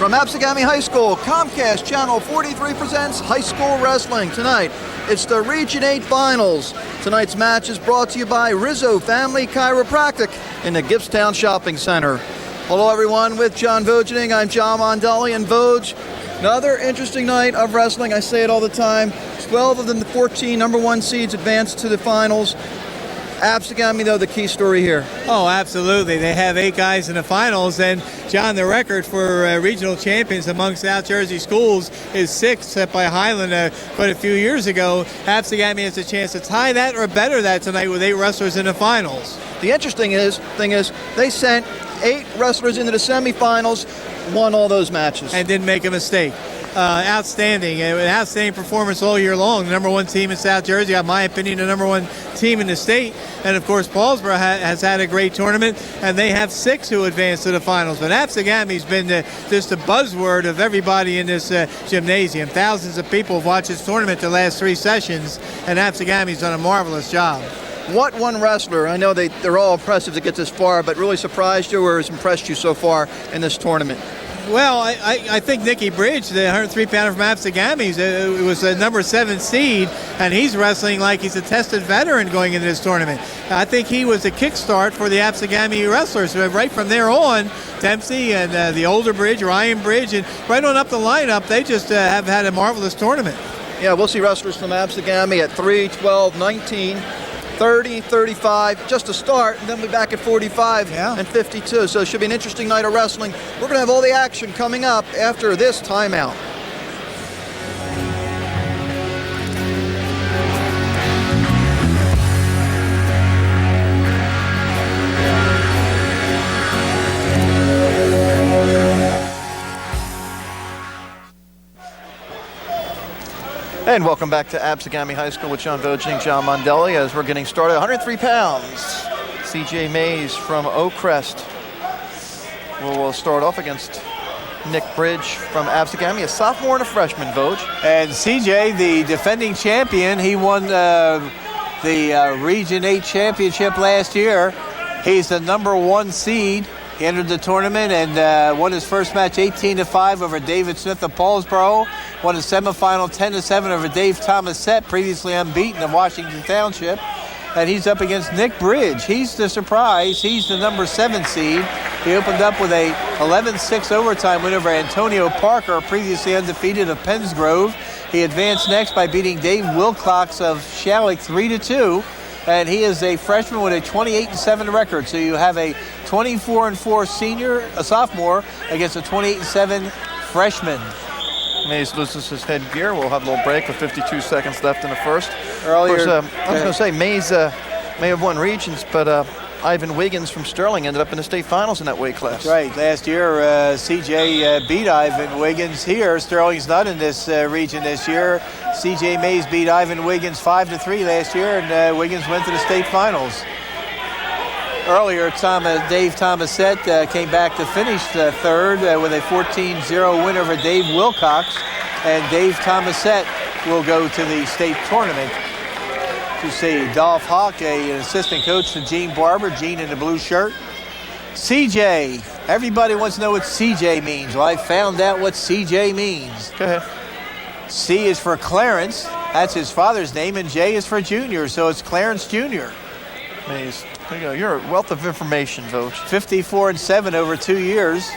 From Absegami High School, Comcast Channel 43 presents High School Wrestling. Tonight, it's the Region 8 Finals. Tonight's match is brought to you by Rizzo Family Chiropractic in the Gibbstown Shopping Center. Hello everyone, with John Vogening, I'm John Mondelli, and Voge. Another interesting night of wrestling, I say it all the time. 12 of the 14 number one seeds advanced to the finals. Absegami, though, the key story here. Oh, absolutely. They have 8 guys in the finals, and John, the record for regional champions among South Jersey schools is 6, set by Highland quite a few years ago. Absegami has a chance to tie that or better that tonight with 8 wrestlers in the finals. The interesting thing is they sent 8 wrestlers into the semifinals, won all those matches. And didn't make a mistake. Outstanding. An outstanding performance all year long. The number one team in South Jersey, in my opinion, the number one team in the state. And, of course, Paulsboro has had a great tournament, and they have 6 who advanced to the finals. But Absegami's been just a buzzword of everybody in this gymnasium. Thousands of people have watched this tournament the last 3 sessions, and Absegami's done a marvelous job. What one wrestler, I know they're all impressive to get this far, but really surprised you or has impressed you so far in this tournament? Well, I think Nicky Bridge, the 103-pounder from Absegami's, was a number 7 seed, and he's wrestling like he's a tested veteran going into this tournament. I think he was a kickstart for the Absegami wrestlers. So right from there on, Dempsey and the older Bridge, Ryan Bridge, and right on up the lineup, they just have had a marvelous tournament. Yeah, we'll see wrestlers from Absegami at 3, 12, 19, 30, 35, just to start, and then we'll be back at 45 and 52. So it should be an interesting night of wrestling. We're going to have all the action coming up after this timeout. And welcome back to Absegami High School with John Vogening, John Mondelli, as we're getting started. 103 pounds. CJ Mays from Oakcrest will start off against Nick Bridge from Absegami, a sophomore and a freshman, Voge. And CJ, the defending champion, he won the Region 8 championship last year. He's the number 1 seed. He entered the tournament and won his first match 18-5 over David Smith of Paulsboro. Won his semifinal 10-7 over Dave Thomasette, previously unbeaten of Washington Township. And he's up against Nick Bridge. He's the surprise. He's the number 7 seed. He opened up with a 11-6 overtime win over Antonio Parker, previously undefeated of Pennsgrove. He advanced next by beating Dave Wilcox of Shalleck 3-2. And he is a freshman with a 28-7 record. So you have a 24-4 sophomore against a 28-7 freshman. Mays loses his headgear. We'll have a little break with 52 seconds left in the first. Earlier, of course, I was going to say Mays may have won regions, but Ivan Wiggins from Sterling ended up in the state finals in that weight class. That's right. Last year, CJ beat Ivan Wiggins here. Sterling's not in this region this year. CJ Mays beat Ivan Wiggins 5-3 last year, and Wiggins went to the state finals. Earlier, Dave Thomasette came back to finish third with a 14-0 win over Dave Wilcox, and Dave Thomasette will go to the state tournament. To see Dolph Hawk, an assistant coach to Gene Barber, Gene in the blue shirt. CJ, everybody wants to know what CJ means. Well, I found out what CJ means. Go ahead. C is for Clarence, that's his father's name, and J is for Junior, so it's Clarence Jr. Mays, there you go. You're a wealth of information, Voge. 54-7 over 2 years.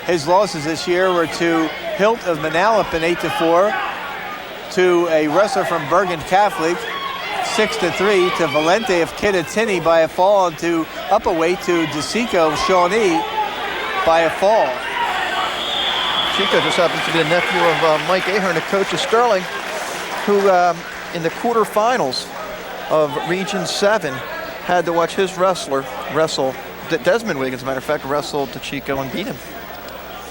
His losses this year were to Hilt of Manalapan 8-4, to a wrestler from Bergen Catholic 6-3, to Valente of Kittatinny by a fall, and to upperweight to DeSico of Shawnee by a fall. Chico just happens to be the nephew of Mike Ahern, the coach of Sterling, who in the quarterfinals of Region 7 had to watch his wrestler wrestle Desmond Wiggins, as a matter of fact, wrestled DeChico and beat him.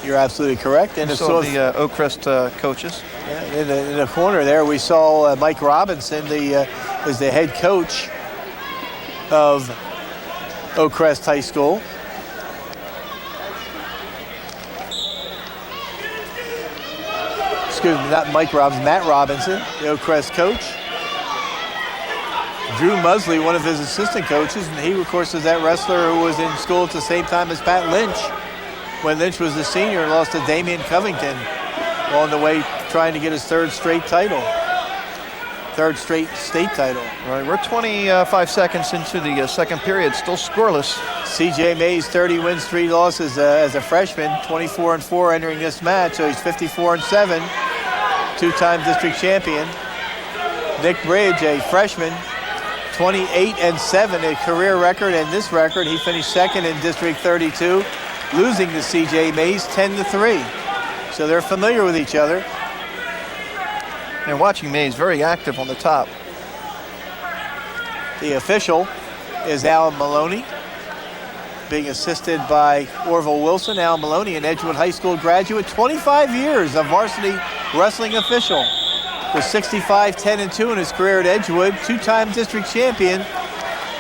You're absolutely correct. And so the Oakcrest coaches. Yeah, in the corner there, we saw Mike Robinson, is the head coach of Oakcrest High School. Excuse me, not Mike Robinson, Matt Robinson, the Oakcrest coach. Drew Musley, one of his assistant coaches, and he, of course, is that wrestler who was in school at the same time as Pat Lynch when Lynch was a senior and lost to Damian Covington along the way trying to get his third straight state title. Right, we're 25 seconds into the second period, still scoreless. CJ Mays, 30 wins, 3 losses as a freshman, 24-4 entering this match, so he's 54-7, two-time district champion. Nick Bridge, a freshman, 28-7, a career record, and this record, he finished second in District 32, losing to CJ Mays 10-3. So they're familiar with each other. And watching Mays very active on the top. The official is Al Maloney, being assisted by Orville Wilson. Al Maloney, an Edgewood High School graduate, 25 years of varsity wrestling official. Was 65-10-2 in his career at Edgewood, two-time district champion,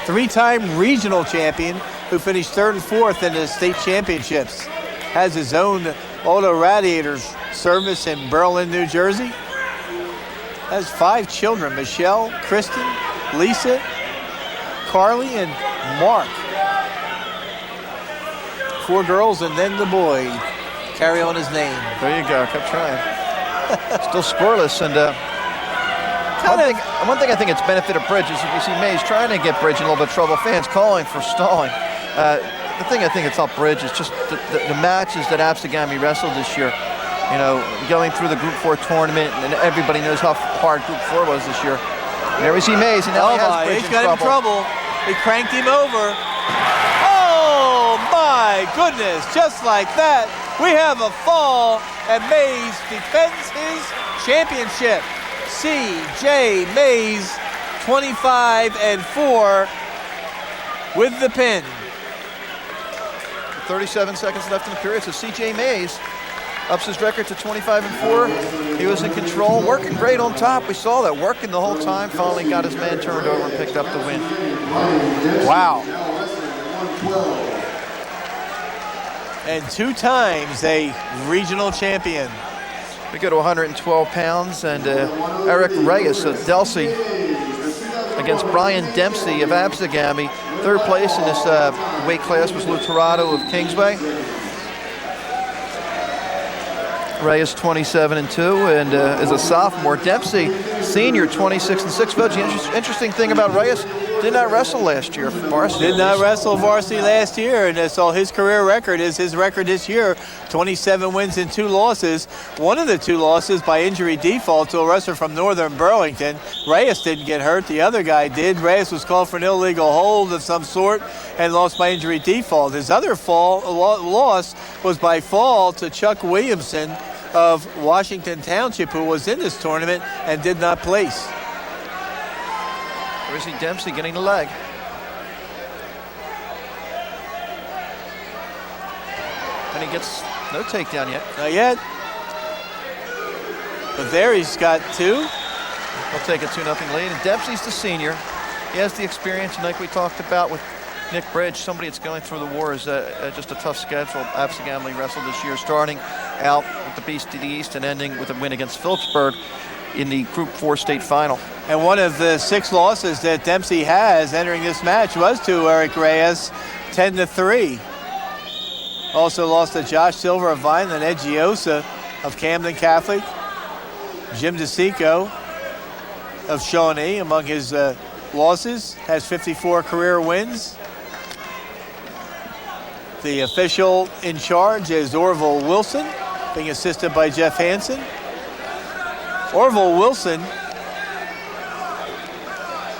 three-time regional champion, who finished 3rd and 4th in the state championships. Has his own Auto Radiators service in Berlin, New Jersey. Has 5 children, Michelle, Kristen, Lisa, Carly, and Mark. 4 girls and then the boy. Carry on his name. There you go, kept trying. Still scoreless, and one thing I think it's benefited Bridge is if you see Mays trying to get Bridge in a little bit of trouble, fans calling for stalling. The thing I think it's helped Bridge is just the matches that Absegami wrestled this year. You know, going through the Group 4 tournament, and everybody knows how hard Group 4 was this year. And there we see Mays, and now he has Bridge he's got him in trouble. He cranked him over. Oh my goodness, just like that, we have a fall, and Mays defends his championship. C.J. Mays, 25-4 with the pin. 37 seconds left in the period, so C.J. Mays ups his record to 25-4. He was in control, working great on top. We saw that, working the whole time. Finally got his man turned over and picked up the win. Wow. And 2 times a regional champion. We go to 112 pounds, and Eric Reyes of Delsey against Brian Dempsey of Absegami. 3rd place in this weight class was Lou Torado of Kingsway. Reyes 27-2, and as a sophomore, Dempsey senior 26-6. The interesting thing about Reyes, did not wrestle last year for varsity. Did not wrestle varsity last year, and so his career record is his record this year, 27 wins and 2 losses. One of the 2 losses by injury default to a wrestler from Northern Burlington. Reyes didn't get hurt, the other guy did. Reyes was called for an illegal hold of some sort and lost by injury default. His other loss was by fall to Chuck Williamson of Washington Township, who was in this tournament and did not place. Where's he? Dempsey getting the leg. And he gets no takedown yet. Not yet. But there he's got 2. We'll take a 2-0 lead. And Dempsey's the senior. He has the experience, and like we talked about with Nick Bridge, somebody that's going through the war is just a tough schedule. Absegami wrestled this year, starting out with the Beast to the East and ending with a win against Phillipsburg in the Group 4 state final. And one of the 6 losses that Dempsey has entering this match was to Eric Reyes, 10-3. Also lost to Josh Silver of Vineland, Ed Giosa of Camden Catholic, Jim DeSico of Shawnee among his losses, has 54 career wins. The official in charge is Orville Wilson, being assisted by Jeff Hansen. Orville Wilson,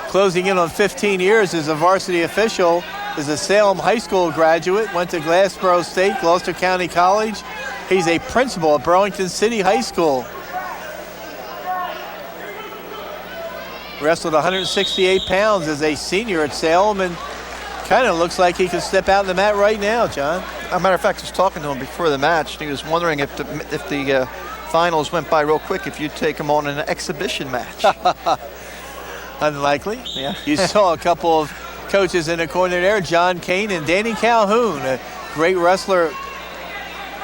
closing in on 15 years as a varsity official, is a Salem High School graduate, went to Glassboro State, Gloucester County College. He's a principal at Burlington City High School. Wrestled 168 pounds as a senior at Salem, and kind of looks like he could step out in the mat right now, John. As a matter of fact, I was talking to him before the match, and he was wondering if the finals went by real quick, if you'd take him on an exhibition match. Unlikely. Yeah. You saw a couple of coaches in the corner there, John Kane and Danny Calhoun, a great wrestler,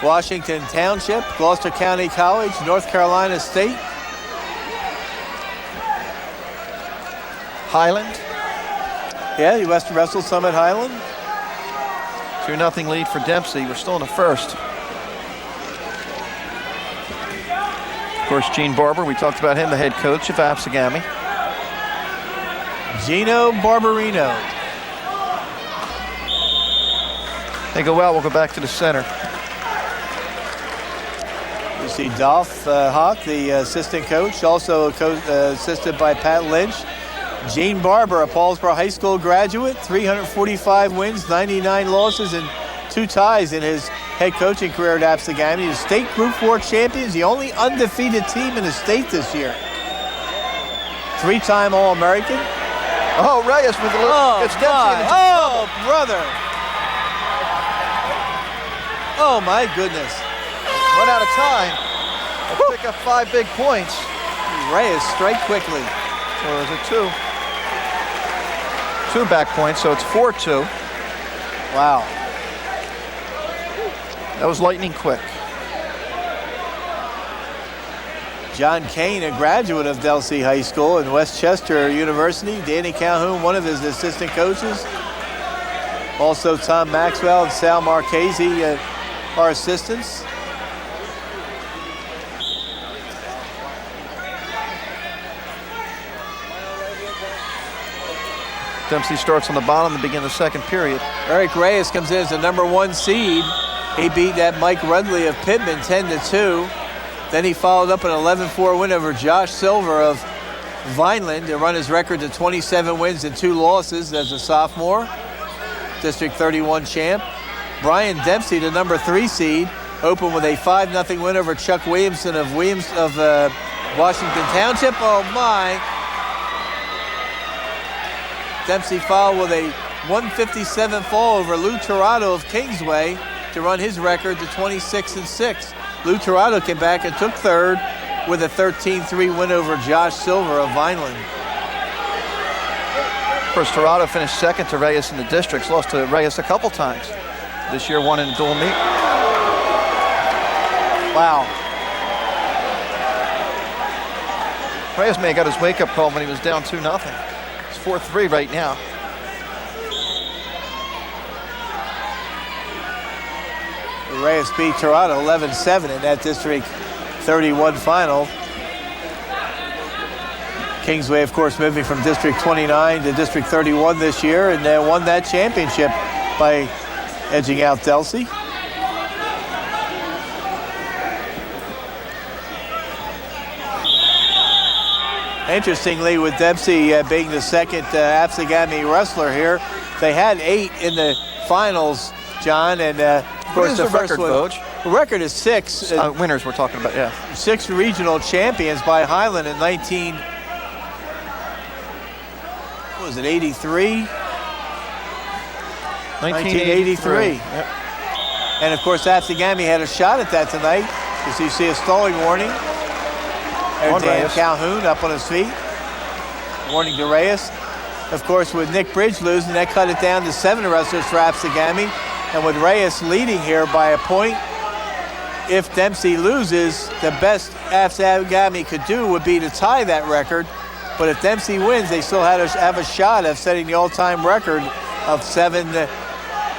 Washington Township, Gloucester County College, North Carolina State. Highland. Yeah, he wrestled some at Highland. 2-0 lead for Dempsey. We're still in the first. course, Gene Barber, we talked about him, the head coach of Absegami. Gino Barberino. They go out, we'll go back to the center. You see Dolph Hawk, the assistant coach, also assisted by Pat Lynch. Gene Barber, a Paulsboro High School graduate, 345 wins, 99 losses, and 2 ties in his head coaching career at Absegami. The state Group 4 champions, the only undefeated team in the state this year. 3-time All-American. Oh, Reyes with a little. Oh, it's God. Oh, brother. Oh, my goodness. Run out of time. They'll pick up 5 big points. Reyes strike quickly. Or is it 2? 2 back points, so it's 4-2. Wow. That was lightning quick. John Kane, a graduate of Delsea High School and Westchester University. Danny Calhoun, one of his assistant coaches. Also Tom Maxwell and Sal Marchese are assistants. Dempsey starts on the bottom to begin the second period. Eric Reyes comes in as the number 1 seed. He beat that Mike Rudley of Pittman 10-2. Then he followed up an 11-4 win over Josh Silver of Vineland to run his record to 27 wins and 2 losses as a sophomore. District 31 champ. Brian Dempsey, the number 3 seed, opened with a 5-0 win over Chuck Williamson of Washington Township. Oh my. Dempsey followed with a 157 fall over Lou Tirado of Kingsway to run his record to 26-6. Lou Tirado came back and took 3rd with a 13-3 win over Josh Silver of Vineland. Of course, Tirado finished 2nd to Reyes in the districts, lost to Reyes a couple times. This year, won in dual meet. Wow. Reyes may have got his wake-up call when he was down 2-0. It's 4-3 right now. Reyes beat Tirado 11-7 in that District 31 final. Kingsway, of course, moving from District 29 to District 31 this year, and won that championship by edging out Delsea. Interestingly, with Dempsey being the second Absegami wrestler here, they had 8 in the finals, John, and of course the first record, one. The record is 6. Winners we're talking about, yeah. 6 regional champions by Highland in 83? $1983. Yep. And of course, Absegami had a shot at that tonight, as you see a stalling warning. There's Dan Calhoun up on his feet. Warning to Reyes. Of course, with Nick Bridge losing, that cut it down to 7 wrestlers for Absegami. And with Reyes leading here by a point, if Dempsey loses, the best Absegami could do would be to tie that record. But if Dempsey wins, they still have a shot of setting the all-time record of 7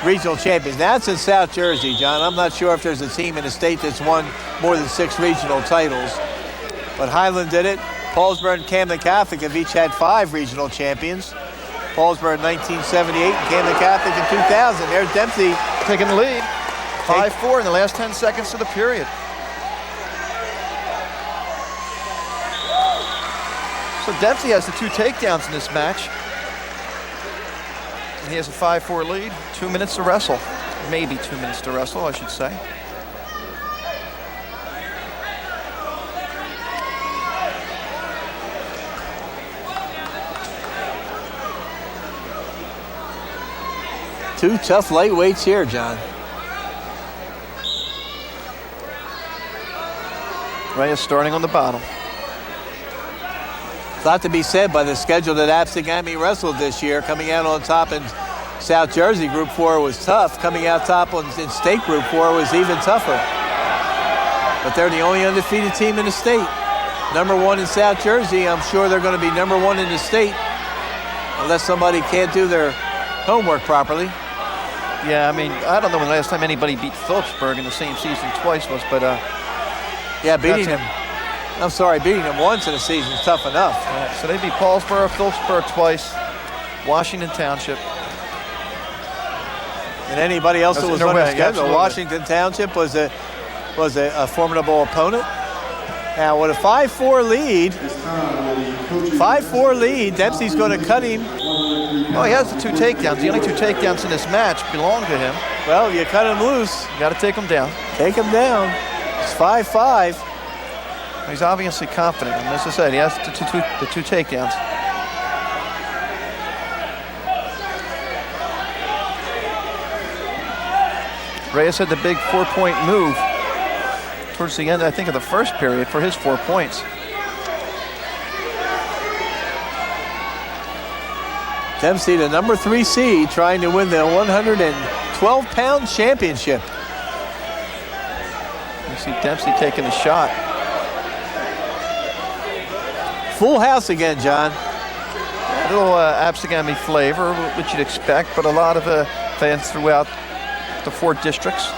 regional champions. Now it's in South Jersey, John. I'm not sure if there's a team in the state that's won more than 6 regional titles. But Highland did it. Paulsboro and Camden Catholic have each had 5 regional champions. Paulsboro in 1978 and Camden Catholic in 2000. There's Dempsey taking the lead. 5-4 in the last 10 seconds of the period. So Dempsey has the 2 takedowns in this match. And he has a 5-4 lead. 2 minutes to wrestle. Maybe 2 minutes to wrestle, I should say. Two tough lightweights here, John. Reyes starting on the bottom. A lot to be said by the schedule that Absegami wrestled this year. Coming out on top in South Jersey, Group 4 was tough. Coming out top in State Group 4 was even tougher. But they're the only undefeated team in the state. Number 1 in South Jersey. I'm sure they're going to be number 1 in the state, unless somebody can't do their homework properly. Yeah, I mean, I don't know when the last time anybody beat Phillipsburg in the same season twice was, but yeah, beating them. I'm sorry, beating them once in a season is tough enough. So they beat Paulsboro, Phillipsburg twice, Washington Township. And anybody else that was on their schedule. Washington Township was a formidable opponent. Now with a 5-4 lead, Dempsey's going to cut him. Well, he has the 2 takedowns. The only 2 takedowns in this match belong to him. Well, you cut him loose. You got to take him down. Take him down. It's 5-5. He's obviously confident. And as I said, he has the two takedowns. Reyes had the big 4-point move towards the end, I think, of the first period for his 4 points. Dempsey, the number 3 seed, trying to win the 112-pound championship. You see Dempsey taking a shot. Full house again, John. A little Absegami flavor, which you'd expect, but a lot of fans throughout the 4 districts.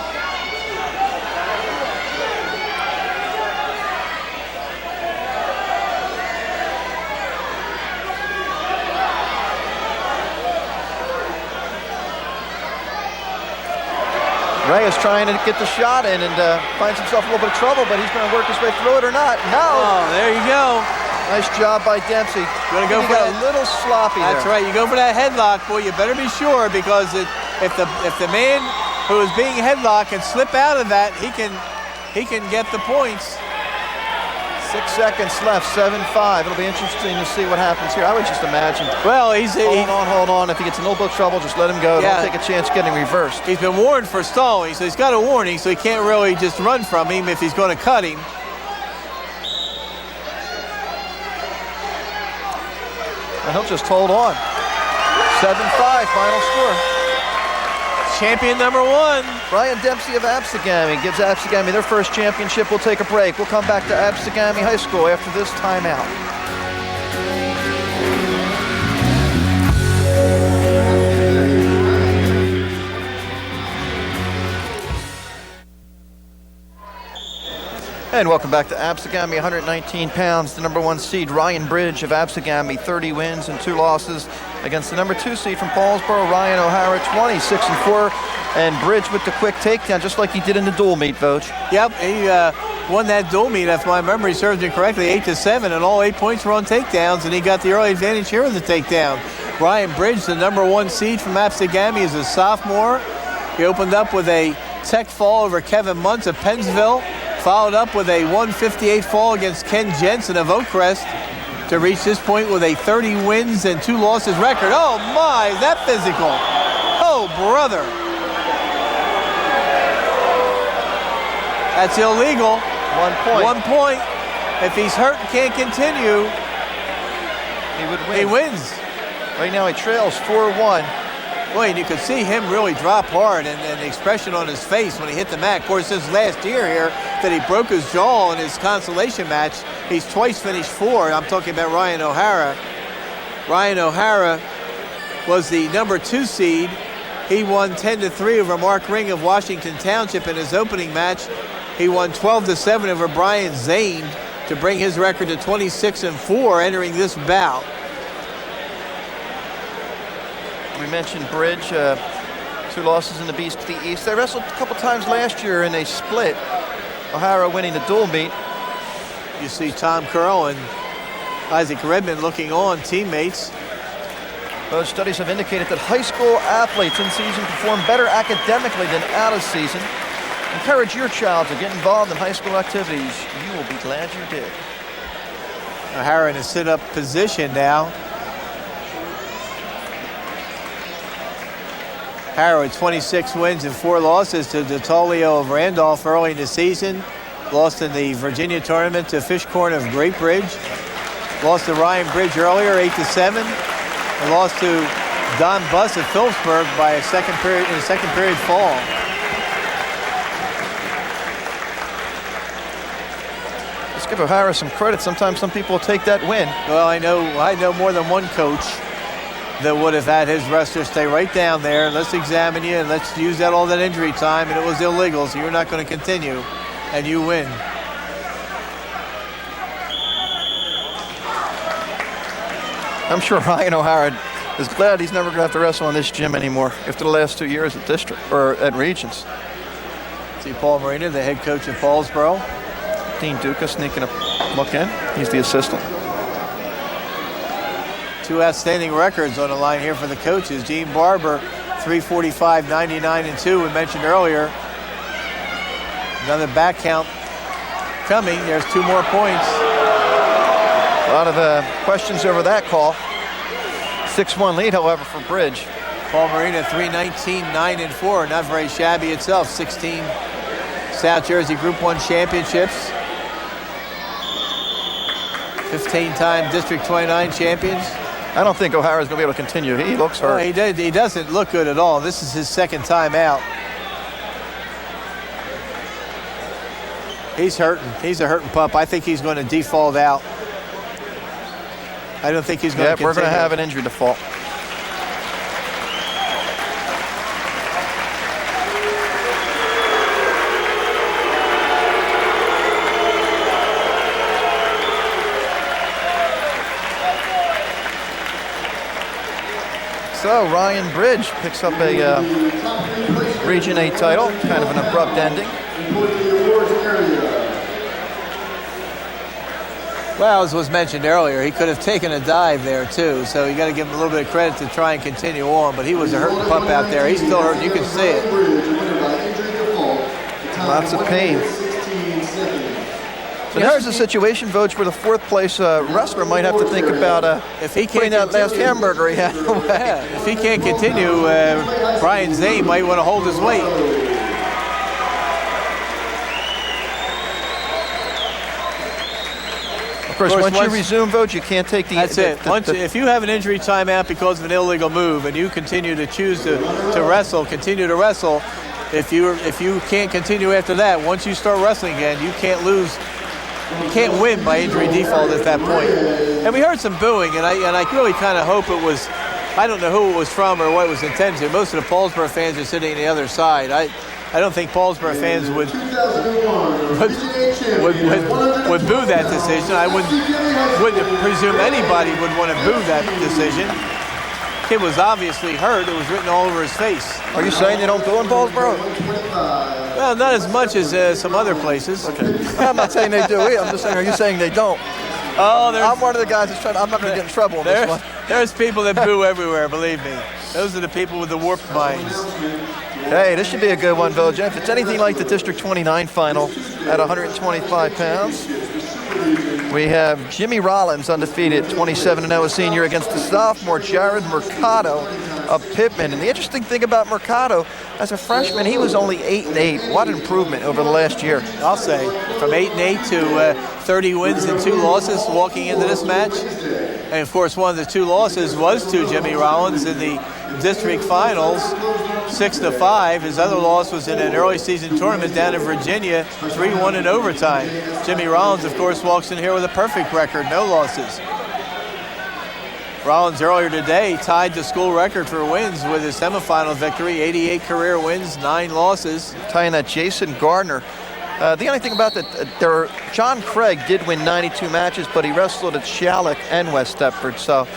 Reyes trying to get the shot in and finds himself a little bit of trouble, but he's going to work his way through it or not. No! Oh, there you go. Nice job by Dempsey. You're going to go for a little sloppy there. That's right. You go for that headlock, boy. You better be sure, because if the man who is being headlocked can slip out of that, he can get the points. 6 seconds left, 7-5. It'll be interesting to see what happens here. I would just imagine. Well, hold on. If he gets in a little bit of trouble, just let him go. Yeah. Don't take a chance getting reversed. He's been warned for stalling, so he's got a warning, so he can't really just run from him if he's going to cut him. And he'll just hold on. 7-5, final score. Champion number 1. Brian Dempsey of Absegami gives Absegami their first championship. We'll take a break. We'll come back to Absegami High School after this timeout. And welcome back to Absegami, 119 pounds. The number 1 seed, Ryan Bridge of Absegami, 30 wins and 2 losses against the number 2 seed from Paulsboro, Ryan O'Hara, 26-4. And Bridge with the quick takedown, just like he did in the dual meet, Voge. Yep, he won that dual meet, if my memory serves me correctly, 8-7, and all 8 points were on takedowns, and he got the early advantage here with the takedown. Ryan Bridge, the number 1 seed from Absegami, is a sophomore. He opened up with a tech fall over Kevin Muntz of Pennsville, followed up with a 158 fall against Ken Jensen of Oakcrest to reach this point with a 30 wins and 2 losses record. Oh my, is that physical? Oh, brother. That's illegal. 1 point. 1 point. If he's hurt and can't continue, he would win. He wins. Right now he trails 4-1. Boy, and you could see him really drop hard, and the expression on his face when he hit the mat. Of course, since last year here that he broke his jaw in his consolation match, he's twice finished 4. I'm talking about Ryan O'Hara. Ryan O'Hara was the number 2 seed. He won 10-3 over Mark Ring of Washington Township in his opening match. He won 12-7 over Brian Zane to bring his record to 26-4 entering this bout. We mentioned Bridge, 2 losses in the Beast to the East. They wrestled a couple times last year in a split. O'Hara winning the dual meet. You see Tom Curl and Isaac Redmond looking on, teammates. Those studies have indicated that high school athletes in season perform better academically than out of season. Encourage your child to get involved in high school activities. You will be glad you did. O'Hara in a sit-up position now. O'Hara with 26 wins and 4 losses to DeTolio of Randolph early in the season. Lost in the Virginia tournament to Fishcorn of Great Bridge. Lost to Ryan Bridge earlier, 8-7. And lost to Don Buss of Phillipsburg by a second period fall. Let's give O'Hara some credit. Sometimes some people take that win. Well, I know more than one coach that would have had his wrestler stay right down there. Let's examine you and let's use all that injury time, and it was illegal, so you're not going to continue, and you win. I'm sure Ryan O'Hara is glad he's never going to have to wrestle in this gym anymore after the last 2 years at district or at Regents. See Paul Marina, the head coach of Paulsboro. Dean Duca sneaking a look in. He's the assistant. 2 outstanding records on the line here for the coaches. Gene Barber, 345, 99, and 2. We mentioned earlier. Another back count coming. There's 2 more points. A lot of questions over that call. 6-1 lead, however, for Bridge. Paul Marina, 319, 9 and 4. Not very shabby itself. 16 South Jersey Group 1 championships. 15-time District 29 champions. I don't think O'Hara's going to be able to continue. He looks hurt. Well, he doesn't look good at all. This is his second time out. He's hurting. He's a hurting pup. I think he's going to default out. I don't think he's going to continue. We're going to have an injury default. So Ryan Bridge picks up a Region 8 title, kind of an abrupt ending. Well, as was mentioned earlier, he could have taken a dive there too, so you got to give him a little bit of credit to try and continue on, but he was a hurting pup out there. He's still hurting, you can see it. Lots of pain. So here's a situation, Vogt, where the 4th place wrestler might have to think about if he putting that last hamburger he had away. Yeah, if he can't continue, Brian Zane might want to hold his weight. Of course, once you resume, Vogt, you can't take the... That's it. If you have an injury timeout because of an illegal move and you continue to choose to wrestle, continue to wrestle, if you can't continue after that, once you start wrestling again, you can't lose. You can't win by injury default at that point. And we heard some booing, and I really kind of hope it was, I don't know who it was from or what it was intended to. Most of the Paulsboro fans are sitting on the other side. I don't think Paulsboro fans would boo that decision. I wouldn't presume anybody would want to boo that decision. Kid was obviously hurt. It was written all over his face. Are you saying they don't boo in Paulsboro? Well, not as much as some other places. Okay. I'm not saying they do either. I'm just saying, are you saying they don't? Oh, I'm one of the guys that's trying. I'm not going to get in trouble on this one. There's people that boo everywhere, believe me. Those are the people with the warped minds. Hey, this should be a good one, Vogt. If it's anything like the District 29 final at 125 pounds, we have Jimmy Rollins undefeated, 27-0, a senior, against the sophomore Jared Mercado of Pittman. And the interesting thing about Mercado, as a freshman, he was only 8-8. What improvement over the last year. I'll say, from 8-8 to 30 wins and 2 losses walking into this match. And of course, one of the 2 losses was to Jimmy Rollins in the district finals, 6-5. His other loss was in an early season tournament down in Virginia, 3-1 in overtime. Jimmy Rollins, of course, walks in here with a perfect record, no losses. Rollins earlier today tied the school record for wins with his semifinal victory, 88 career wins, 9 losses. Tying that Jason Gardner. The only thing about that, John Craig did win 92 matches, but he wrestled at Shalleck and West Deptford. So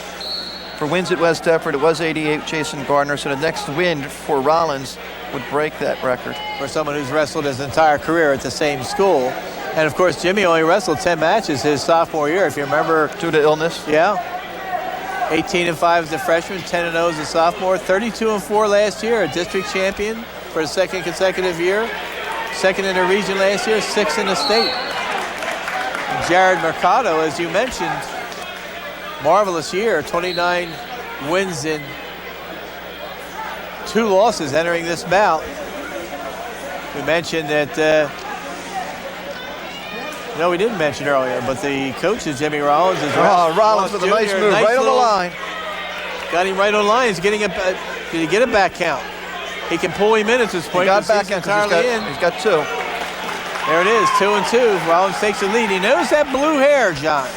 for wins at West Deptford, it was 88 Jason Gardner. So the next win for Rollins would break that record. For someone who's wrestled his entire career at the same school. And of course, Jimmy only wrestled 10 matches his sophomore year, if you remember. Due to illness? Yeah. 18-5 as a freshman, 10-0 as a sophomore, 32-4 last year, a district champion for the 2nd consecutive year. 2nd in the region last year, 6th in the state. Jared Mercado, as you mentioned, marvelous year, 29 wins and 2 losses entering this bout. We mentioned that, no, we didn't mention earlier, but the coach is Jimmy Rollins. Rollins with a nice move, right on the line. Got him right on the line. He's getting did he get a back count? He can pull him in at this point. He got back entirely in. He's got 2. There it is, 2-2. Rollins takes the lead. He knows that blue hair, John.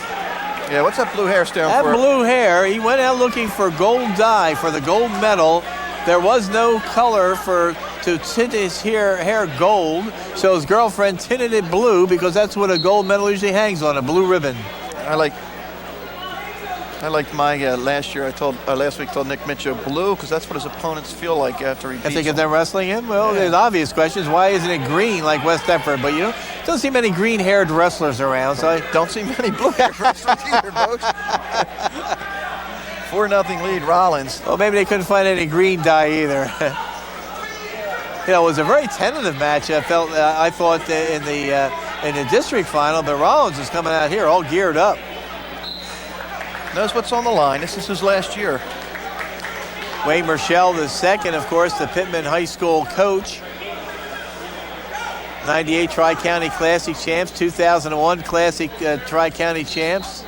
Yeah, what's that blue hair stand for? That blue hair, he went out looking for gold dye for the gold medal. There was no color to tint his hair gold, so his girlfriend tinted it blue because that's what a gold medal usually hangs on, a blue ribbon. I like I liked my last week told Nick Mitchell blue because that's what his opponents feel like after he beats If they get them. them wrestling in, well, there's obvious questions. Why isn't it green like West Deptford? But don't see many green-haired wrestlers around. So Don't see many blue-haired wrestlers either, folks. 4-0 lead, Rollins. Well, maybe they couldn't find any green dye either. It was a very tentative match. I thought in the district final, but Rollins is coming out here all geared up. Knows what's on the line. This is his last year. Wayne Marshall the second, of course, the Pittman High School coach. 98 Tri-County Classic champs, 2001 Classic Tri-County champs.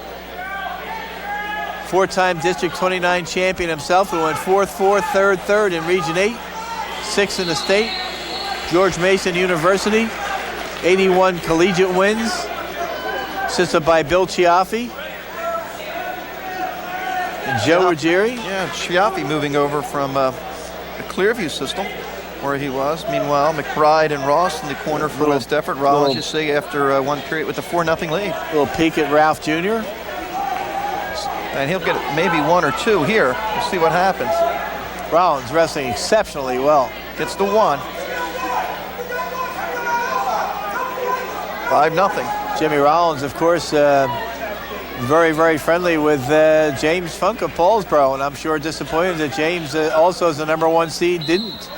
4-time District 29 champion himself, who went 4th, 4th, 3rd, 3rd in Region 8, 6th in the state. George Mason University, 81 collegiate wins, assisted by Bill Chiaffi. And Joe Ruggieri. Yeah, Chiaffi moving over from the Clearview system where he was. Meanwhile, McBride and Ross in the corner for West Deptford. Rollins, you see, after one period with a 4-0 lead. A little peek at Ralph Jr. And he'll get maybe 1 or 2 here. We'll see what happens. Rollins wrestling exceptionally well. Gets the 1. 5-0. Jimmy Rollins, of course, very, very friendly with James Funk of Paulsboro, and I'm sure disappointed that James, also as the #1 seed, didn't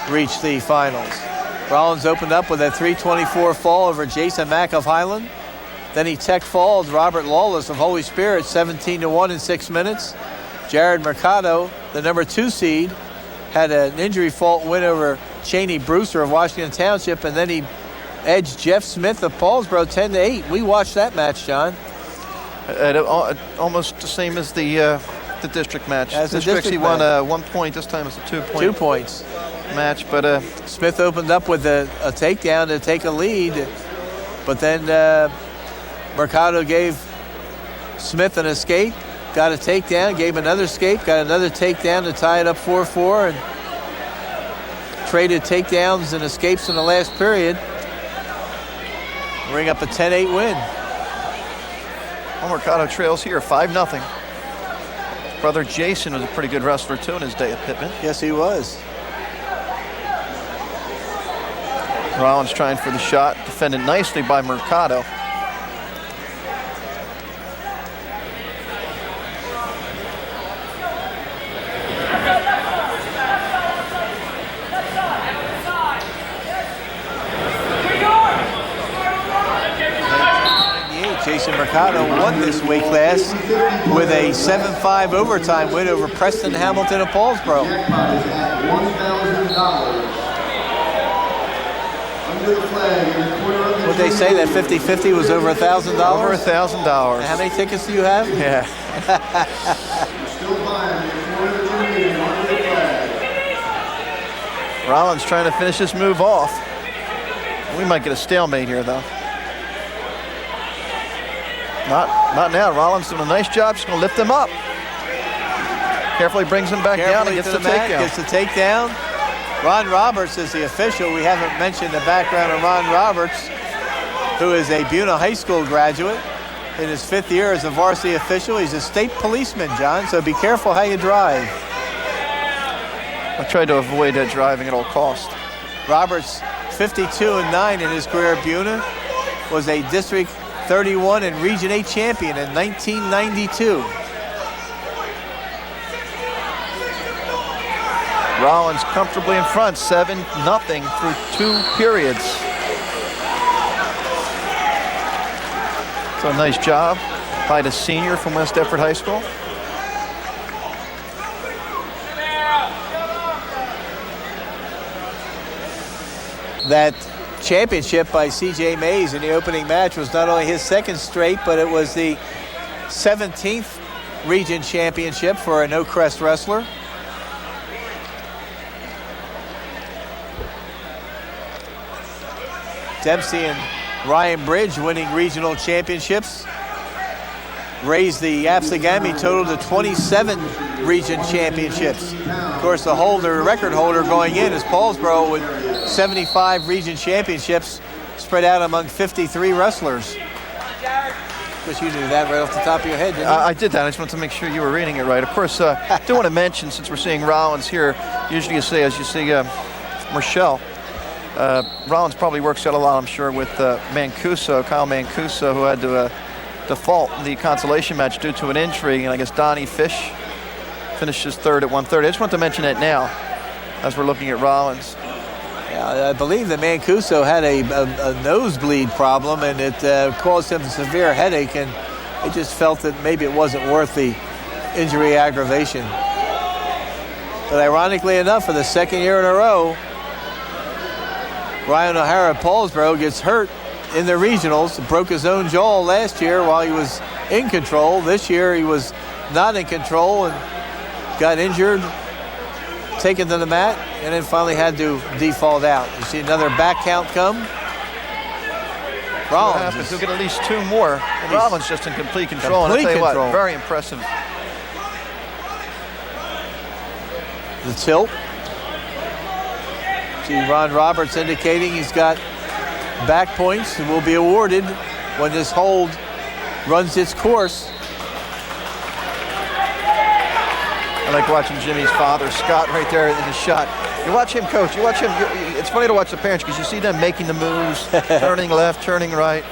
reach the finals. Rollins opened up with a 324 fall over Jason Mack of Highland. Then he tech falls Robert Lawless of Holy Spirit 17-1 in 6 minutes. Jared Mercado, the #2 seed, had an injury fault win over Cheney Brewster of Washington Township, and then he edged Jeff Smith of Paulsboro 10-8. We watched that match, John. Almost the same as the district match. As the Districts, district he won match. 1 point. This time it's a 2-point 2 points. match. But Smith opened up with a takedown to take a lead, but then Mercado gave Smith an escape, got a takedown, gave another escape, got another takedown to tie it up 4-4, and traded takedowns and escapes in the last period. Bring up a 10-8 win. Mercado trails here, 5-0. Brother Jason was a pretty good wrestler too in his day at Pittman. Yes, he was. Rollins trying for the shot, defended nicely by Mercado. Jason Mercado won this weight class with a 7-5 overtime win over Preston Hamilton of Paulsboro. Would they say that 50-50 was over $1,000? Over $1,000. How many tickets do you have? Yeah. Rollins trying to finish this move off. We might get a stalemate here, though. Not now. Rollins doing a nice job. Just going to lift him up. Carefully brings him back down and gets the takedown. Gets the takedown. Ron Roberts is the official. We haven't mentioned the background of Ron Roberts, who is a Buna High School graduate. In his 5th year as a varsity official, he's a state policeman, John, so be careful how you drive. I tried to avoid driving at all costs. Roberts, 52-9 in his career at Buna, was a District 31 and Region 8 champion in 1992. Rollins comfortably in front, 7-0 through 2 periods. So a nice job by the senior from West Deptford High School. That championship by C.J. Mays in the opening match was not only his 2nd straight, but it was the 17th region championship for a no-crest wrestler. Dempsey and Ryan Bridge winning regional championships raised the Absegami total to 27 region championships. Of course, the record holder going in is Paulsboro with 75 region championships spread out among 53 wrestlers. Because you knew that right off the top of your head, didn't you? I did that. I just wanted to make sure you were reading it right. Of course, I do want to mention, since we're seeing Rollins here, usually you see, as you see Marshall, Rollins probably works out a lot, I'm sure, with Mancuso, Kyle Mancuso, who had to default the consolation match due to an injury. And I guess Donnie Fish finishes third at 130. I just want to mention it now as we're looking at Rollins. Yeah, I believe that Mancuso had a nosebleed problem, and it caused him a severe headache, and he just felt that maybe it wasn't worth the injury aggravation. But ironically enough, for the second year in a row, Ryan O'Hara of Paulsboro gets hurt in the regionals. Broke his own jaw last year while he was in control. This year he was not in control and got injured, taken to the mat, and then finally had to default out. You see another back count come. Rollins He'll get at least two more. And Rollins just in complete control. And I'll tell you what, very impressive. The tilt. See Ron Roberts indicating he's got back points and will be awarded when this hold runs its course. I like watching Jimmy's father, Scott, right there in the shot. You watch him coach. You watch him. It's funny to watch the parents because you see them making the moves, turning left, turning right.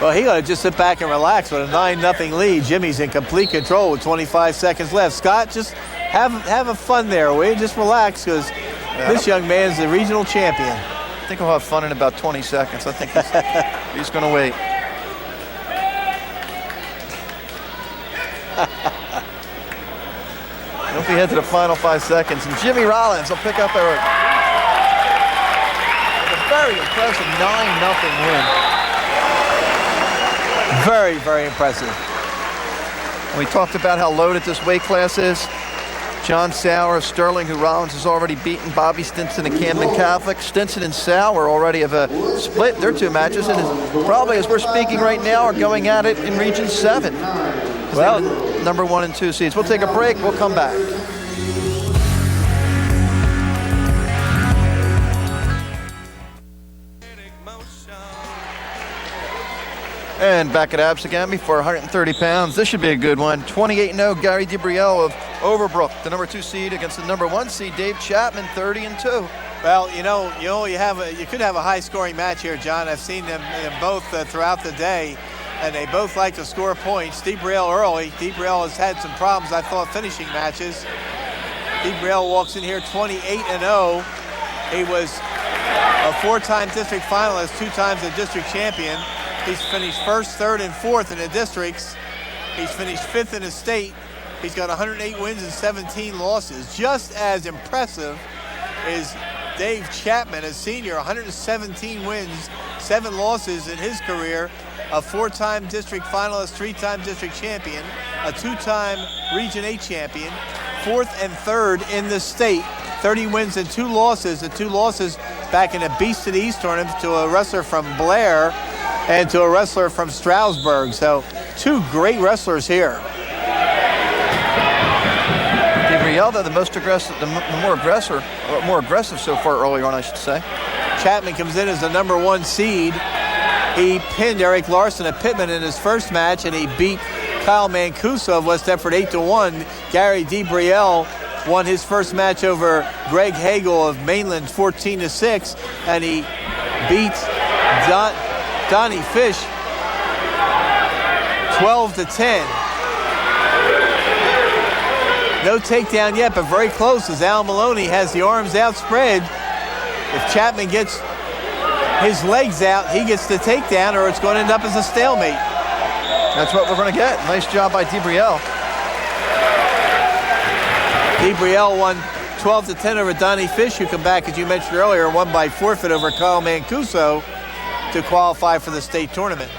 Well, he ought to just sit back and relax with a 9-0 lead. Jimmy's in complete control with 25 seconds left. Scott, just have a fun there, will you? Just relax because this young man's the regional champion. I think he'll have fun in about 20 seconds. I think he's going to wait. Don't be head to the final 5 seconds. And Jimmy Rollins will pick up a very impressive 9-0 win. Very, very impressive. We talked about how loaded this weight class is. John Sauer, Sterling, who Rollins has already beaten, Bobby Stinson and Camden Catholic. Stinson and Sauer already have split their two matches, and probably, as we're speaking right now, are going at it in Region 7. Well, number 1 and 2 seeds. We'll take a break. We'll come back. And back at Absegami for 130 pounds. This should be a good one. 28-0, Gary DeBrielle of Overbrook, the number 2 seed, against the number 1 seed, Dave Chapman, 30-2. Well, you could have a high-scoring match here, John. I've seen them both throughout the day, and they both like to score points. DeBrielle early. DeBrielle has had some problems, I thought, finishing matches. DeBrielle walks in here 28-0. He was a 4-time district finalist, 2 times a district champion. He's finished 1st, 3rd, and 4th in the districts. He's finished 5th in the state. He's got 108 wins and 17 losses. Just as impressive is Dave Chapman, a senior, 117 wins, 7 losses in his career, a 4-time district finalist, 3-time district champion, a 2-time Region 8 champion, 4th and 3rd in the state, 30 wins and 2 losses. The 2 losses back in a Beast of the East tournament to a wrestler from Blair and to a wrestler from Stroudsburg. So 2 great wrestlers here. DeBrielle, the most aggressive, more aggressive so far early on, I should say. Chapman comes in as the number 1 seed. He pinned Eric Larson of Pittman in his first match, and he beat Kyle Mancuso of West Deptford 8-1. Gary DeBrielle won his first match over Greg Hagel of Mainland 14-6, and he beat Donnie Fish 12-10. No takedown yet, but very close as Al Maloney has the arms outspread. If Chapman gets his legs out, he gets the takedown, or it's going to end up as a stalemate. That's what we're going to get. Nice job by DeBrielle. DeBrielle won 12-10 over Donnie Fish, who come back, as you mentioned earlier, won by forfeit over Kyle Mancuso to qualify for the state tournament.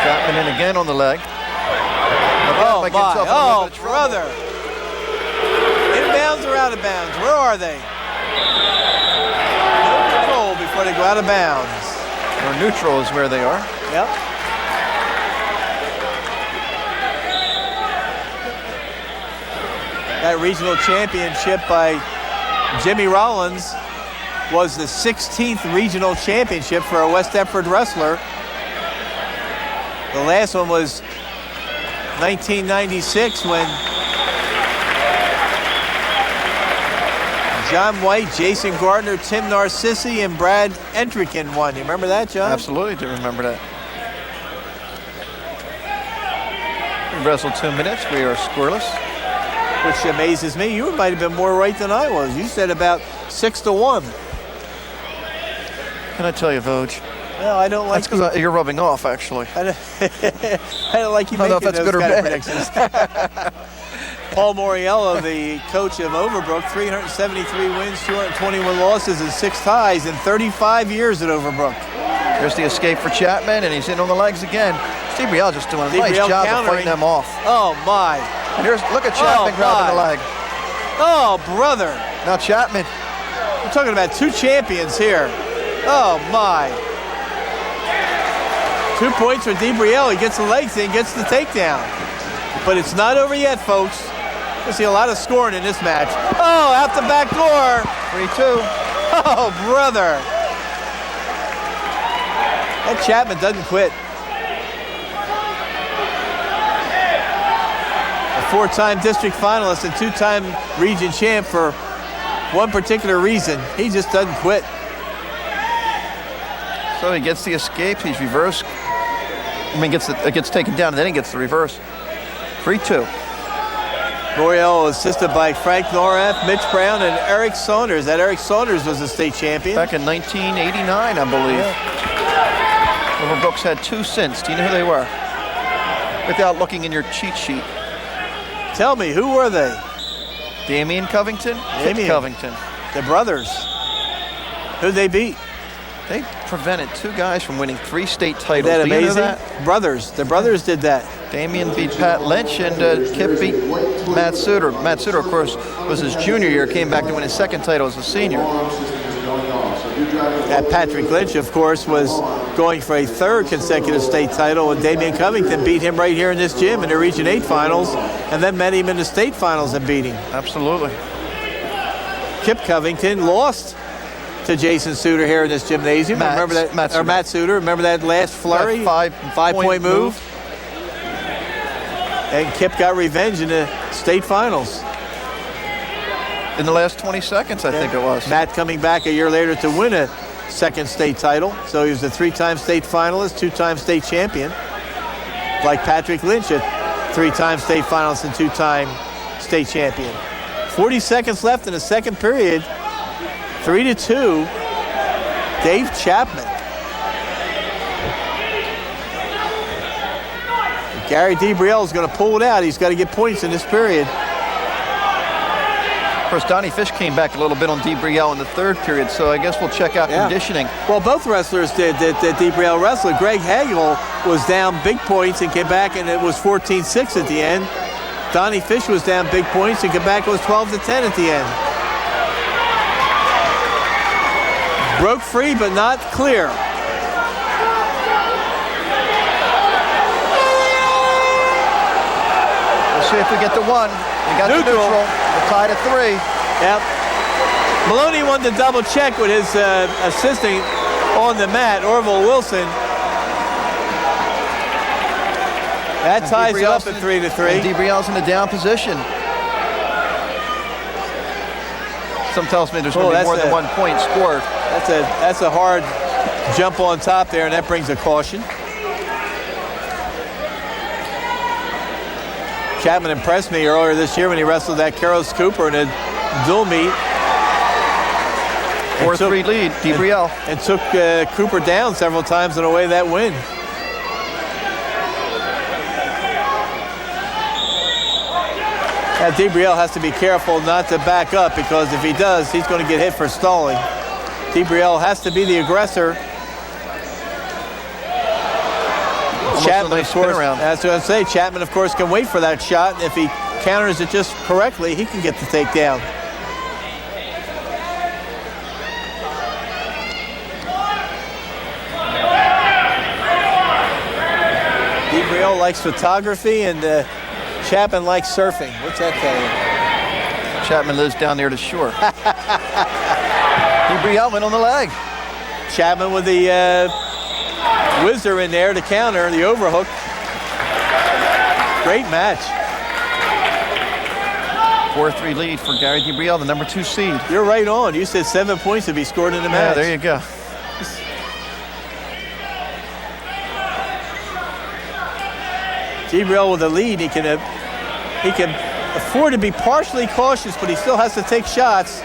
Chapman in again on the leg. Oh, my. Brother. Inbounds or out of bounds? Where are they? No control before they go out of bounds. Or neutral is where they are. Yep. That regional championship by Jimmy Rollins was the 16th regional championship for a West Deptford wrestler. The last one was 1996 when John White, Jason Gardner, Tim Narcissi, and Brad Entrican won. You remember that, John? Absolutely do remember that. We wrestled 2 minutes. We are scoreless. Which amazes me. You might have been more right than I was. You said about 6-1. Can I tell you, Voj? No, I don't like. That's because you're rubbing off, actually. I don't like you I don't know making if that's those good or kind of bad. predictions. Paul Moriello, the coach of Overbrook, 373 wins, 221 losses, and 6 ties in 35 years at Overbrook. There's the escape for Chapman, and he's in on the legs again. Steve Brielle just doing a nice Brielle job of countering. fighting them off. Oh, my. And look at Chapman grabbing the leg. Oh, brother. Now Chapman. We're talking about 2 champions here. Oh, my. 2 points for DeBrielle. He gets the legs in, gets the takedown. But it's not over yet, folks. You'll see a lot of scoring in this match. Oh, out the back door. 3-2. Oh, brother. That Chapman doesn't quit. A 4-time district finalist and 2-time region champ for one particular reason. He just doesn't quit. So he gets the escape. He's reversed. I mean, it gets taken down, and then he gets the reverse. 3-2. Moriello assisted by Frank Norath, Mitch Brown, and Eric Saunders. That Eric Saunders was a state champion. Back in 1989, I believe. Yeah. Overbrook's had 2 since. Do you know who they were? Without looking in your cheat sheet. Tell me, who were they? Damian Covington, Kit Damian. Covington. The brothers. Who'd they beat? They prevented 2 guys from winning 3 state titles. Isn't that Do you know amazing? that? Brothers. The brothers did that. Damian beat Pat Lynch, and Kip beat Matt Suter. Matt Suter, of course, was his junior year, came back to win his 2nd title as a senior. That Patrick Lynch, of course, was going for a 3rd consecutive state title, and Damian Covington beat him right here in this gym in the Region 8 finals, and then met him in the state finals and beat him. Absolutely. Kip Covington lost to Jason Suter here in this gymnasium. Remember that? Matt Suter. Remember that last flurry? That 5-point move. And Kip got revenge in the state finals. In the last 20 seconds, I think it was. Matt coming back a year later to win a 2nd state title. So he was a 3-time state finalist, 2-time state champion. Like Patrick Lynch, a 3-time state finalist and 2-time state champion. 40 seconds left in the 2nd period. 3-2, Dave Chapman. Gary DeBrielle is going to pull it out. He's got to get points in this period. Of course, Donnie Fish came back a little bit on DeBrielle in the 3rd period, so I guess we'll check out conditioning. Well, both wrestlers did that DeBrielle wrestler. Greg Hagel was down big points and came back, and it was 14-6 at the end. Donnie Fish was down big points and came back, it was 12-10 at the end. Broke free, but not clear. We'll see if we get the 1. We got the neutral. We're tied at 3. Yep. Maloney wanted to double check with his assistant on the mat, Orville Wilson. That ties it up at 3-3. DeBrielle's in a down position. Some tells me there's going to be more than 1 point scored. That's a hard jump on top there, and that brings a caution. Chapman impressed me earlier this year when he wrestled that Carlos Cooper in a dual meet. 4-3 lead, DeBrielle. And took Cooper down several times on the way to that win. Now, DeBrielle has to be careful not to back up, because if he does, he's going to get hit for stalling. DeBrielle has to be the aggressor. Chapman, of course, that's what I say. Chapman, of course, can wait for that shot. If he counters it just correctly, he can get the takedown. DeBrielle likes photography, and Chapman likes surfing. What's that tell you? Chapman lives down near the shore. DeBrielle went on the leg. Chapman with the whizzer in there to counter the overhook. Great match. 4-3 lead for Gary DeBrielle, the number 2 seed. You're right on. You said 7 points to be scored in the match. Yeah, there you go. DeBrielle with the lead. He can afford to be partially cautious, but he still has to take shots.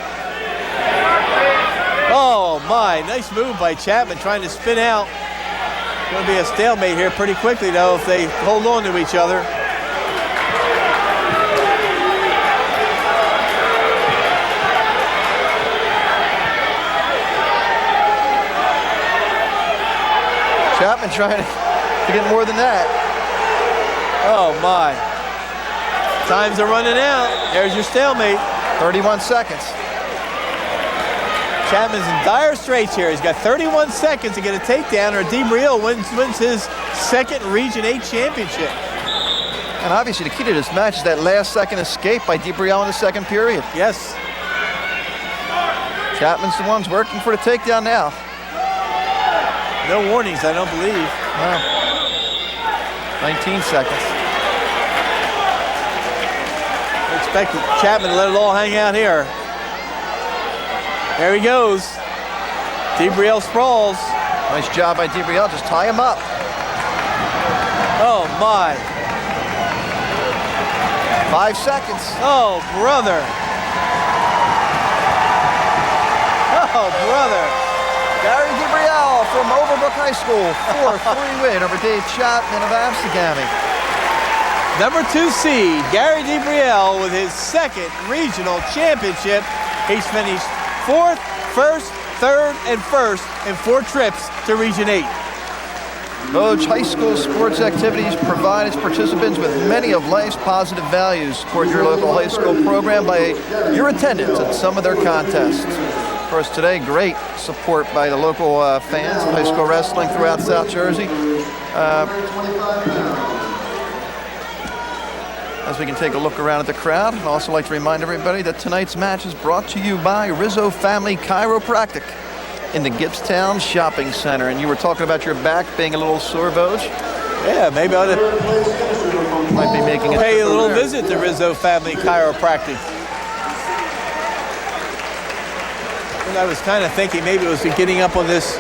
Oh my, nice move by Chapman trying to spin out. Going to be a stalemate here pretty quickly though if they hold on to each other. Chapman trying to get more than that. Oh my. Times are running out. There's your stalemate. 31 seconds. Chapman's in dire straits here. He's got 31 seconds to get a takedown or DeBrielle wins his second Region 8 championship. And obviously the key to this match is that last second escape by DeBrielle in the second period. Yes. Chapman's the one's working for the takedown now. No warnings, I don't believe. Wow. 19 seconds. I expect Chapman to let it all hang out here. There he goes. DeBrielle sprawls. Nice job by DeBrielle. Just tie him up. Oh, my. 5 seconds. Oh, brother. Oh, brother. Gary DeBrielle from Overbrook High School. 4-3 win over Dave Chapman of Absegami. Number 2 seed, Gary DeBrielle with his second regional championship. He's finished 4th, 1st, 3rd, and 1st in 4 trips to Region 8. Village High School sports activities provide its participants with many of life's positive values. Support your local high school program by your attendance at some of their contests. Of course, today, great support by the local fans of high school wrestling throughout South Jersey. As we can take a look around at the crowd, I'd also like to remind everybody that tonight's match is brought to you by Rizzo Family Chiropractic in the Gibbstown Shopping Center. And you were talking about your back being a little sore, Voj? Yeah, maybe I ought to might be making pay a little visit to Rizzo Family Chiropractic. And I was kind of thinking maybe it was getting up on this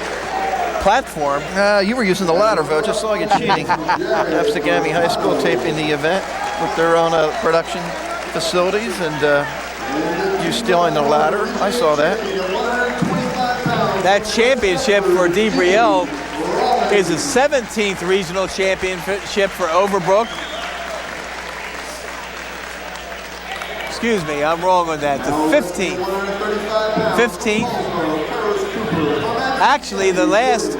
platform. You were using the ladder, Voj. I saw you cheating. Absegami High School taping the event with their own production facilities, and you stealing the ladder. I saw that. That championship for DeBrielle is the 17th regional championship for Overbrook. Excuse me, I'm wrong on that. The 15th. 15th. Actually, the last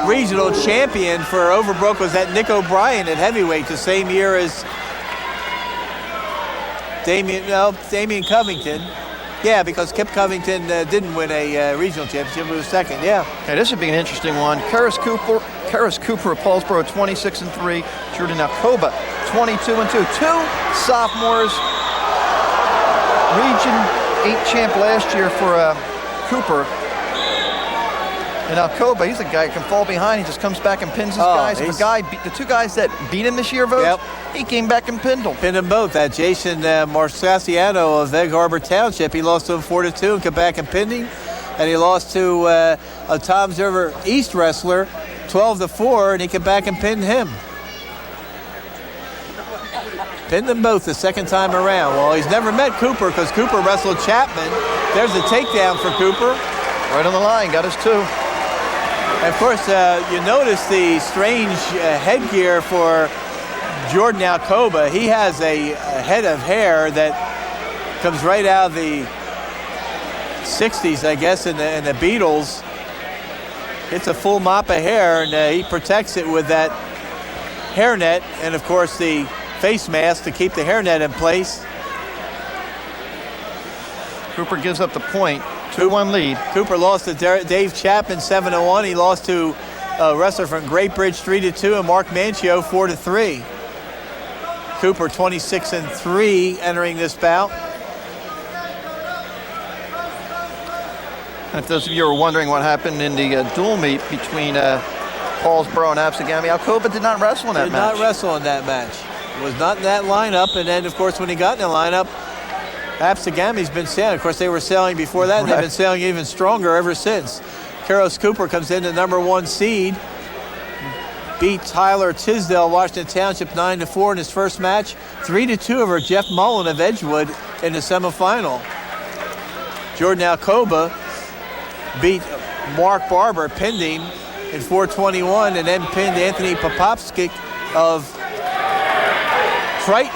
regional champion for Overbrook was that Nick O'Brien at heavyweight, the same year as Damian Covington. Yeah, because Kip Covington didn't win a regional championship. It was second, yeah. Hey, this would be an interesting one. Karis Cooper of Paulsboro, 26-3. Jordan Alcoba, 22-2. 2 sophomores. Region 8 champ last year for Cooper. And Alcoba, he's a guy who can fall behind. He just comes back and pins his guys. If the 2 guys that beat him this year, Voj, he came back and pinned them. Pinned them both. That Jason Marciano of Egg Harbor Township, he lost to him 4-2 and came back and pinned him. And he lost to a Tom's River East wrestler 12-4, and he came back and pinned him. Pinned them both the second time around. Well, he's never met Cooper because Cooper wrestled Chapman. There's a takedown for Cooper. Right on the line, got his 2. And of course, you notice the strange headgear for Jordan Alcoba. He has a head of hair that comes right out of the 60s, I guess, in the Beatles. It's a full mop of hair, and he protects it with that hairnet, and of course the face mask to keep the hairnet in place. Cooper gives up the point. 2-1 lead. Cooper lost to Dave Chapman 7-1. He lost to a wrestler from Great Bridge 3-2 and Mark Manchio 4-3. Cooper 26-3 entering this bout. And if those of you are wondering what happened in the dual meet between Paulsboro and Absegami, Alcoba did not wrestle in that match. Did not wrestle in that match. Was not in that lineup. And then, of course, when he got in the lineup, Absegami's been sailing. Of course, they were sailing before that, and they've been sailing even stronger ever since. Karos Cooper comes in the #1 seed. Beat Tyler Tisdale, Washington Township 9-4 in his first match. 3-2 over Jeff Mullen of Edgewood in the semifinal. Jordan Alcoba beat Mark Barber, pinned him in 4:21, and then pinned Anthony Popopskic of Triton.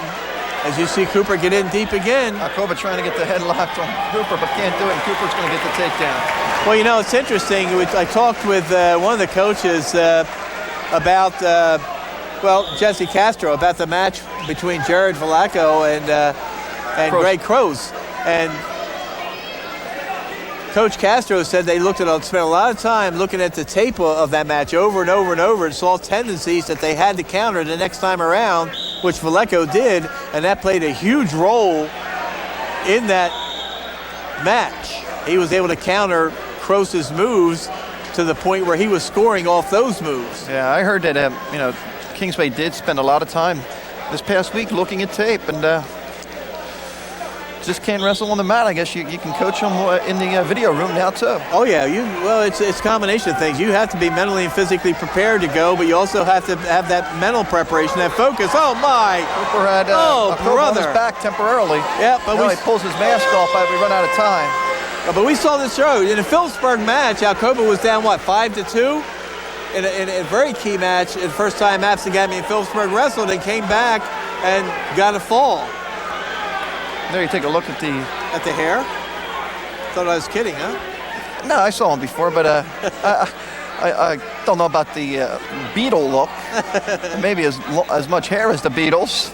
As you see Cooper get in deep again. Alcoba trying to get the headlock on Cooper, but can't do it, and Cooper's going to get the takedown. Well, you know, it's interesting. I talked with one of the coaches about, Jesse Castro, about the match between Jared Valacco and Greg Crows. And Coach Castro said they spent a lot of time looking at the tape of that match over and over and over, and saw tendencies that they had to counter the next time around, which Vallejo did, and that played a huge role in that match. He was able to counter Kroos's moves to the point where he was scoring off those moves. Yeah, I heard that, Kingsway did spend a lot of time this past week looking at tape, and just can't wrestle on the mat. I guess you can coach them in the video room now too. Oh yeah, it's a combination of things. You have to be mentally and physically prepared to go, but you also have to have that mental preparation, that focus. Oh my! Cooper had on his back temporarily. Yeah, but he pulls his mask off as we run out of time. But we saw this show in the Phillipsburg match. Alcoba was down 5-2 in a very key match. The first time Absegami and Phillipsburg wrestled, and came back and got a fall. There you take a look at the hair. Thought I was kidding, huh? No, I saw him before, but I don't know about the Beetle look. Maybe as much hair as the Beatles.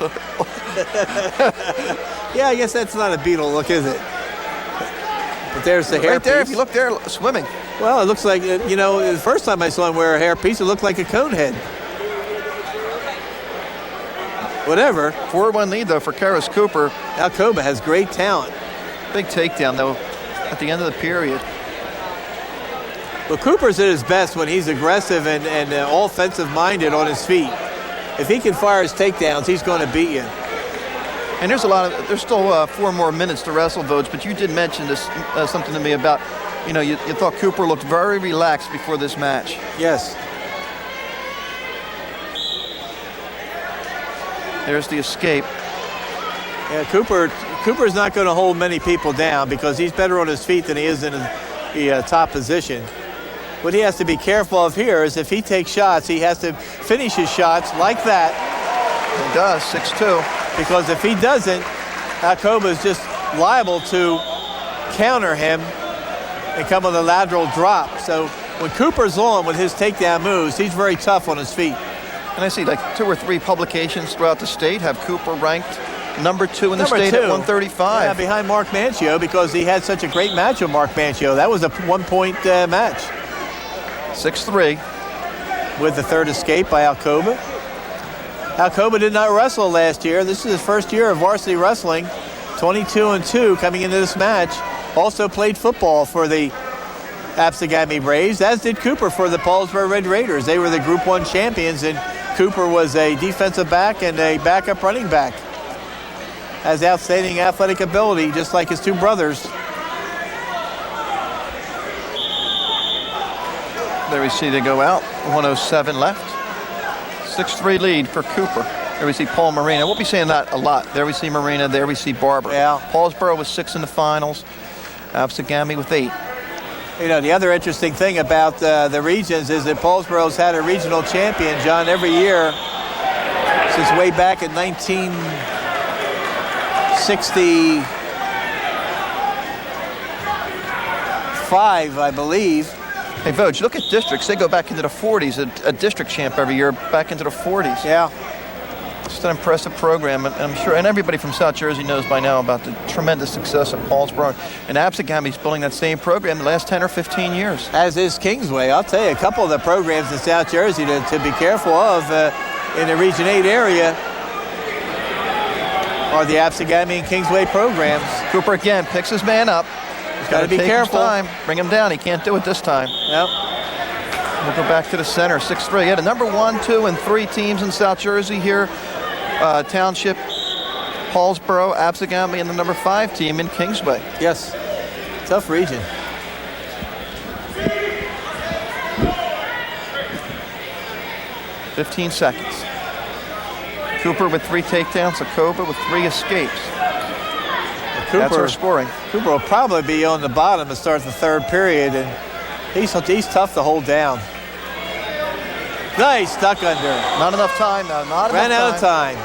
Yeah, I guess that's not a Beetle look, is it? But there's the hair right there. piece. If you look there, swimming. Well, it looks like, the first time I saw him wear a hair piece, it looked like a cone head. Whatever. 4-1 lead, though, for Karos Cooper. Alcoba has great talent. Big takedown, though, at the end of the period. Well, Cooper's at his best when he's aggressive and offensive-minded on his feet. If he can fire his takedowns, he's going to beat you. And there's still 4 more minutes to wrestle, Votes, but you did mention this something to me about, you thought Cooper looked very relaxed before this match. Yes. There's the escape. Yeah, Cooper's not going to hold many people down because he's better on his feet than he is in the top position. What he has to be careful of here is if he takes shots, he has to finish his shots like that. He does, 6-2. Because if he doesn't, Alcoba is just liable to counter him and come with a lateral drop. So when Cooper's on with his takedown moves, he's very tough on his feet. And I see 2 or 3 publications throughout the state have Cooper ranked #2 in the state at 135. Yeah, behind Mark Manchio, because he had such a great match with Mark Manchio. That was a 1-point match. 6-3. With the third escape by Alcoba. Alcoba did not wrestle last year. This is his first year of varsity wrestling. 22-2 coming into this match. Also played football for the Absegami Braves, as did Cooper for the Paulsboro Red Raiders. They were the Group 1 champions, and Cooper was a defensive back and a backup running back. Has outstanding athletic ability, just like his 2 brothers. There we see they go out. 107 left. 6-3 lead for Cooper. There we see Paul Marina. We'll be saying that a lot. There we see Marina. There we see Barber. Yeah. Paulsboro with 6 in the finals. Absegami with 8. The other interesting thing about the regions is that Paulsboro's had a regional champion, John, every year since way back in 1965, I believe. Hey, Vogue, look at districts. They go back into the 40s. A district champ every year, back into the 40s. Yeah. Just an impressive program, and I'm sure, and everybody from South Jersey knows by now about the tremendous success of Paulsboro. And Absegami's building that same program the last 10 or 15 years. As is Kingsway. I'll tell you, a couple of the programs in South Jersey to be careful of in the Region 8 area are the Absegami and Kingsway programs. Cooper again picks his man up. He's got to be take careful. His time. Bring him down. He can't do it this time. Yep. We'll go back to the center, 6-3. Yeah, the number 1, 2, and 3 teams in South Jersey here. Township, Paulsboro, Absegami, and the number 5 team in Kingsway. Yes. Tough region. $15 seconds. Cooper with 3 takedowns, Akoba with 3 escapes. That's our scoring. Cooper will probably be on the bottom to start the 3rd period, and he's tough to hold down. Nice duck under. Not enough time, though. Ran out of time.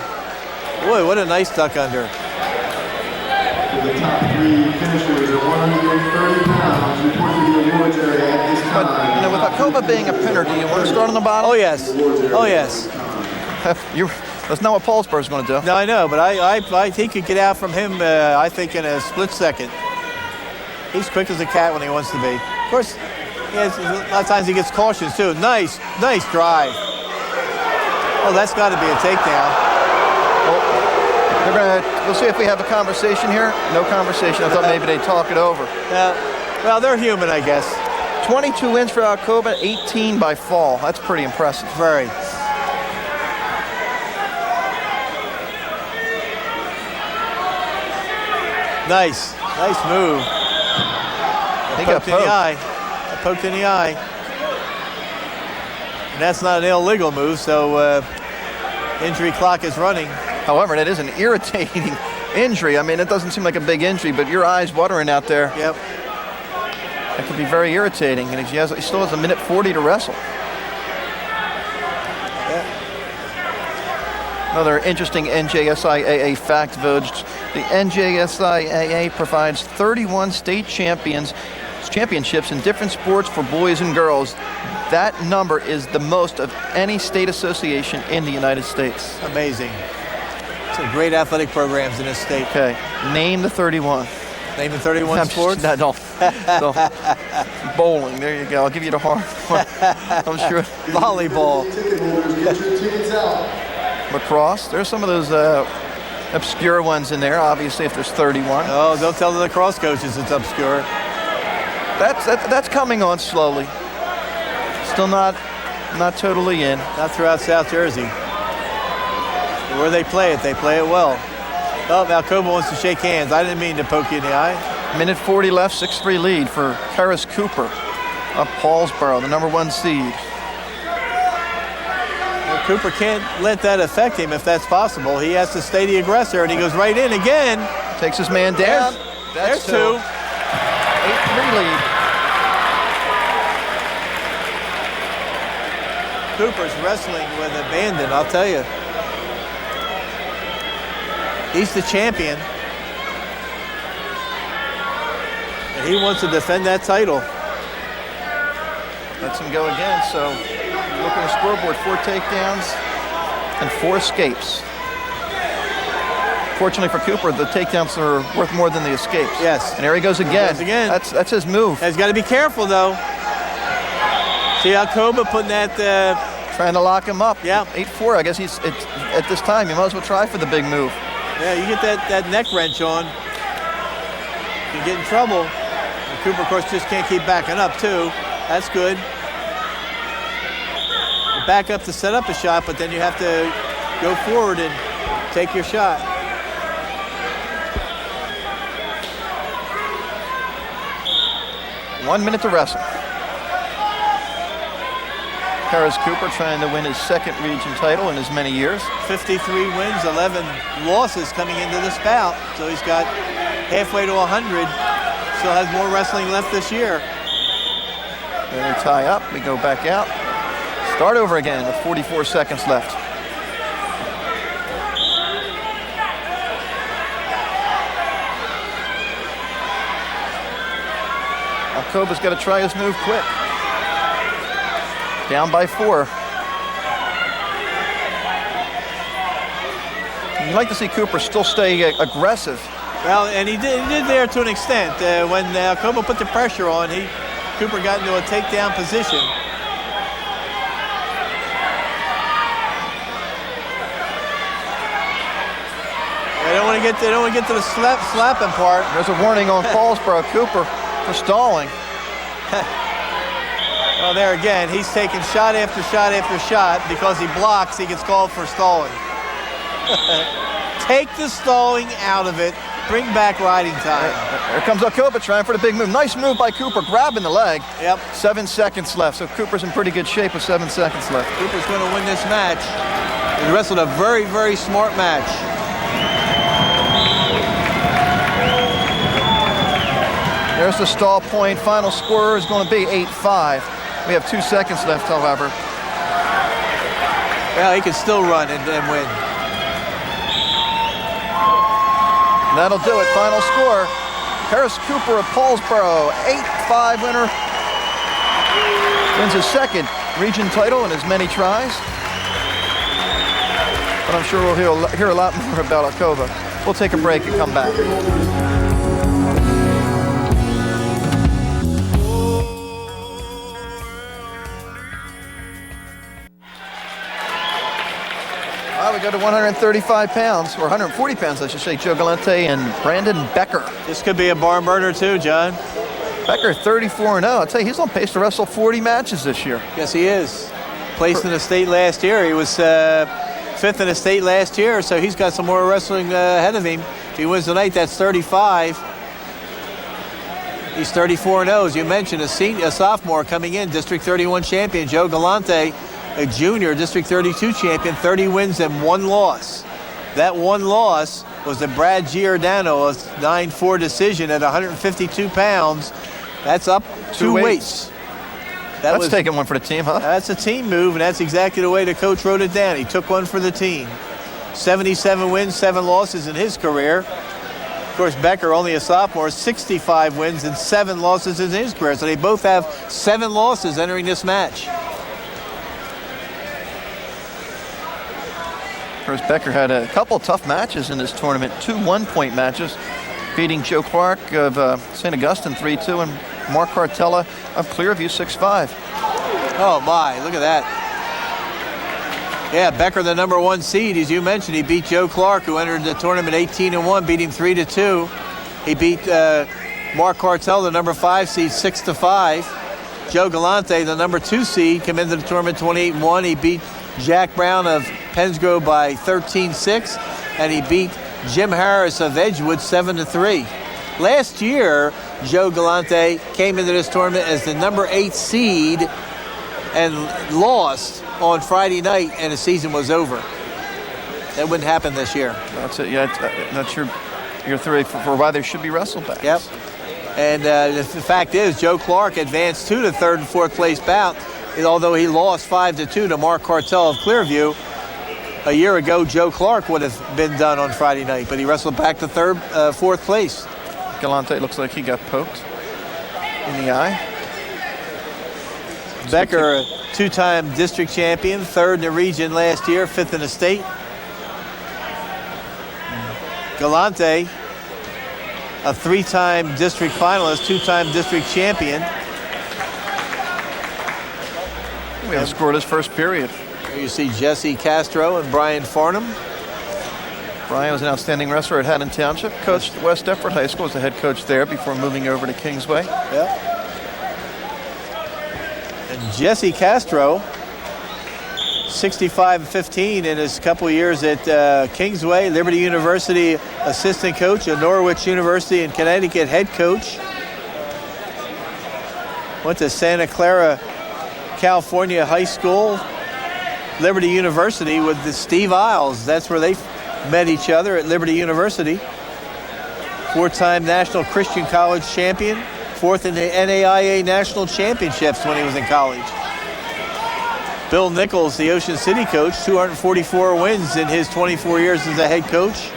Boy, what a nice duck under. The top 3 finishers are 130 pounds, report to the awards area at this time. But, you know, with Akoba being a pinner, do you want to start on the bottom? Oh, yes. Oh, yes. That's not what Paulsboro's going to do. No, I know, but I he could get out from him, I think, in a split second. He's quick as a cat when he wants to be. Of course, a lot of times he gets cautious, too. Nice drive. Oh, that's got to be a takedown. We'll see if we have a conversation here. No conversation. I thought maybe they'd talk it over. Well, they're human, I guess. 22 wins for Akoba, 18 by fall. That's pretty impressive. Very. Nice move. He got poked in the eye. Poked in the eye. And that's not an illegal move, so injury clock is running. However, that is an irritating injury. I mean, it doesn't seem like a big injury, but your eye's watering out there. Yep. That could be very irritating, and he still has a minute 40 to wrestle. Yep. Another interesting NJSIAA fact, Voj. The NJSIAA provides 31 state championships in different sports for boys and girls. That number is the most of any state association in the United States. Amazing. Some great athletic programs in this state. Okay, name the 31. Name the 31 sports? No. Bowling, there you go. I'll give you the hard one. I'm sure. Volleyball. Lacrosse. There's some of those obscure ones in there, obviously, if there's 31. Oh, don't tell the lacrosse coaches it's obscure. That's coming on slowly. Still not totally in. Not throughout South Jersey. Where they play it well. Oh, now Koba wants to shake hands. I didn't mean to poke you in the eye. Minute 40 left, 6-3 lead for Karis Cooper of Paulsboro, the number 1 seed. Well, Cooper can't let that affect him if that's possible. He has to stay the aggressor, and he goes right in again. Takes his man down. There's 2. 8-3 lead. Cooper's wrestling with abandon, I'll tell you. He's the champion. And he wants to defend that title. Lets him go again, so look at the scoreboard, 4 takedowns and 4 escapes. Fortunately for Cooper, the takedowns are worth more than the escapes. Yes. And there he goes again. That's his move. He's got to be careful, though. See how Koba putting that... Trying to lock him up. Yeah. 8-4, I guess at this time, you might as well try for the big move. Yeah, you get that neck wrench on, you get in trouble. And Cooper, of course, just can't keep backing up, too. That's good. You back up to set up a shot, but then you have to go forward and take your shot. One minute to wrestle. Karis Cooper trying to win his 2nd region title in as many years. 53 wins, 11 losses coming into this bout. So he's got halfway to 100. Still has more wrestling left this year. Then we tie up, we go back out. Start over again with 44 seconds left. Akoba's got to try his move quick. Down by 4. You'd like to see Cooper still stay aggressive. Well, and he did there to an extent. When Koba put the pressure on, Cooper got into a takedown position. They don't want to get to the slapping part. There's a warning on Paulsboro. Cooper for stalling. Well, there again, he's taking shot after shot after shot. Because he blocks, he gets called for stalling. Take the stalling out of it. Bring back riding time. Here comes Okoba trying for the big move. Nice move by Cooper, grabbing the leg. Yep. 7 seconds left, so Cooper's in pretty good shape with 7 seconds left. Cooper's going to win this match. He wrestled a very, very smart match. There's the stall point. Final score is going to be 8-5. We have 2 seconds left, however. Well, he can still run and win. That'll do it. Final score. Harris Cooper of Paulsboro, 8-5 winner. Wins his second region title in as many tries. But I'm sure we'll hear a lot more about Okoba. We'll take a break and come back. We go to 135 pounds, or 140 pounds, I should say. Joe Galante and Brandon Becker. This could be a barn burner too, John. Becker 34-0. I'll tell you, he's on pace to wrestle 40 matches this year. Yes, he is. Placed in the state last year. He was 5th in the state last year, so he's got some more wrestling ahead of him. If he wins tonight, that's 35. He's 34-0, as you mentioned. A sophomore coming in, District 31 champion, Joe Galante. A junior District 32 champion, 30 wins and 1 loss. That 1 loss was to Brad Giordano, a 9-4 decision at 152 pounds. That's up 2 weights. That's taking one for the team, huh? That's a team move, and that's exactly the way the coach wrote it down. He took one for the team. 77 wins, 7 losses in his career. Of course, Becker, only a sophomore, 65 wins and 7 losses in his career. So they both have 7 losses entering this match. Of course, Becker had a couple tough matches in this tournament, 2 one-point matches, beating Joe Clark of St. Augustine 3-2 and Mark Cartella of Clearview 6-5. Oh my, look at that. Yeah, Becker, the #1 seed, as you mentioned. He beat Joe Clark, who entered the tournament 18-1, beat him 3-2. He beat Mark Cartella, the #5 seed, 6-5. Joe Galante, the #2 seed, came into the tournament 28-1. He beat Jack Brown of Pensgrove by 13-6, and he beat Jim Harris of Edgewood 7-3. Last year, Joe Galante came into this tournament as the #8 seed and lost on Friday night, and the season was over. That wouldn't happen this year. That's it. Yeah, that's your theory for why there should be wrestlebacks. Yep. And the fact is, Joe Clark advanced to the 3rd and 4th place bout. Although he lost 5-2 to Mark Cartell of Clearview. A year ago, Joe Clark would have been done on Friday night, but he wrestled back to 4th place. Galante looks like he got poked in the eye. Becker, a 2-time district champion, 3rd in the region last year, 5th in the state. Galante, a 3-time district finalist, 2-time district champion. We have scored his first period. Here you see Jesse Castro and Brian Farnham. Brian was an outstanding wrestler at Haddon Township, coached at West Deptford High School, was the head coach there before moving over to Kingsway. Yep. And Jesse Castro, 65-15 in his couple years at Kingsway, Liberty University assistant coach, at Norwich University in Connecticut head coach. Went to Santa Clara, California High School, Liberty University with the Steve Isles. That's where they met each other, at Liberty University. 4-time National Christian College champion, 4th in the NAIA National Championships when he was in college. Bill Nichols, the Ocean City coach, 244 wins in his 24 years as a head coach.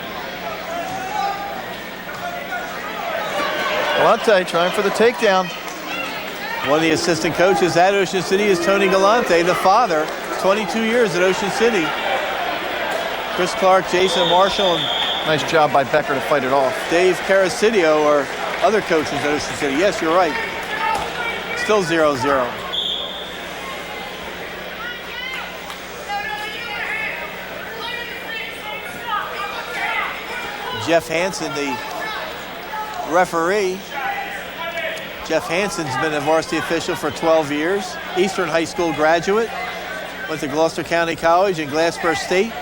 Galante trying for the takedown. One of the assistant coaches at Ocean City is Tony Galante, the father, 22 years at Ocean City. Chris Clark, Jason Marshall, and Nice job by Becker to fight it off. Dave Carasidio are other coaches at Ocean City. Yes, you're right. Still 0-0. Jeff Hansen, the referee. Jeff Hansen's been a varsity official for 12 years. Eastern High School graduate. Went to Gloucester County College and Glassboro State.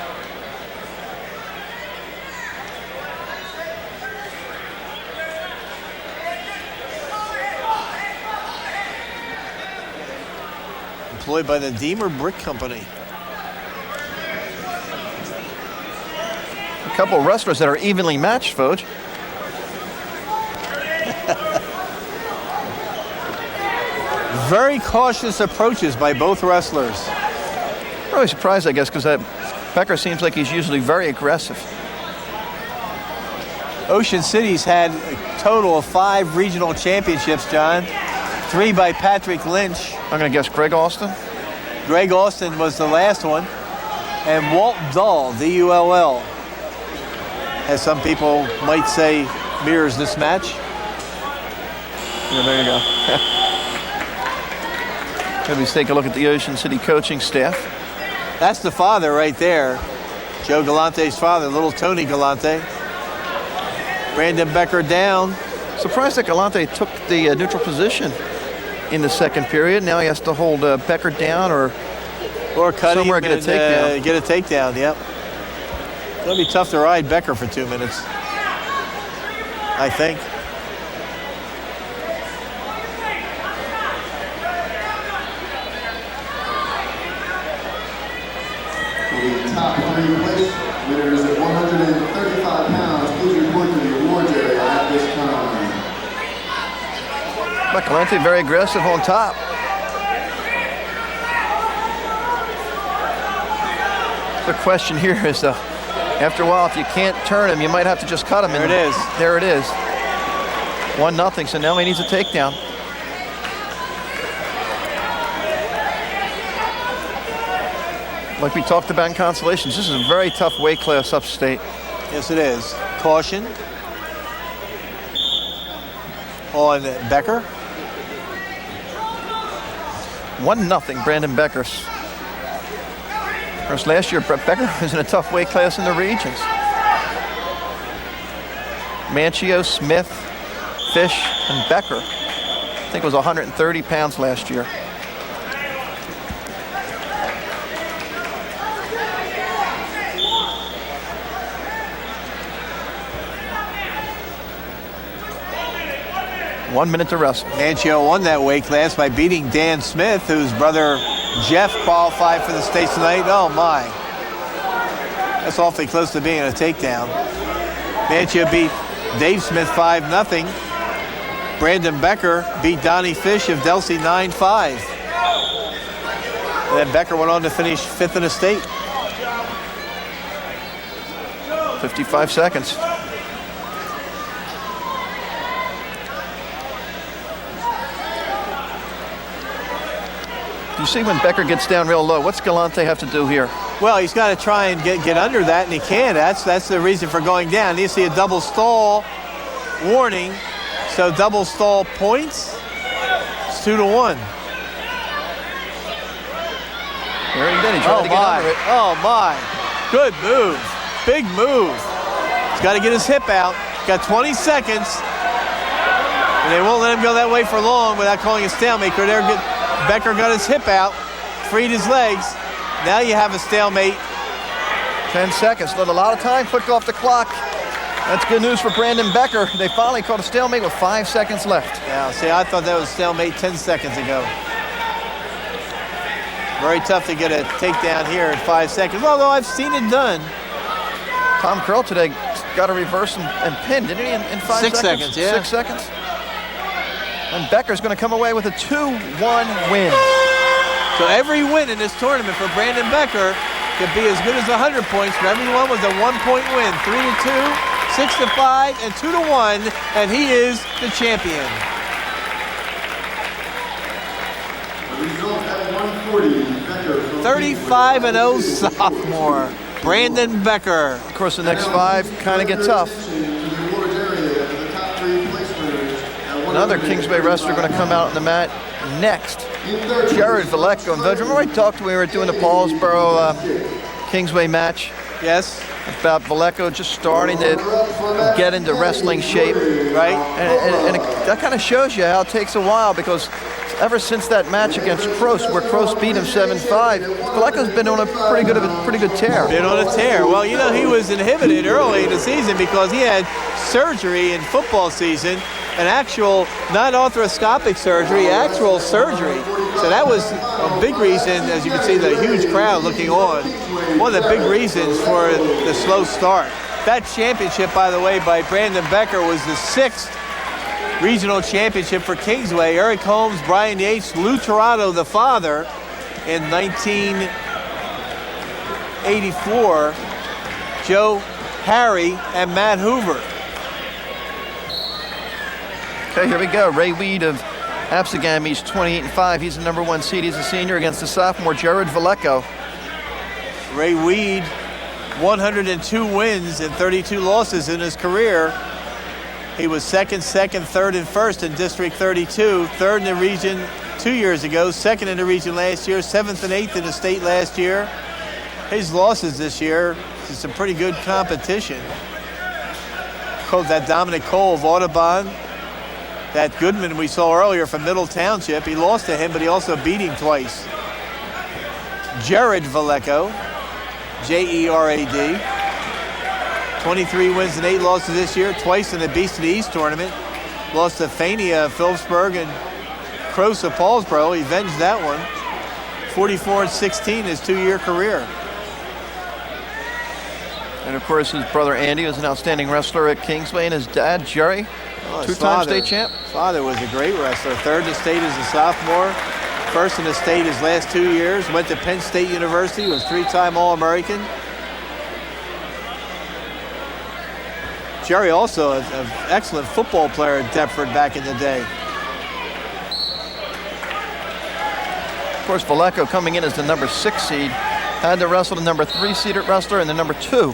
Employed by the Deemer Brick Company. A couple of wrestlers that are evenly matched, Foge. Very cautious approaches by both wrestlers. Really surprised, I guess, because Becker seems like he's usually very aggressive. Ocean City's had a total of 5 regional championships, John. 3 by Patrick Lynch. I'm going to guess Greg Austin. Greg Austin was the last one. And Walt Dull, D-U-L-L, as some people might say, mirrors this match. Yeah, there you go. Maybe let's take a look at the Ocean City coaching staff. That's the father right there. Joe Galante's father, little Tony Galante. Brandon Becker down. Surprised that Galante took the neutral position in the second period. Now he has to hold Becker down or cut somewhere him get a takedown. Get a takedown, yep. It'll be tough to ride Becker for 2 minutes, I think. The top 3 place winners at 135 pounds. Please report to the awards area at this time. Galante very aggressive on top. The question here is, after a while, if you can't turn him, you might have to just cut him. There it is. There it is. 1-0, so now he needs a takedown. Like we talked about in consolations, this is a very tough weight class upstate. Yes, it is. Caution on Becker. 1-0, Brandon Beckers. Of course, last year, Becker was in a tough weight class in the regions. Manchio, Smith, Fish, and Becker. I think it was 130 pounds last year. One minute to wrestle. Manchio won that weight class by beating Dan Smith, whose brother Jeff qualified for the States tonight. Oh my. That's awfully close to being a takedown. Manchio beat Dave Smith 5-0. Brandon Becker beat Donnie Fish of Delsey 9-5. And then Becker went on to finish 5th in the state. 55 seconds. You see when Becker gets down real low, what's Galante have to do here? Well, he's got to try and get under that, and he can. That's the reason for going down. You see a double stall warning. So double stall points. It's 2-1. There he did. He tried to get under it. Oh my. Good move. Big move. He's got to get his hip out. Got 20 seconds. And they won't let him go that way for long without calling a stalemate. Becker got his hip out, freed his legs. Now you have a stalemate. 10 seconds. Not a lot of time. Quick off the clock. That's good news for Brandon Becker. They finally caught a stalemate with 5 seconds left. Yeah, see, I thought that was stalemate 10 seconds ago. Very tough to get a takedown here in 5 seconds, although I've seen it done. Tom Curl today got a reverse and pinned, didn't he, in 5 seconds? 6 seconds, yeah. 6 seconds. And Becker's going to come away with a 2-1 win. So every win in this tournament for Brandon Becker could be as good as 100 points. For everyone was a 1-point win. 3-2, 6-5, and 2-1, and he is the champion. Result at 140, Becker. 35-0 sophomore, Brandon Becker. Of course, the next 5 kind of get tough. Another Kingsway wrestler going to come out in the mat next. Jared Vallejo. And remember I talked when we were doing the Paulsboro Kingsway match? Yes. about Vallejo just starting to get into wrestling shape. Right. And that kind of shows you how it takes a while, because ever since that match against Kroos, where Kroos beat him 7-5, Vallejo's been on a pretty good tear. Been on a tear. Well, you know, he was inhibited early in the season because he had surgery in football season, an actual, not arthroscopic surgery, actual surgery. So that was a big reason, as you can see, the huge crowd looking on. One of the big reasons for the slow start. That championship, by the way, by Brandon Becker was the 6th regional championship for Kingsway. Eric Holmes, Brian Yates, Lou Torado, the father, in 1984. Joe, Harry, and Matt Hoover. Okay, here we go. Ray Weed of Absegami's 28-5. He's the number 1 seed. He's a senior against the sophomore Jared Vallejo. Ray Weed, 102 wins and 32 losses in his career. He was second, third, and first in District 32, third in the region 2 years ago, second in the region last year, 7th and 8th in the state last year. His losses this year is some pretty good competition. That Dominic Cole of Audubon, that Goodman we saw earlier from Middle Township, he lost to him, but he also beat him twice. Jared Vallejo, J-E-R-A-D. 23 wins and 8 losses this year, twice in the Beast of the East tournament. Lost to Fania of Phillipsburg and Kroos of Paulsboro. He avenged that one. 44-16 his 2-year career. And of course, his brother Andy was an outstanding wrestler at Kingsway, and his dad, Jerry, two-time state champ. Father was a great wrestler. Third in the state as a sophomore. First in the state his last 2 years. Went to Penn State University, was 3-time All-American. Jerry also an excellent football player at Deptford back in the day. Of course, Vallejo coming in as the number 6 seed, had to wrestle the number 3 seeded wrestler and the number 2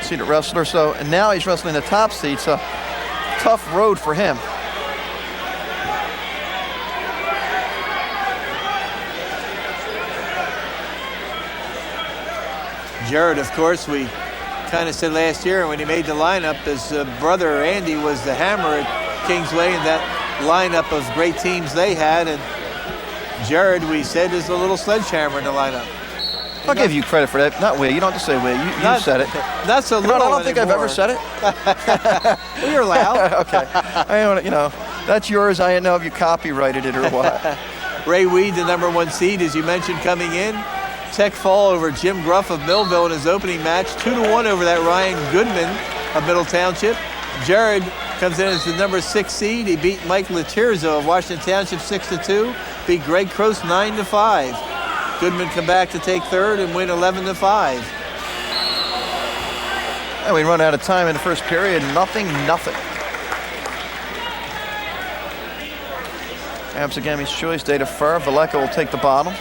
seeded wrestler. So, and now he's wrestling the top seed, so tough road for him. Jared, of course, we kind of said last year when he made the lineup, his brother Andy was the hammer at Kingsway in that lineup of great teams they had, and Jared, we said, is a little sledgehammer in the lineup. I'll give you credit for that. Not we. You don't have to say we. You said it. Not so little. I don't think I've ever said it. Well, you're loud. Okay. I don't, that's yours. I didn't know if you copyrighted it or what. Ray Weed, the number 1 seed, as you mentioned, coming in. Tech fall over Jim Gruff of Millville in his opening match. 2-1 over that Ryan Goodman of Middle Township. Jared comes in as the number 6 seed. He beat Mike Latirzo of Washington Township 6-2. Beat Greg Kroos 9-5. Goodman come back to take third and win 11-5. And we run out of time in the first period. Nothing. Absegami's choice, day to fur. Vallejo will take the bottom.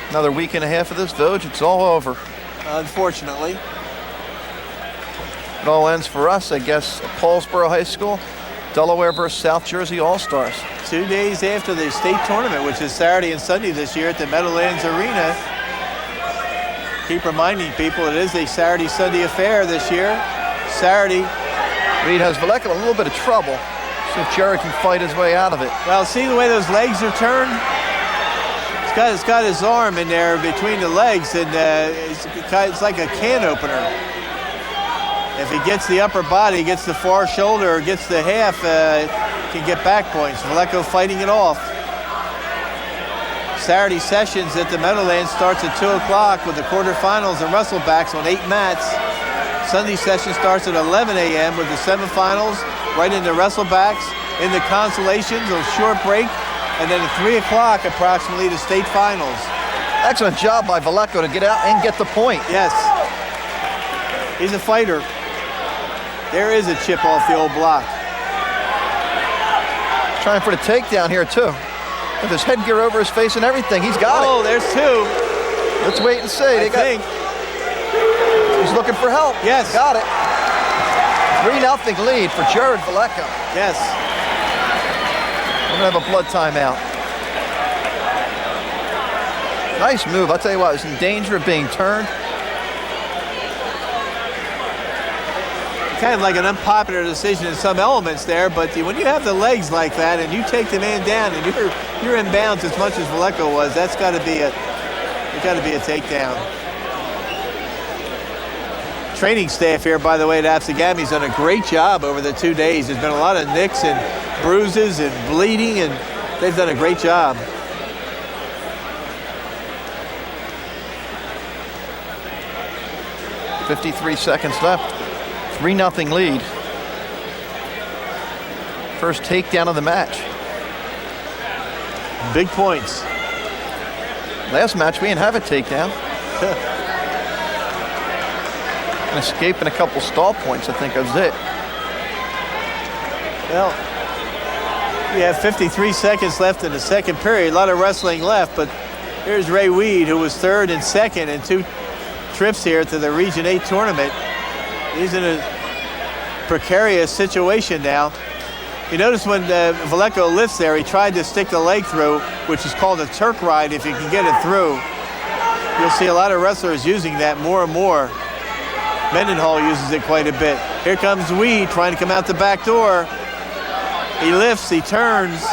Another week and a half of this, Doge. It's all over. Unfortunately. It all ends for us, I guess, at Paulsboro High School. Delaware versus South Jersey All-Stars. 2 days after the state tournament, which is Saturday and Sunday this year at the Meadowlands Arena. Keep reminding people it is a Saturday-Sunday affair this year. Saturday. Reed has Vallejo in a little bit of trouble. See if Jared can fight his way out of it. Well, see the way those legs are turned? It's got his arm in there between the legs, and it's like a can opener. If he gets the upper body, gets the far shoulder, or gets the half, can get back points. Vallejo fighting it off. Saturday sessions at the Meadowlands starts at 2 o'clock with the quarterfinals and wrestlebacks on 8 mats. Sunday session starts at 11 a.m. with the semifinals, right into wrestlebacks, in the consolations, a short break, and then at 3 o'clock approximately the state finals. Excellent job by Vallejo to get out and get the point. Yes. He's a fighter. There is a chip off the old block. Trying for the takedown here, too. With his headgear over his face and everything, he's got it. Oh, there's 2. Let's wait and see. I think. He's looking for help. Yes. Got it. 3-0 lead for Jared Vallejo. Yes. gonna have a blood timeout. Nice move. I'll tell you what, it's in danger of being turned. Kind of like an unpopular decision in some elements there, but when you have the legs like that and you take the man down and you're in bounds as much as Vallejo was, that's got to be a takedown. Training staff here, by the way, at Absegami has done a great job over the 2 days. There's been a lot of nicks and bruises and bleeding, and they've done a great job. .53 seconds left. 3-0 lead. First takedown of the match. Big points. Last match we didn't have a takedown. An escape and a couple stall points, I think that was it. Well, we have 53 seconds left in the second period. A lot of wrestling left, but here's Ray Weed, who was third and second in 2 trips here to the Region 8 tournament. He's in a precarious situation now. You notice when Vallejo lifts there, he tried to stick the leg through, which is called a Turk ride if you can get it through. You'll see a lot of wrestlers using that more and more. Mendenhall uses it quite a bit. Here comes Weed trying to come out the back door. He lifts, he turns.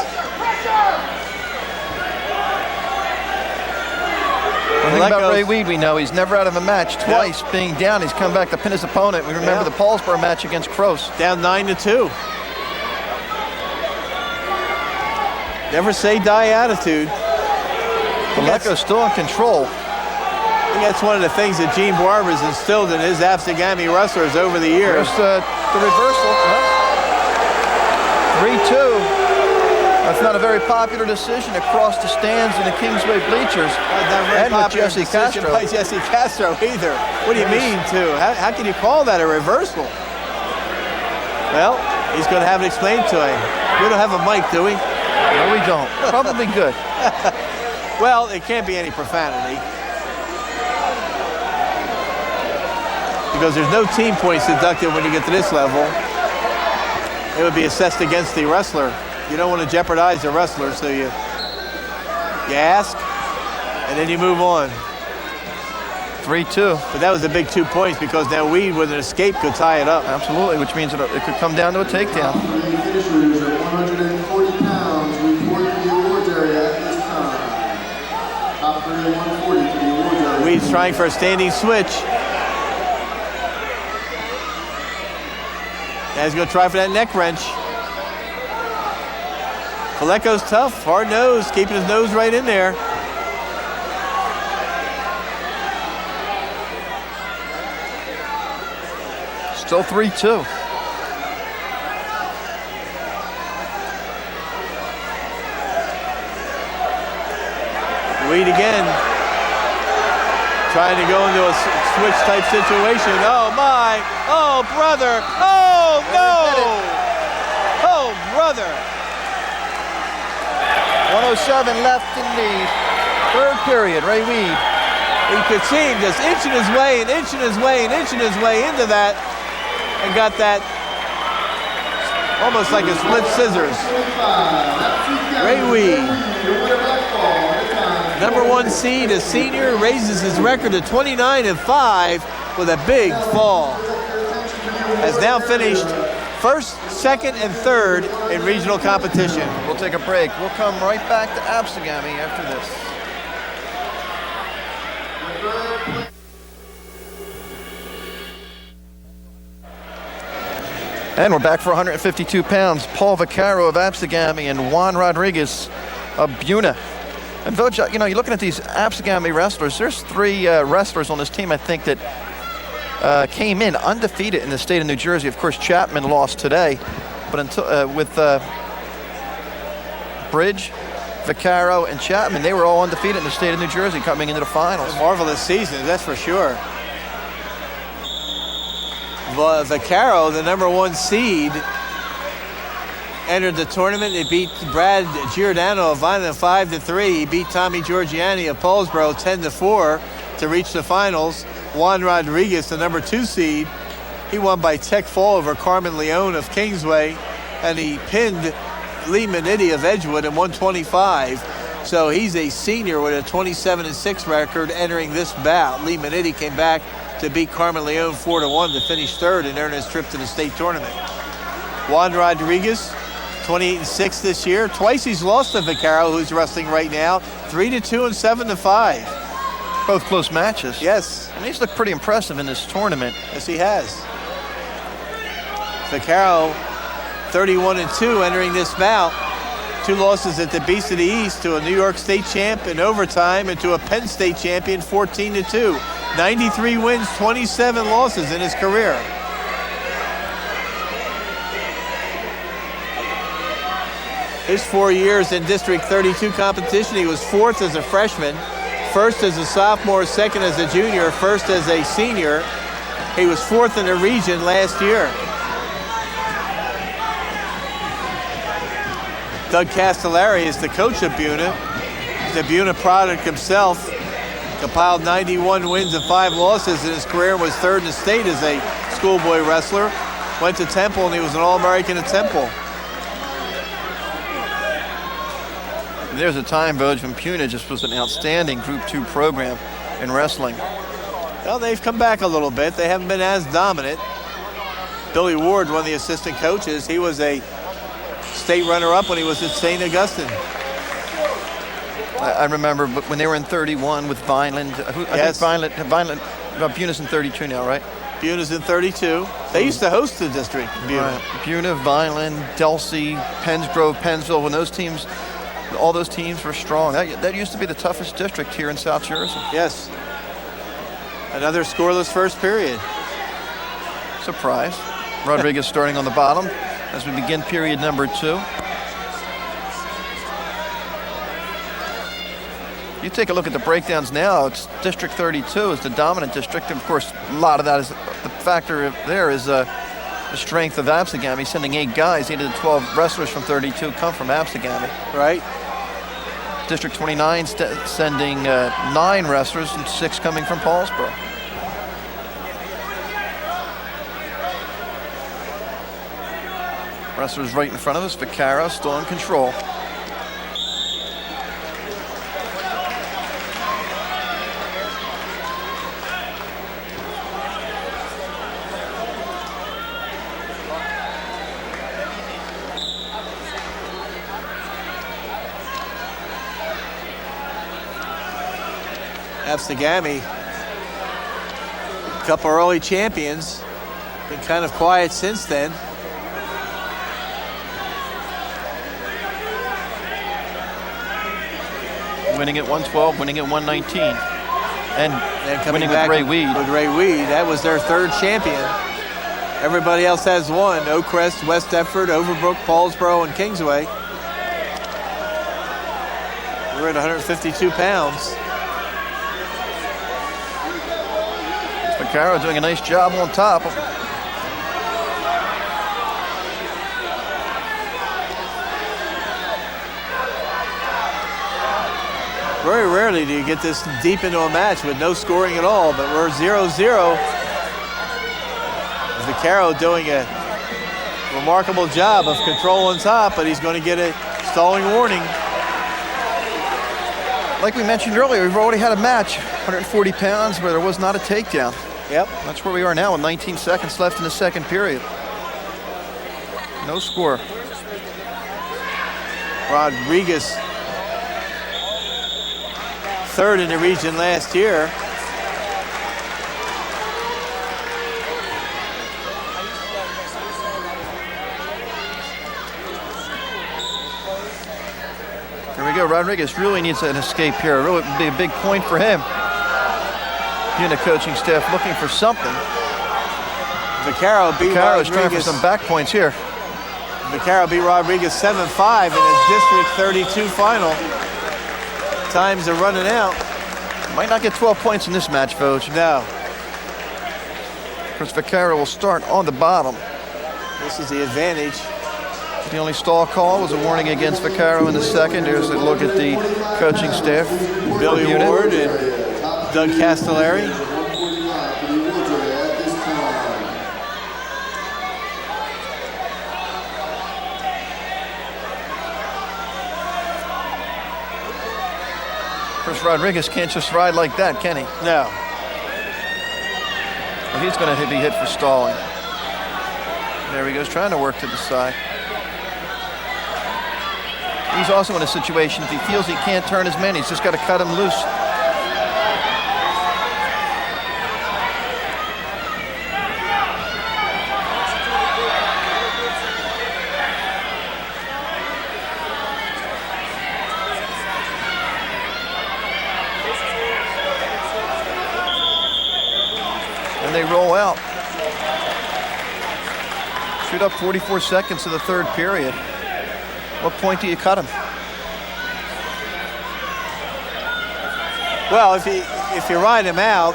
One thing about Ray Weed, we know he's never out of a match. Twice being down, he's come back to pin his opponent. We remember the Paulsboro match against Cross. Down 9-2. Never say die attitude. Vallejo's still in control. I think that's one of the things that Gene Barber's instilled in his Absegami wrestlers over the years. There's the reversal. 3-2. That's not a very popular decision across the stands in the Kingsway bleachers. And with Jesse Castro. By Jesse Castro either. What do you mean, too? How can you call that a reversal? Well, he's going to have it explained to him. We don't have a mic, do we? No, we don't. Probably good. Well, it can't be any profanity. Because there's no team points deducted when you get to this level. It would be assessed against the wrestler. You don't want to jeopardize the wrestler, so you ask, and then you move on. 3-2. But that was a big 2 points because now Weed with an escape could tie it up. Absolutely, which means it could come down to a takedown. 140 pounds report to the awards area at this time. Top 3 140 to the awards area. Weed's trying for a standing switch. Now he's going to try for that neck wrench. Vallejo's tough, hard nose, keeping his nose right in there. Still 3-2. Weed again. Trying to go into a switch type situation. Oh my, oh brother, oh no! Oh brother. 107 left in the third period. Ray Weed. He could see him just inching his way and inching his way and inching his way into that and got that almost like a split scissors. Ray Weed, #1 seed, a senior, raises his record to 29-5 with a big fall. Has now finished first, second, and third in regional competition. We'll take a break. We'll come right back to Absegami after this. And we're back for 152 pounds. Paul Vaccaro of Absegami and Juan Rodriguez of Buna. And Voj, you know, you're looking at these Absegami wrestlers. There's 3 wrestlers on this team, I think, that came in undefeated in the state of New Jersey. Of course, Chapman lost today, but until with Bridge, Vaccaro, and Chapman, they were all undefeated in the state of New Jersey coming into the finals. A marvelous season, that's for sure. Vaccaro, the #1 seed, entered the tournament. They beat Brad Giordano of Vineland 5-3. He beat Tommy Giorgiani of Paulsboro 10-4 to reach the finals. Juan Rodriguez, the #2 seed, he won by tech fall over Carmen Leone of Kingsway, and he pinned Lee Minetti of Edgewood in 125. So he's a senior with a 27-6 record entering this bout. Lee Minetti came back to beat Carmen Leon 4-1 to finish third and earn his trip to the state tournament. Juan Rodriguez, 28-6 this year. Twice he's lost to Vaccaro, who's wrestling right now, 3-2 and 7-5. Both close matches. Yes. And he's looked pretty impressive in this tournament. Yes, he has. Vaccaro, 31-2 entering this bout. 2 losses at the Beast of the East, to a New York State champ in overtime and to a Penn State champion 14-2. 93 wins, 27 losses in his career. His 4 years in District 32 competition, he was 4th as a freshman, 1st as a sophomore, 2nd as a junior, 1st as a senior. He was 4th in the region last year. Doug Castellari is the coach of Buna. He's a Buna product himself. Compiled 91 wins and 5 losses in his career and was 3rd in the state as a schoolboy wrestler. Went to Temple and he was an All-American at Temple. There's a time, Voj, when Puna just was an outstanding Group 2 program in wrestling. Well, they've come back a little bit. They haven't been as dominant. Billy Ward, one of the assistant coaches, he was a state runner-up when he was at St. Augustine. I remember when they were in 31 with Vineland. Yes. I think Vineland, Buna's in 32 now, right? Buna's in 32. They used to host the district, Buna. Right. Buna, Vineland, Delsey, Pennsgrove, Pennsville, when those teams, all those teams were strong. That used to be the toughest district here in South Jersey. Yes. Another scoreless first period. Surprise. Rodriguez starting on the bottom as we begin period number 2. You take a look at the breakdowns now, it's District 32 is the dominant district. Of course, a lot of that is, the factor there is the strength of Absegami, sending 8 guys. 8 of the 12 wrestlers from 32 come from Absegami. Right. District 29 sending 9 wrestlers and 6 coming from Paulsboro. Wrestlers right in front of us. Vaccaro still in control. Absegami, a couple early champions, been kind of quiet since then. Winning at 112, winning at 119. And coming winning back with Ray Weed. With Ray Weed, that was their 3rd champion. Everybody else has 1. Oakcrest, West Deptford, Overbrook, Paulsboro, and Kingsway. We're at 152 pounds. Vaccaro doing a nice job on top. Very rarely do you get this deep into a match with no scoring at all, but we're 0-0. Vaccaro doing a remarkable job of control on top, but he's going to get a stalling warning. Like we mentioned earlier, we've already had a match, 140 pounds, where there was not a takedown. Yep. That's where we are now with 19 seconds left in the second period. No score. Rodriguez, 3rd in the region last year. Here we go. Rodriguez really needs an escape here. Really would be a big point for him. Unit coaching staff looking for something. Vaccaro beat Vaccaro's trying for Rodriguez. some back points here. Vaccaro beat Rodriguez 7-5 in a District 32 final. Times are running out. Might not get 12 points in this match, Voj. No. Of course, Vaccaro will start on the bottom. This is the advantage. The only stall call was a warning against Vaccaro in the second. Here's a look at the coaching staff. Billy Ward and Doug Castellari. course, Rodriguez can't just ride like that, can he? No. Well, he's going to be hit for stalling. There he goes, trying to work to the side. He's also in a situation, if he feels he can't turn his man, he's just got to cut him loose. And they roll out. Shoot up 44 seconds of the third period. What point do you cut him? Well, if you ride him out,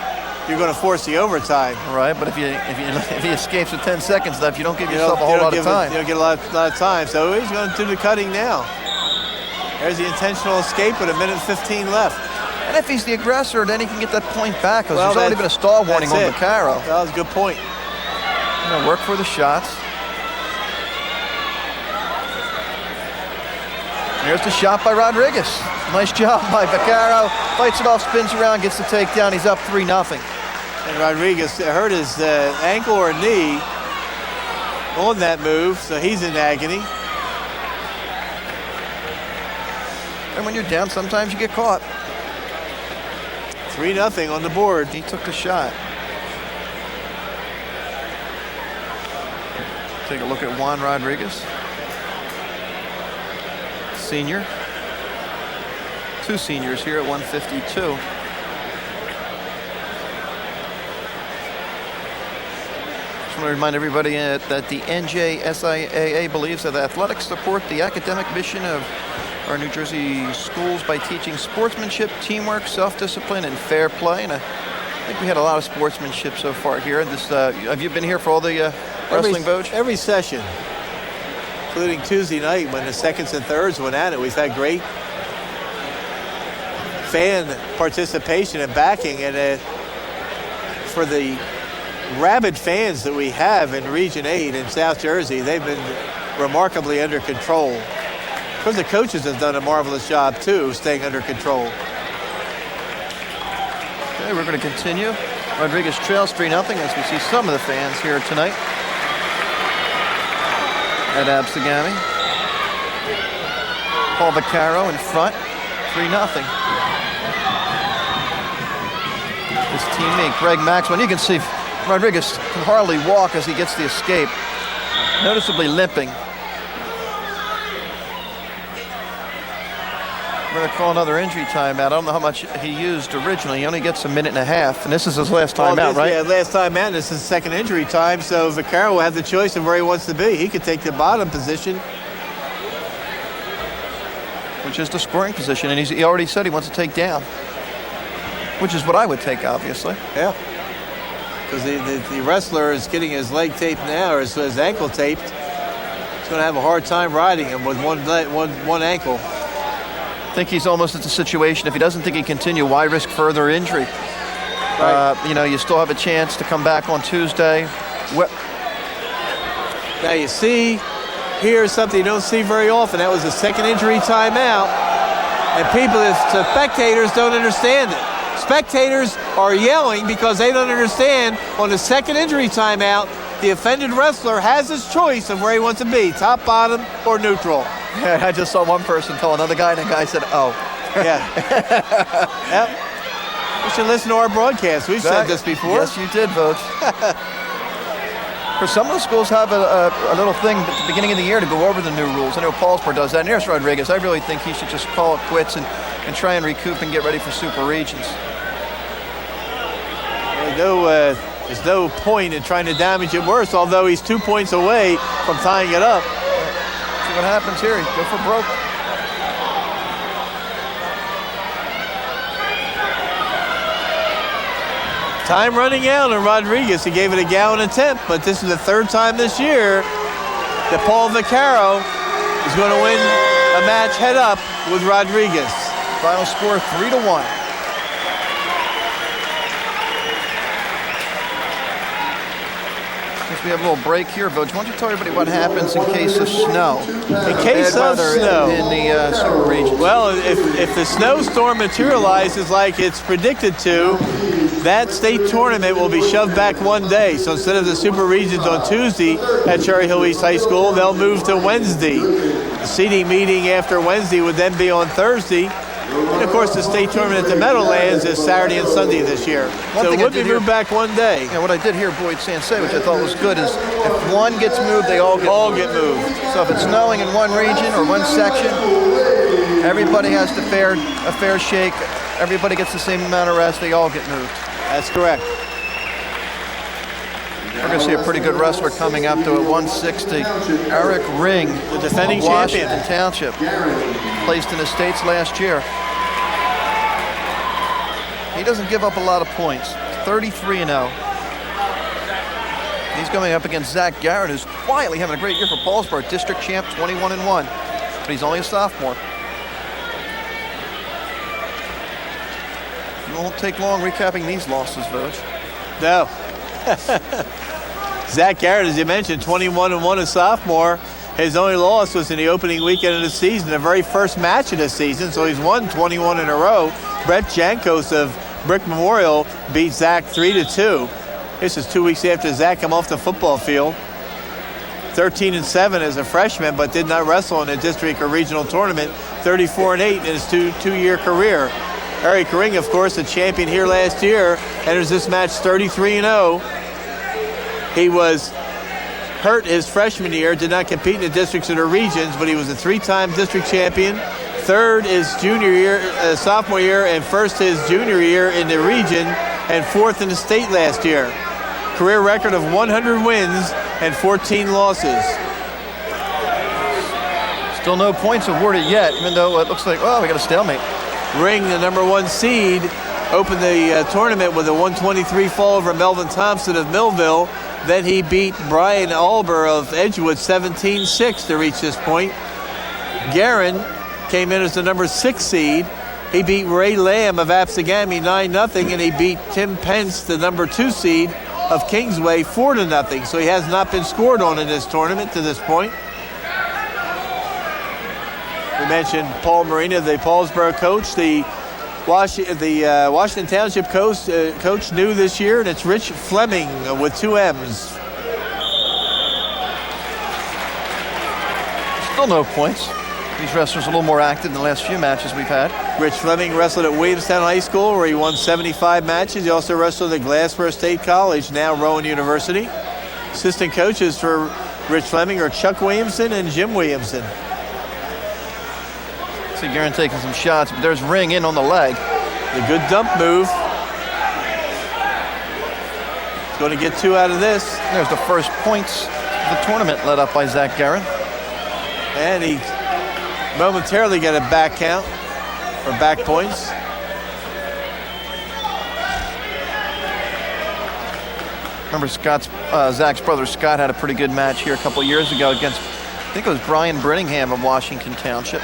you're going to force the overtime. Right, but if he escapes with 10 seconds left, you don't give yourself a whole lot of time. You don't get a lot of time. So he's going to do the cutting now. There's the intentional escape with 1:15 left. And if he's the aggressor, then he can get that point back because there's already been a stall warning on Vaccaro. That was a good point. Gonna work for the shots. Here's the shot by Rodriguez. Nice job by Vaccaro. Fights it off, spins around, gets the takedown. He's up 3-0. And Rodriguez hurt his ankle or knee on that move, so he's in agony. And when you're down, sometimes you get caught. 3-0 on the board. He took the shot. Take a look at Juan Rodriguez. Senior. Two seniors here at 152. Just want to remind everybody that the NJSIAA believes that athletics support the academic mission of our New Jersey schools by teaching sportsmanship, teamwork, self-discipline, and fair play. And I think we had a lot of sportsmanship so far here. Have you been here for all the wrestling, Vogue? Every session, including Tuesday night when the seconds and thirds went at it. We've had great fan participation and backing, and for the rabid fans that we have in Region 8 in South Jersey, they've been remarkably under control. Because the coaches have done a marvelous job too, staying under control. Okay, we're going to continue. Rodriguez trails 3-0 as we see some of the fans here tonight at Absegami. Paul Vaccaro in front, 3-0. His teammate Greg Maxwell. You can see Rodriguez can hardly walk as he gets the escape, noticeably limping. We're going to call another injury timeout. I don't know how much he used originally. He only gets a minute and a half, and this is his last time out, right? Yeah, last time out. This is his second injury time, so Vaccaro will have the choice of where he wants to be. He could take the bottom position, which is the scoring position, and he already said he wants to take down, which is what I would take, obviously. Yeah, because the wrestler is getting his leg taped now, or his ankle taped. He's going to have a hard time riding him with one ankle. I think he's almost at the situation, if he doesn't think he can continue, why risk further injury? Right. You still have a chance to come back on Tuesday. Now you see, here's something you don't see very often. That was a second injury timeout. And the spectators don't understand it. Spectators are yelling because they don't understand on the second injury timeout, the offended wrestler has his choice of where he wants to be, top, bottom, or neutral. Yeah, I just saw one person tell another guy, and the guy said, oh. Yeah. Yep. You should listen to our broadcast. We've said this before. Yes, you did, Vogue. For some of the schools have a little thing at the beginning of the year to go over the new rules. I know Paulsboro does that. And here's Rodriguez. I really think he should just call it quits and try and recoup and get ready for Super Regions. There's no point in trying to damage it worse, although he's 2 points away from tying it up. See what happens here. Go for broke. Time running out on Rodriguez. He gave it a gallon attempt, but this is the third time this year that Paul Vaccaro is going to win a match head up with Rodriguez. Final score 3-1. As we have a little break here, Voj, why don't you tell everybody what happens in case of snow? In case of snow. In the Super Regions. Well, if the snowstorm materializes like it's predicted to, that state tournament will be shoved back one day. So instead of the Super Regions on Tuesday at Cherry Hill East High School, they'll move to Wednesday. The seeding meeting after Wednesday would then be on Thursday. And of course, the state tournament at the Meadowlands is Saturday and Sunday this year. So it would be moved back one day. Yeah, what I did hear Boyd Sansay, which I thought was good, is if one gets moved, they all get moved. So if it's snowing in one region or one section, everybody has a fair shake. Everybody gets the same amount of rest. They all get moved. That's correct. We're going to see a pretty good wrestler coming up to at 160. Eric Ring, the defending champion. Washington Township, placed in the States last year. He doesn't give up a lot of points. 33-0. He's going up against Zach Garrett, who's quietly having a great year for Paulsboro. District champ, 21-1. But he's only a sophomore. It won't take long recapping these losses, Voj. No. Zach Garrett, as you mentioned, 21-1 as sophomore. His only loss was in the opening weekend of the season, the very first match of the season, so he's won 21 in a row. Brett Jankos of Brick Memorial beat Zach 3-2. This is 2 weeks after Zach came off the football field. 13-7 as a freshman, but did not wrestle in a district or regional tournament. 34-8 in his two-year career. Eric Ring, of course, the champion here last year, enters this match 33-0. He was hurt his freshman year, did not compete in the districts or the regions, but he was a three-time district champion. Third his junior year, sophomore year, and first his junior year in the region, and fourth in the state last year. Career record of 100 wins and 14 losses. Still no points awarded yet, even though it looks like, oh, we got a stalemate. Ring, the number one seed, opened the tournament with a 123 fall over Melvin Thompson of Millville. Then he beat Brian Alber of Edgewood 17-6 to reach this point. Guerin came in as the number 6 seed. He beat Ray Lamb of Absegami 9-0, and he beat Tim Pence, the number 2 seed of Kingsway 4-0. So he has not been scored on in this tournament to this point. We mentioned Paul Marina, the Paulsboro coach, the Washington Township coach new this year, and it's Rich Fleming with 2 M's. Still no points. These wrestlers are a little more active than the last few matches we've had. Rich Fleming wrestled at Williamstown High School, where he won 75 matches. He also wrestled at Glassboro State College, now Rowan University. Assistant coaches for Rich Fleming are Chuck Williamson and Jim Williamson. See Guerin taking some shots, but there's Ring in on the leg. The good dump move. He's going to get 2 out of this. There's the first points of the tournament led up by Zach Guerin. And he momentarily got a back count, or back points. Remember Zach's brother Scott had a pretty good match here a couple years ago against, I think it was Brian Brittingham of Washington Township.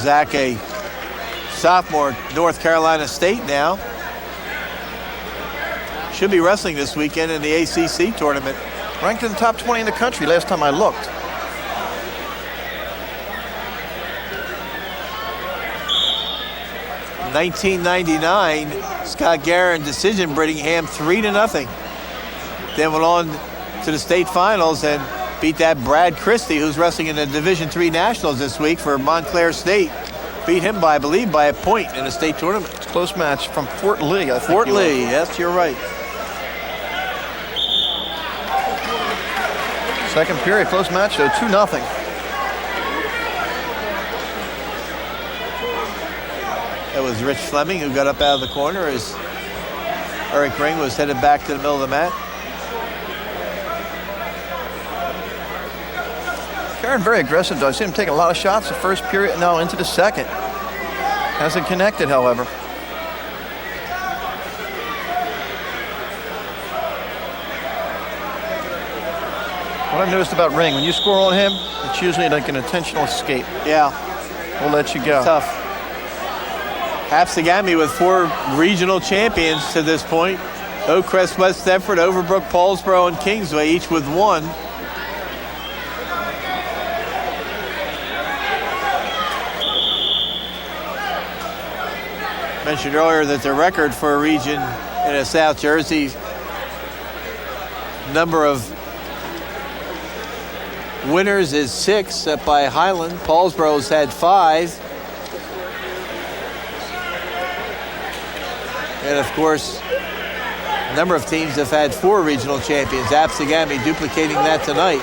Zach, a sophomore, North Carolina State now. Should be wrestling this weekend in the ACC tournament. Ranked in the top 20 in the country last time I looked. In 1999, Scott Guerin decision Brittingham 3-0. Then went on to the state finals and beat that Brad Christie, who's wrestling in the Division III Nationals this week for Montclair State. Beat him by, I believe, by a point in a state tournament. It's a close match from Fort Lee, I think. Fort Lee, yes, you're right. Second period, close match, so 2-0. That was Rich Fleming who got up out of the corner as Eric Ring was headed back to the middle of the mat. Guerin very aggressive, though. I've seen him take a lot of shots the first period and now into the second. Hasn't connected, however. What I've noticed about Ring, when you score on him, it's usually like an intentional escape. Yeah. We'll let you go. Tough. Absegami with 4 regional champions to this point. Oakcrest, West Thetford, Overbrook, Paulsboro, and Kingsway, each with 1. Mentioned earlier that the record for a region in South Jersey, number of winners is 6, set by Highland. Paulsboro's had 5. And of course, a number of teams have had 4 regional champions. Absegami duplicating that tonight.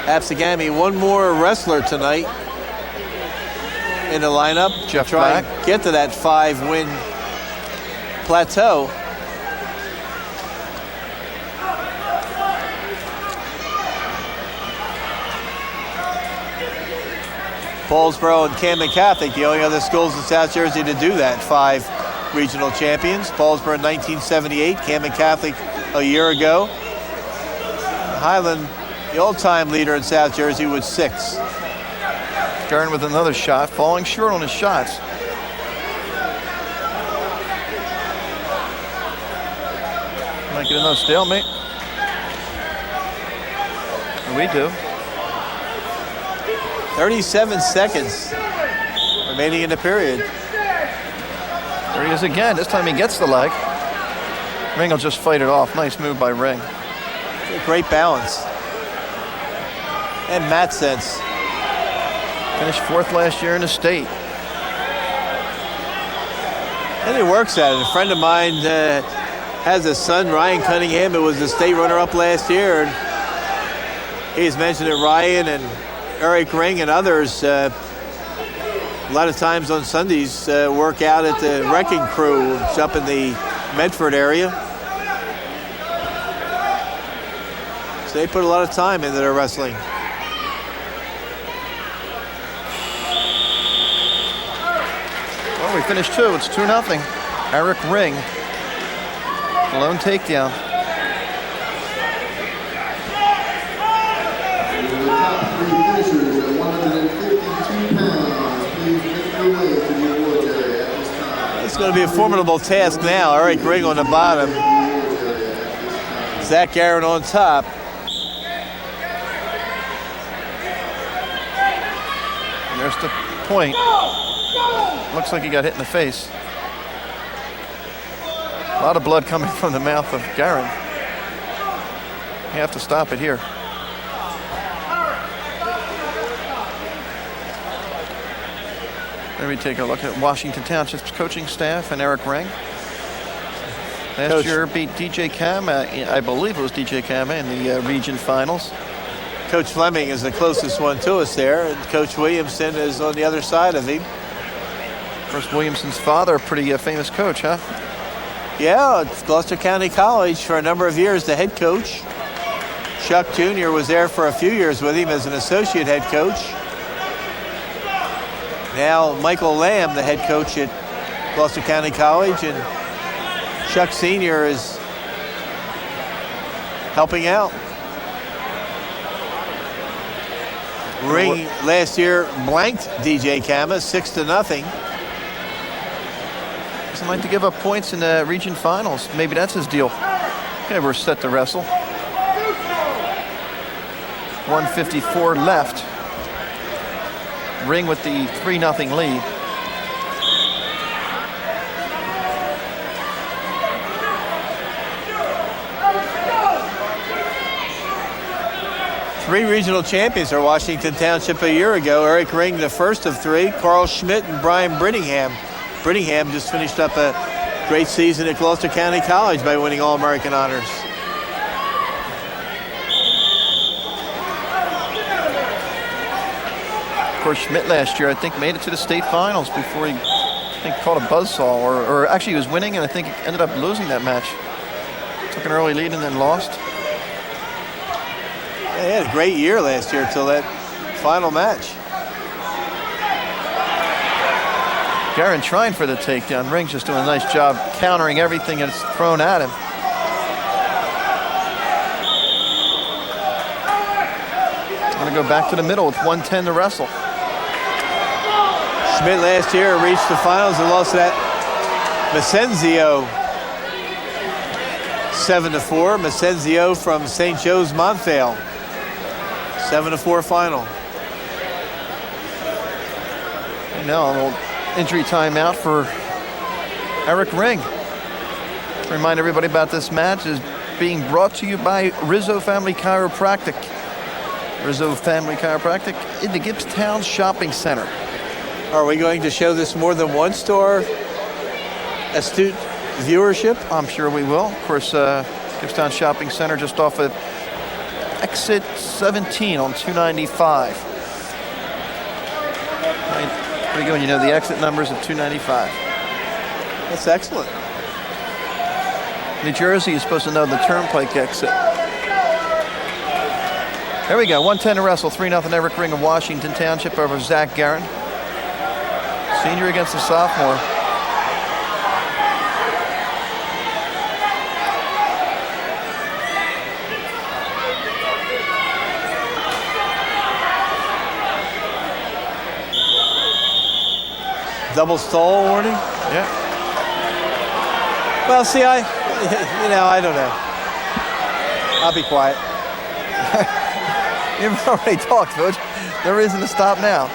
Absegami, 1 more wrestler tonight in the lineup. Jeff to try Black. and get to that 5-win plateau. Paulsboro and Camden Catholic, the only other schools in South Jersey to do that, 5 regional champions. Paulsboro in 1978, Camden Catholic a year ago. Highland, the all-time leader in South Jersey, with 6. Garen with another shot, falling short on his shots. Might get another stalemate. We do. 37 seconds remaining in the period. There he is again. This time he gets the leg. Ring will just fight it off. Nice move by Ring. Great balance. And mat sense. Finished 4th last year in the state. And he works at it. A friend of mine has a son, Ryan Cunningham, who was the state runner-up last year. And he's mentioned that Ryan and Eric Ring and others a lot of times on Sundays work out at the Wrecking Crew. It's up in the Medford area. So they put a lot of time into their wrestling. Well, we finished 2. It's 2-0. Eric Ring. Lone takedown. The top 3 finishers at 152 pounds. Please make your way to the awards area at this time. It's going to be a formidable task now. Eric Ring on the bottom. Zach Aaron on top. And there's the point. Looks like he got hit in the face. A lot of blood coming from the mouth of Garen. You have to stop it here. Let me take a look at Washington Township's coaching staff and Eric Ring. Last Coach. year beat DJ Kama, I believe it was DJ Kama in the region finals. Coach Fleming is the closest one to us there, and Coach Williamson is on the other side of him. Of course, Williamson's father, a pretty famous coach, huh? Yeah, it's Gloucester County College for a number of years, the head coach. Chuck Jr. was there for a few years with him as an associate head coach. Now Michael Lamb, the head coach at Gloucester County College, and Chuck Sr. is helping out. Ring last year blanked DJ Kama 6-0. Doesn't like to give up points in the region finals. Maybe that's his deal. Okay, we're set to wrestle. 1:54 left. Ring with the 3-0 lead. Three regional champions are Washington Township a year ago. Eric Ring, the first of 3. Carl Schmidt and Brian Brittingham. Brittingham just finished up a great season at Gloucester County College by winning All-American honors. Of course, Schmidt last year, I think, made it to the state finals before he, I think, caught a buzzsaw, or actually he was winning, and I think he ended up losing that match. Took an early lead and then lost. Yeah, he had a great year last year until that final match. Garen trying for the takedown. Ring's just doing a nice job countering everything that's thrown at him. Going to go back to the middle with 1:10 to wrestle. Schmidt last year reached the finals and lost that Mesenzio 7-4. Mesenzio from St. Joe's Montvale. 7-4 final. Now a little injury timeout for Eric Ring. Remind everybody about this match is being brought to you by Rizzo Family Chiropractic. Rizzo Family Chiropractic in the Gibbstown Shopping Center. Are we going to show this more than once to our astute viewership? I'm sure we will. Of course, Gibbstown Shopping Center just off of exit 17 on 295. Pretty good when you know the exit numbers of 295. That's excellent. New Jersey is supposed to know the turnpike exit. There we go, 110 to wrestle, 3-0 Eric Ring of Washington Township over Zach Guerin. Senior against the sophomore. Double stall warning? Yeah. Well, see, I don't know. I'll be quiet. You've already talked, Coach. No reason to stop now.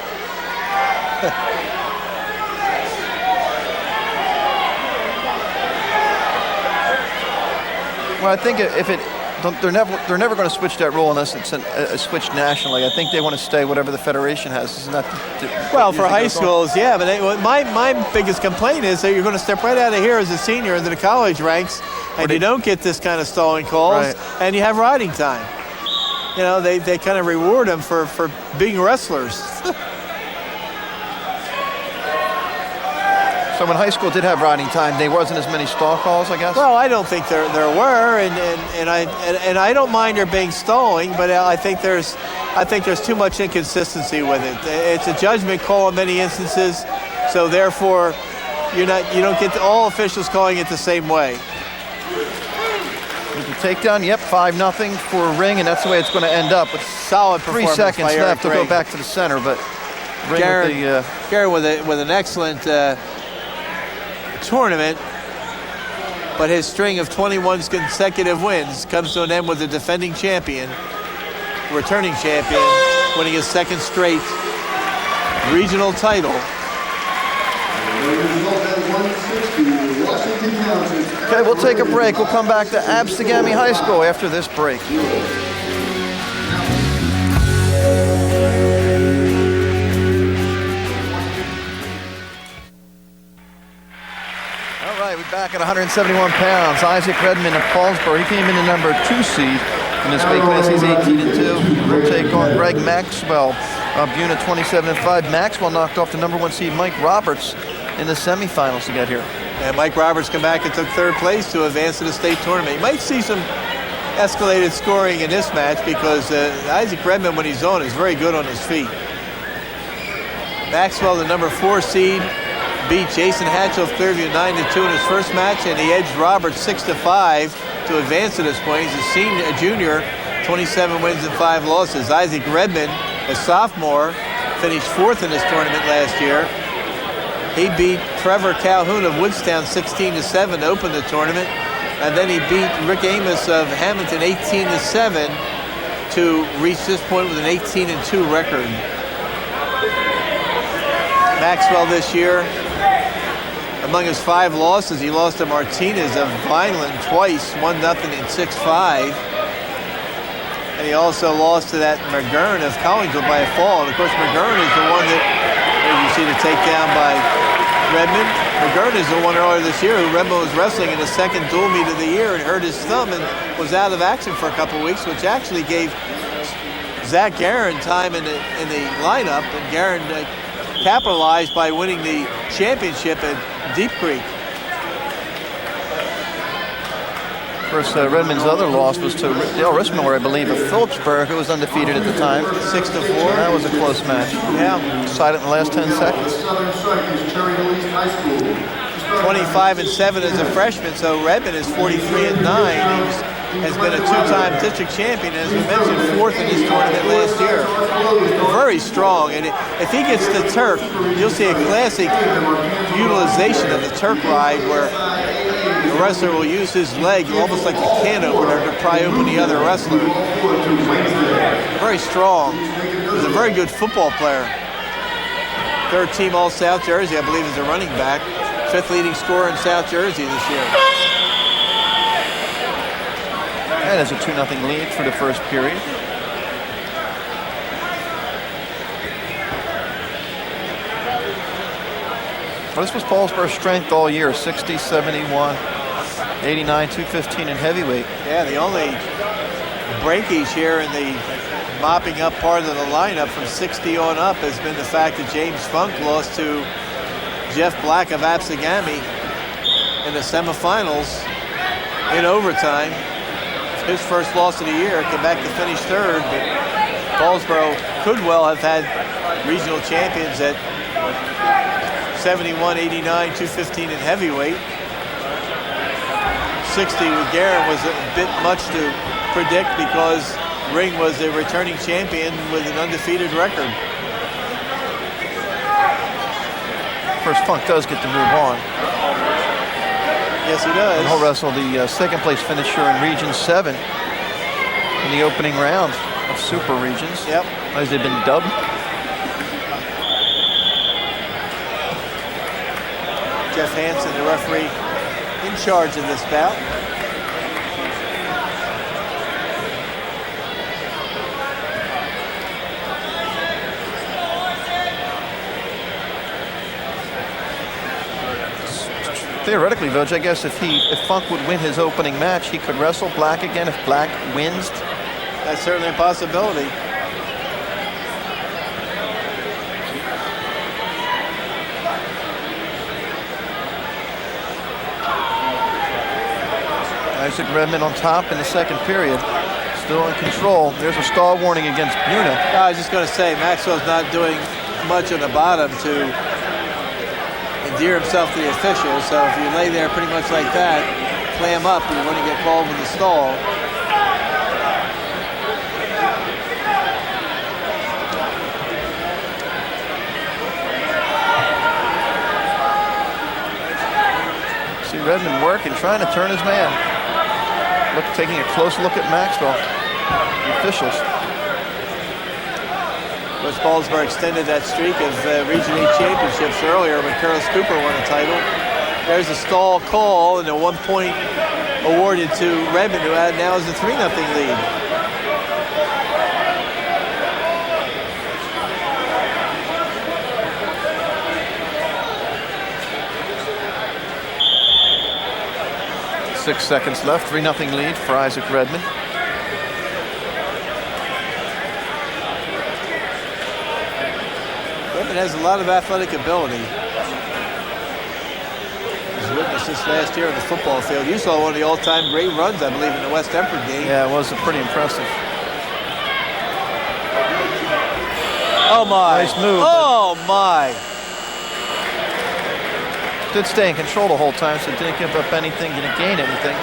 Well, I think if it, they're never going to switch that rule unless it's switched nationally. I think they want to stay whatever the federation has. Isn't that well, for high schools, yeah. But my biggest complaint is that you're going to step right out of here as a senior into the college ranks, and you don't get this kind of stalling calls, right, and you have riding time. You know, they kind of reward them for being wrestlers. So when high school did have riding time, there wasn't as many stall calls, I guess? Well, I don't think there were, and I don't mind there being stalling, but I think there's too much inconsistency with it. It's a judgment call in many instances, so therefore you don't get all officials calling it the same way. With the takedown, yep, 5-0 for Ring, and that's the way it's going to end up. With solid 3 seconds left to go back to the center, but Ring Garen with an excellent tournament, but his string of 21 consecutive wins comes to an end with the defending champion, returning champion, winning his second straight regional title. Okay, we'll take a break. We'll come back to Absegami High School after this break. All right, we're back at 171 pounds. Isaac Redmond of Paulsboro. He came in the number 2 seed in this weight class. He's 18-2. We'll take on Greg Maxwell of Buna, 27-5. Maxwell knocked off the number 1 seed Mike Roberts in the semifinals to get here. And Mike Roberts came back and took 3rd place to advance to the state tournament. You might see some escalated scoring in this match because Isaac Redmond, when he's on, is very good on his feet. Maxwell, the number 4 seed, beat Jason Hatchell of Clearview 9-2 in his first match, and he edged Roberts 6-5 to advance to this point. He's a junior, 27 wins and 5 losses. Isaac Redmond, a sophomore, finished 4th in this tournament last year. He beat Trevor Calhoun of Woodstown 16-7 to open the tournament, and then he beat Rick Amos of Hamilton 18-7 to reach this point with an 18-2 record. Maxwell this year, among his 5 losses, he lost to Martinez of Vineland twice, 1-0 and 6-5. And he also lost to that McGurn of Collingsville by a fall. And of course, McGurn is the one that, as you see the takedown by Redmond. McGurn is the one earlier this year who Redmond was wrestling in the second dual meet of the year and hurt his thumb and was out of action for a couple weeks, which actually gave Zach Guerin time in the lineup, and Guerin capitalized by winning the championship at Deep Creek. Of course, Redmond's other loss was to Dale Rismore, I believe, of Phillipsburg, who was undefeated at the time. 6-4. That was a close match. Yeah. Decided in the last 10 seconds. 25-7 as a freshman, so Redmond is 43-9. He has been a 2-time district champion, as we mentioned, 4th in this tournament last year. very strong. And if he gets the Turk, you'll see a classic utilization of the Turk ride where the wrestler will use his leg almost like a can opener to pry open the other wrestler. Very strong. He's a very good football player. Third team All-South Jersey, I believe, is a running back. Fifth leading scorer in South Jersey this year. And it's a 2-0 lead for the first period. Well, this was Paulsboro's strength all year, 60, 71, 89, 215 in heavyweight. Yeah, the only breakage here in the mopping up part of the lineup from 60 on up has been the fact that James Funk lost to Jeff Black of Absegami in the semifinals in overtime. His first loss of the year, came back to finish third, but Paulsboro could well have had regional champions at 71, 89, 215 in heavyweight. 60 with Guerin was a bit much to predict because Ring was a returning champion with an undefeated record. First, Funk does get to move on. Yes, he does. And he'll wrestle the second place finisher in Region 7 in the opening round of Super Regions. Yep. As they've been dubbed. Jeff Hansen, the referee, in charge of this bout. Theoretically, Voj, I guess if Funk would win his opening match, he could wrestle Black again if Black wins. That's certainly a possibility. Isaac Redmond on top in the second period. Still in control. There's a stall warning against Buna. I was just going to say, Maxwell's not doing much on the bottom to endear himself to the officials, so if you lay there pretty much like that, clam up, you're going to get called with the stall. See Redmond working, trying to turn his man. Taking a close look at Maxwell. The officials. West Paulsboro extended that streak of Region 8 championships earlier when Curtis Cooper won a title. There's a stall call and a 1 point awarded to Redmond, who now has a 3-0 lead. Six seconds left, 3-0 lead for Isaac Redmond. Redmond has a lot of athletic ability. He's witnessed this last year on the football field. You saw one of the all-time great runs, I believe, in the West Empford game. Yeah, it was pretty impressive. Oh my. Nice move. Oh my. Did stay in control the whole time, so didn't give up anything, didn't gain anything.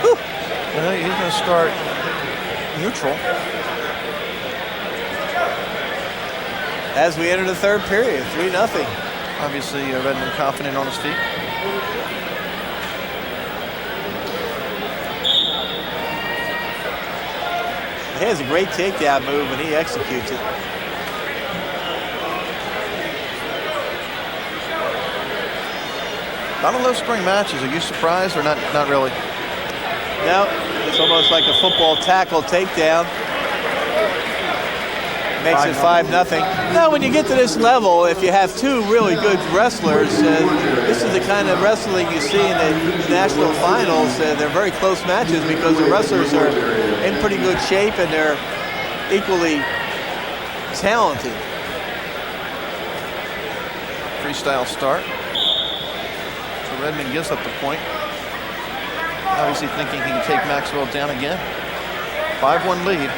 Whew. He's going to start neutral. As we enter the third period, 3-0. Obviously, Redmond confident on his feet. He has a great takedown move when he executes it. Not a low-scoring matches. Are you surprised or not? Not really. No, it's almost like a football tackle takedown. Makes it 5-0. Now, when you get to this level, if you have two really good wrestlers, this is the kind of wrestling you see in the national finals. They're very close matches because the wrestlers are in pretty good shape and they're equally talented. Freestyle start. So Redmond gives up the point. Obviously thinking he can take Maxwell down again. 5-1 lead.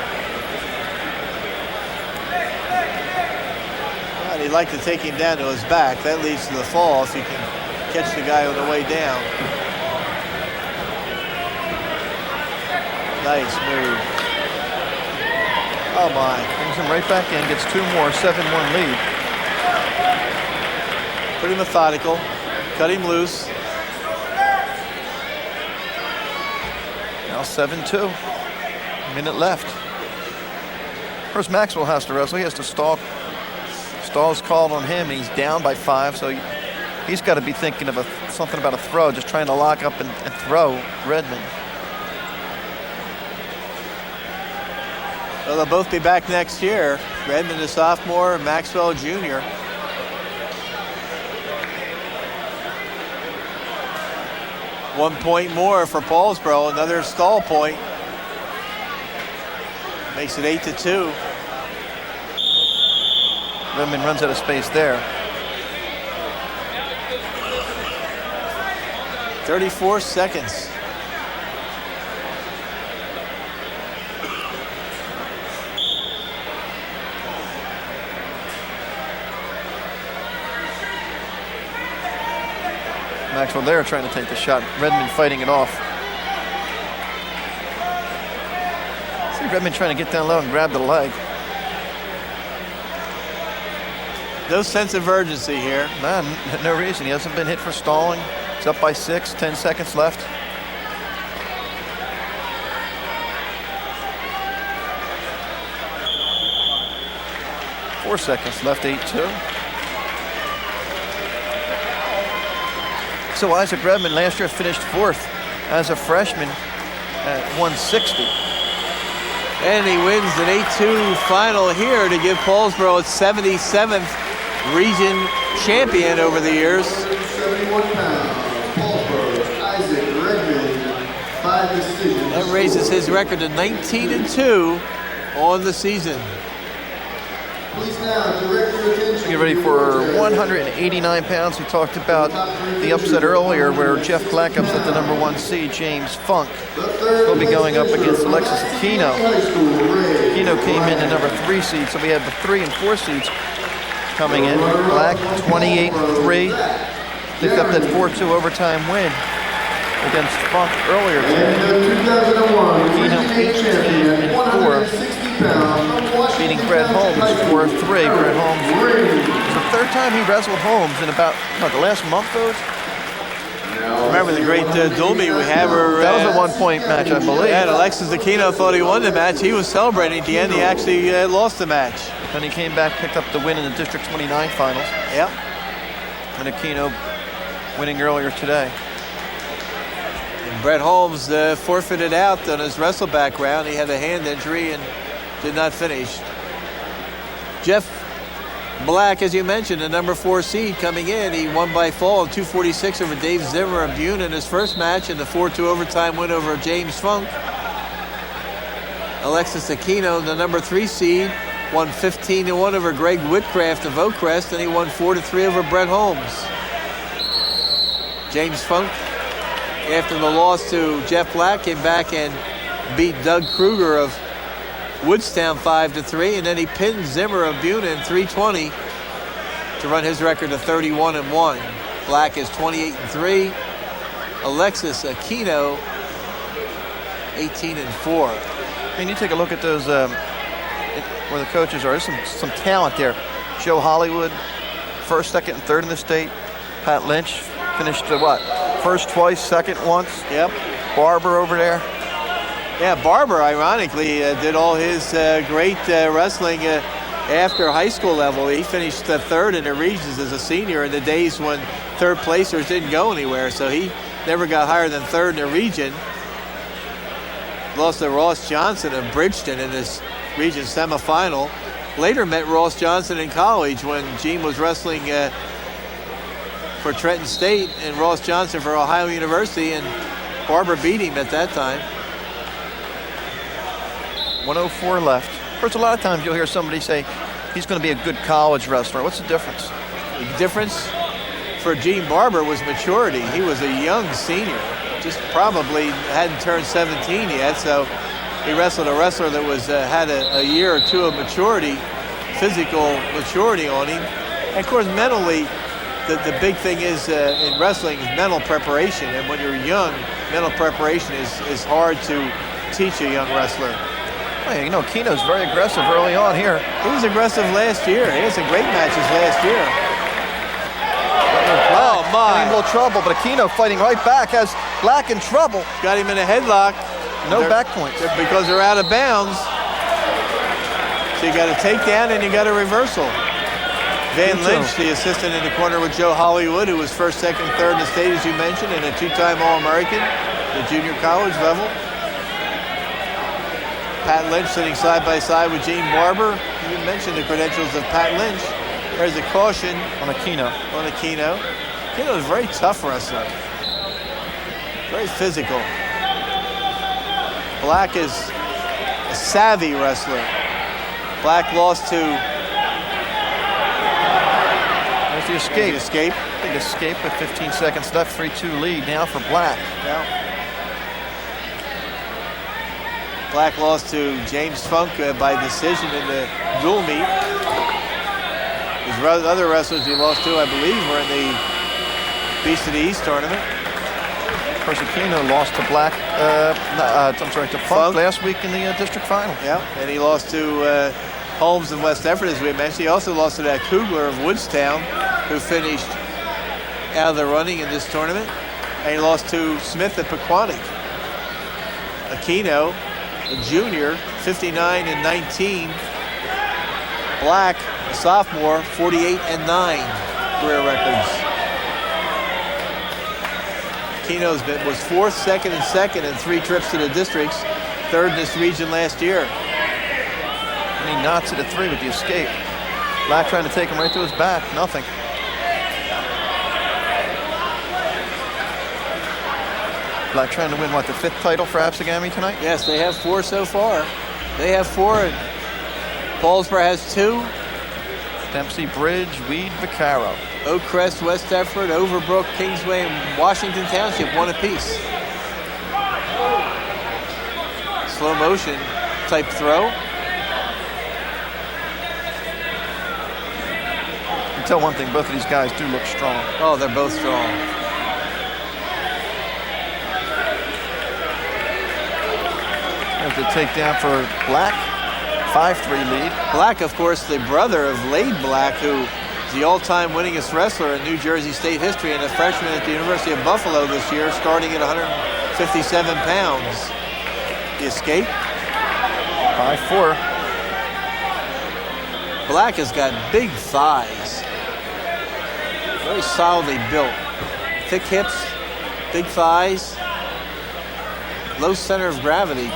Well, he'd like to take him down to his back. That leads to the fall if you can catch the guy on the way down. Nice move. Oh my. Brings him right back in, gets 2 more, 7-1 lead. Pretty methodical. Cut him loose. Now 7-2. Minute left. First, Maxwell has to wrestle. He has to stall. Stall's called on him. He's down by 5, so he's got to be thinking of something about a throw, just trying to lock up and throw Redmond. Well, they'll both be back next year. Redmond a sophomore, Maxwell a junior. One point more for Paulsboro, another stall point. Makes it 8-2. Redmond runs out of space there. 34 seconds. Maxwell there trying to take the shot. Redmond fighting it off. See Redmond trying to get down low and grab the leg. No sense of urgency here. Man, no reason. He hasn't been hit for stalling. He's up by 6, 10 seconds left. Four seconds left, 8-2. So Isaac Redmond last year finished 4th as a freshman at 160. And he wins an 8-2 final here to give Paulsboro its 77th region champion over the years. 71 pounds, Paulsboro's Isaac Redmond, 5 decisions. That raises his record to 19-2 on the season. Please now direct your attention. Get ready for 189 pounds. We talked about the upset earlier where Jeff Black upset the number 1 seed, James Funk. He'll be going up against Alexis Aquino. Aquino came in the number 3 seed, so we have the 3 and 4 seeds coming in. Black, 28-3. Picked up that 4-2 overtime win against Funk earlier today. Aquino 18-4. Beating Brett Holmes 4-3. Brett Holmes, it's the 3rd time he wrestled Holmes in about the last month, those? Remember the great Dolby we had? That was a 1-point match, I believe. And Alexis Aquino thought he won the match. He was celebrating. At the end, he actually lost the match. Then he came back, picked up the win in the District 29 finals. Yep. And Aquino winning earlier today. And Brett Holmes forfeited out on his wrestle background. He had a hand injury and did not finish. Jeff Black, as you mentioned, the number 4 seed coming in. He won by fall 246 over Dave Zimmer of Bune in his first match, and the 4-2 overtime win over James Funk. Alexis Aquino, the number 3 seed, won 15-1 over Greg Whitcraft of Oakcrest, and he won 4-3 over Brett Holmes. James Funk, after the loss to Jeff Black, came back and beat Doug Kruger of Woodstown 5-3, and then he pinned Zimmer of Bune in 320 to run his record to 31-1. Black is 28-3. Alexis Aquino 18-4. I mean, you take a look at those where the coaches are. There's some talent there. Joe Hollywood, 1st, 2nd, and 3rd in the state. Pat Lynch finished 1st twice, 2nd once. Yep. Barber over there. Yeah, Barber, ironically, did all his great wrestling after high school level. He finished 3rd in the regions as a senior in the days when 3rd placers didn't go anywhere, so he never got higher than 3rd in the region. Lost to Ross Johnson of Bridgeton in this region semifinal. Later met Ross Johnson in college when Gene was wrestling for Trenton State and Ross Johnson for Ohio University, and Barber beat him at that time. 104 left. Of course, a lot of times you'll hear somebody say he's going to be a good college wrestler. What's the difference? The difference for Gene Barber was maturity. He was a young senior, just probably hadn't turned 17 yet, so he wrestled a wrestler that was had a year or 2 of maturity, physical maturity on him. And of course, mentally, the big thing is in wrestling is mental preparation, and when you're young, mental preparation is hard to teach a young wrestler. Well, you know, Keno's very aggressive early on here. He was aggressive last year. He had some great matches last year. Oh, my. In a little trouble, but Aquino fighting right back, has Black in trouble. Got him in a headlock. No back points. Because they're out of bounds. So you got a takedown and you got a reversal. Van Lynch, the assistant in the corner with Joe Hollywood, who was first, second, third in the state, as you mentioned, and a two-time All-American, the junior college level. Pat Lynch sitting side by side with Gene Barber. You mentioned the credentials of Pat Lynch. There's a caution on Aquino. Aquino is a very tough wrestler. Very physical. Black is a savvy wrestler. Black lost to... There's the escape. Big escape with 15 seconds left. 3-2 lead now for Black. Yeah. Black lost to James Funk by decision in the dual meet. His other wrestlers he lost to, I believe, were in the Beast of the East tournament. Of course, Aquino lost to Black, to Funk last week in the district final. Yeah, and he lost to Holmes and West Effort, as we mentioned. He also lost to that Kugler of Woodstown, who finished out of the running in this tournament. And he lost to Smith at Pequannock. Aquino, a junior, 59 and 19. Black, a sophomore, 48 and 9 career records. Aquino was fourth, second, and second in 3 trips to the districts, third in this region last year. And he knots it at 3 with the escape. Black trying to take him right to his back, nothing. Black trying to win, what, the 5th title for Absegami tonight? Yes, they have 4 so far. They have 4, and Paulsboro has 2. Dempsey, Bridge, Weed, Vaccaro. Oak Crest, West Effort, Overbrook, Kingsway, and Washington Township, 1 apiece. Slow motion type throw. You can tell one thing, both of these guys do look strong. Oh, they're both strong. There's the takedown for Black. 5-3 lead. Black, of course, the brother of Lade Black, who is the all-time winningest wrestler in New Jersey State history and a freshman at the University of Buffalo this year, starting at 157 pounds. The escape. 5-4. Black has got big thighs. Very solidly built. Thick hips, big thighs, low center of gravity.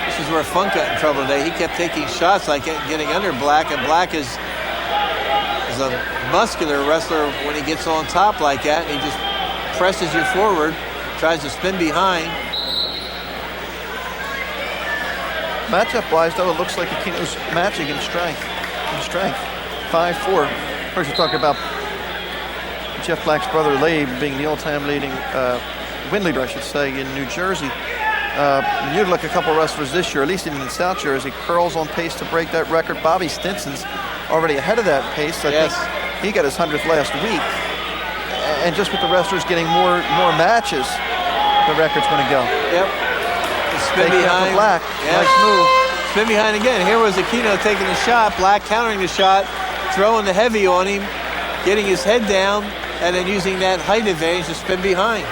This is where Funk got in trouble today. He kept taking shots like getting under Black, and Black is a muscular wrestler when he gets on top like that, and he just presses you forward, tries to spin behind. Matchup-wise, though, it looks like Aquino's matching in strength. 5-4. First, you're talking about Jeff Black's brother, Labe, being the all-time leading win leader, I should say, in New Jersey. You'd look at a couple wrestlers this year, at least even in South Jersey. Curl's on pace to break that record. Bobby Stinson's already ahead of that pace. I think he got his 100th last week. And just with the wrestlers getting more matches, the record's going to go. Yep. Spin behind. Black. Yep. Nice move. Spin behind again. Here was Aquino taking the shot. Black countering the shot, throwing the heavy on him, getting his head down, and then using that height advantage to spin behind.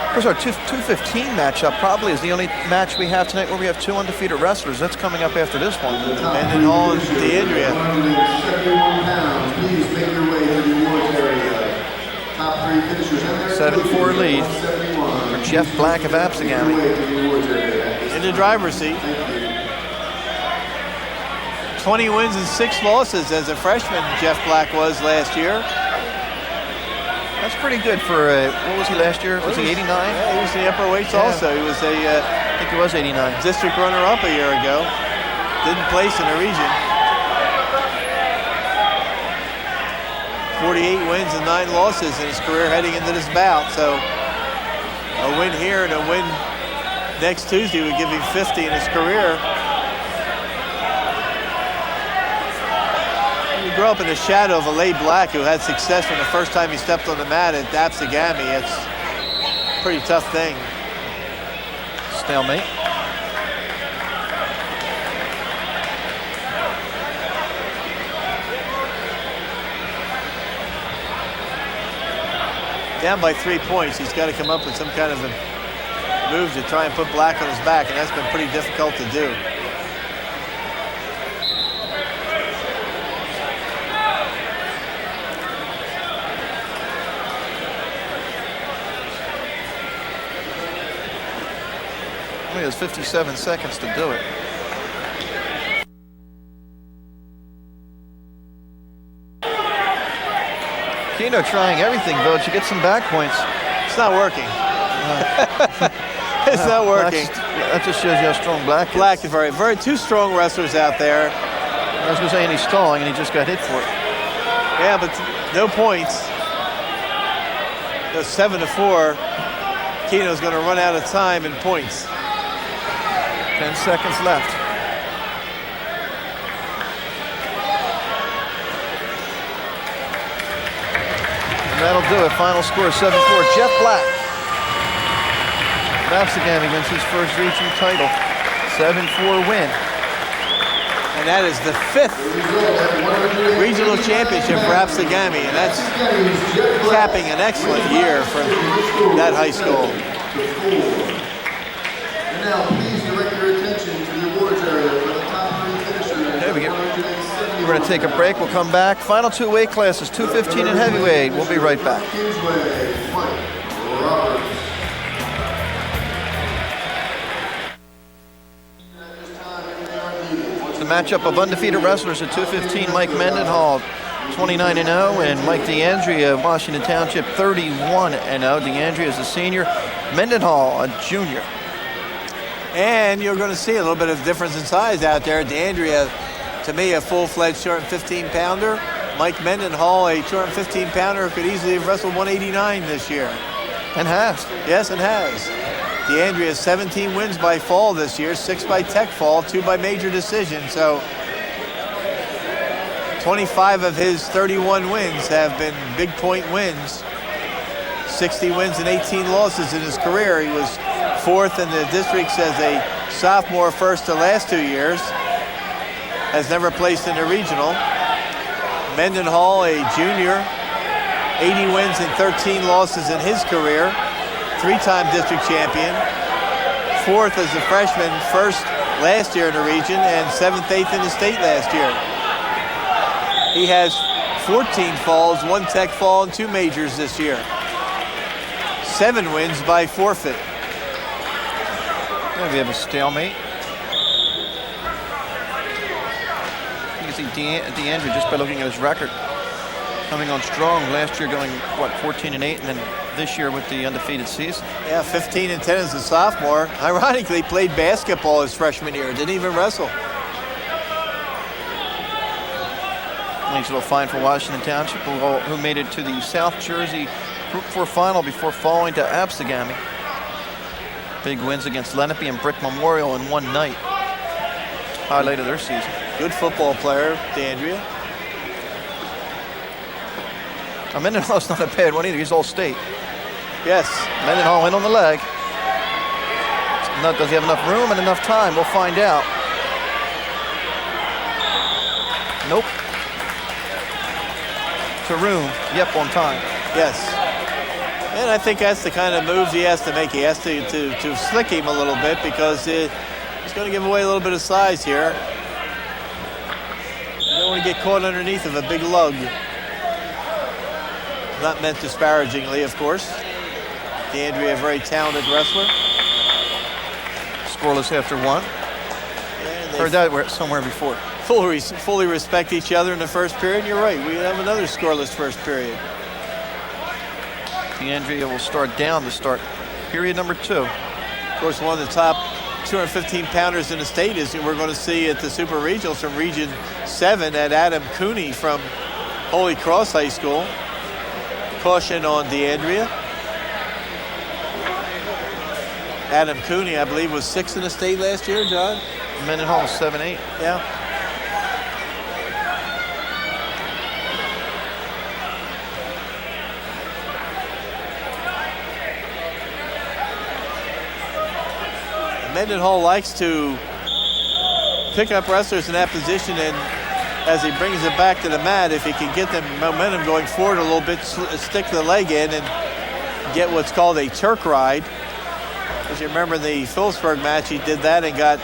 Of course, our 215 matchup probably is the only match we have tonight where we have 2 undefeated wrestlers. That's coming up after this one. Mendenhall and DeAndrea. 171 pounds. Please make your way to the awards area. Top 3 finishers in there. 7-4 lead for Jeff Black of Absegami. In the driver's seat. 20 wins and 6 losses as a freshman, Jeff Black was last year. That's pretty good for, what was he last year? Was he 89? Yeah, he was in the upper weights also. He was I think he was 89. district runner-up a year ago. Didn't place in the region. 48 wins and 9 losses in his career heading into this bout. So a win here and a win next Tuesday would give him 50 in his career. He grew up in the shadow of a Lade Black who had success from the first time he stepped on the mat at Absegami. pretty tough thing. Stalemate. Down by 3 points. He's got to come up with some kind of a move to try and put black on his back, and that's been pretty difficult to do. He has 57 seconds to do it. Keno trying everything, though, to get some back points. It's not working. It's not working. That just shows you how strong Black is. Black is very two strong wrestlers out there. I was going to say, and he's stalling, and he just got hit for it. Yeah, but no points. So 7-4. Keno's going to run out of time in points. 10 seconds left. And that'll do it. Final score 7-4. Jeff Black. Absegami wins his first region title. 7-4 win. And that is the 5th regional championship for Absegami, and that's capping an excellent year for that high school. And now please direct your attention to the awards area for the top 3 finishers. There we go. We're going to take a break. We'll come back. Final 2 weight classes, 215 and heavyweight. We'll be right back. Kingsway, Mike Roberts. The matchup of undefeated wrestlers at 215, Mike Mendenhall, 29-0, and Mike DeAndrea, Washington Township, 31-0. DeAndrea is a senior, Mendenhall a junior. And you're going to see a little bit of difference in size out there. DeAndrea, to me, a full-fledged 215-pounder. Mike Mendenhall, a 215-pounder, could easily have wrestled 189 this year. And has. Yes, and has. DeAndrea has 17 wins by fall this year, 6 by tech fall, 2 by major decision. So 25 of his 31 wins have been big point wins. 60 wins and 18 losses in his career. He was 4th in the districts as a sophomore first the last 2 years. Has never placed in a regional. Mendenhall, a junior, 80 wins and 13 losses in his career. 3-time district champion, 4th as a freshman, 1st last year in the region, and 7th, 8th in the state last year. He has 14 falls, 1 tech fall, and 2 majors this year. 7 wins by forfeit. Yeah, we have a stalemate. You can see DeAndrea just by looking at his record, coming on strong. Last year going, 14-8, and then this year with the undefeated season. Yeah, 15-10 as a sophomore. Ironically, played basketball his freshman year. Didn't even wrestle. Nice little find for Washington Township, who made it to the South Jersey Group 4 final before falling to Absegami. Big wins against Lenape and Brick Memorial in one night. Highlight of their season. Good football player, DeAndrea. Mendenhall's not a bad one either. He's all state. Yes. Mendenhall in on the leg. Does he have enough room and enough time? We'll find out. Nope. To room. Yep, on time. Yes. And I think that's the kind of moves he has to make. He has to slick him a little bit because he's going to give away a little bit of size here. You don't want to get caught underneath of a big lug. Not meant disparagingly, of course. DeAndrea, a very talented wrestler. Scoreless after 1. Heard that somewhere before. Fully respect each other in the first period. You're right. We have another scoreless first period. DeAndrea will start down to start period number 2. Of course, one of the top 215-pounders in the state is we're going to see at the Super Regionals from Region 7 at Adam Cooney from Holy Cross High School. Caution on DeAndrea. Adam Cooney, I believe, was 6th in the state last year, John. Mendenhall was 7-8. Yeah. Mendenhall likes to pick up wrestlers in that position, and as he brings it back to the mat, if he can get the momentum going forward a little bit, stick the leg in and get what's called a Turk ride. As you remember in the Phillipsburg match, he did that and got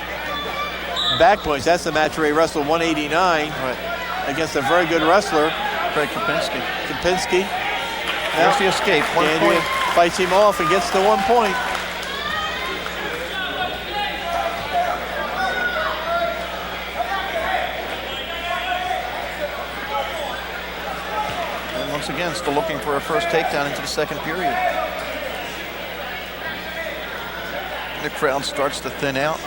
back points. That's the match where he wrestled 189 against a very good wrestler. Craig Kapinski. There's the escape, 1 point. Fights him off and gets the 1 point. And once again, still looking for a first takedown into the second period. The crowd starts to thin out.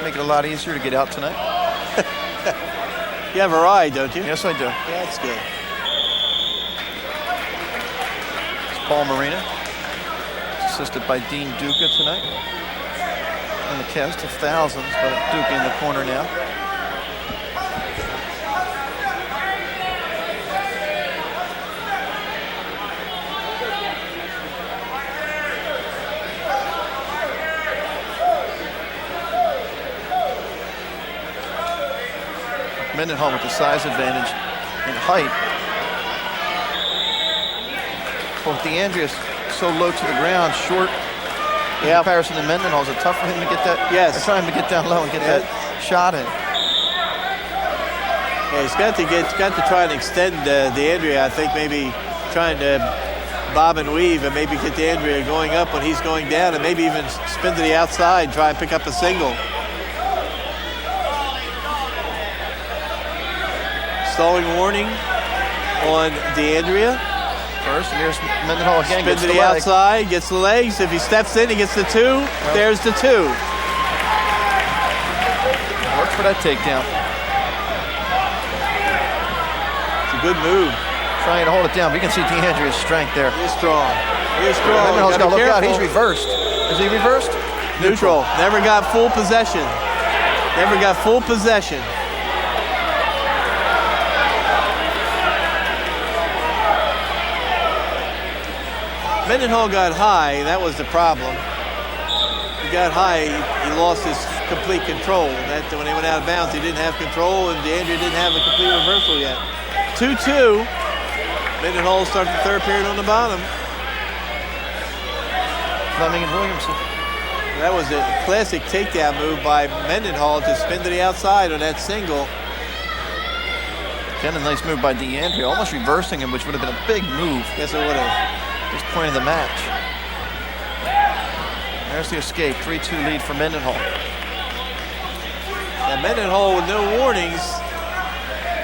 Make it a lot easier to get out tonight. You have a ride, don't you? Yes, I do. Yeah, that's good. It's Paul Marina, assisted by Dean Duca tonight. And the cast of thousands, but Duca in the corner now. Mendenhall with the size advantage and height. Well, DeAndrea's so low to the ground, short in comparison to Mendenhall. Is it tough for him to get that? Yes. Try him to get down low and get that shot in. Yeah, he's got to try and extend DeAndrea. I think maybe trying to bob and weave and maybe get DeAndrea going up when he's going down, and maybe even spin to the outside, try and pick up a single. Stalling warning on DeAndrea. First, and here's Mendenhall again. Spin to the outside, gets the legs. If he steps in, he gets the 2. There's the 2. Works for that takedown. It's a good move. Trying to hold it down, but you can see DeAndrea's strength there. He's strong. He's strong. Mendenhall's got to look out. Careful. He's reversed. Is he reversed? Neutral. Never got full possession. Never got full possession. Mendenhall got high, that was the problem. He got high, he lost his complete control. That when he went out of bounds, he didn't have control, and DeAndrea didn't have a complete reversal yet. 2-2. Mendenhall starts the third period on the bottom. Fleming and Williamson. That was a classic takedown move by Mendenhall to spin to the outside on that single. Again, a nice move by DeAndrea, almost reversing him, which would have been a big move. Yes, it would have. This point of the match. There's the escape, 3-2 lead for Mendenhall. Now Mendenhall with no warnings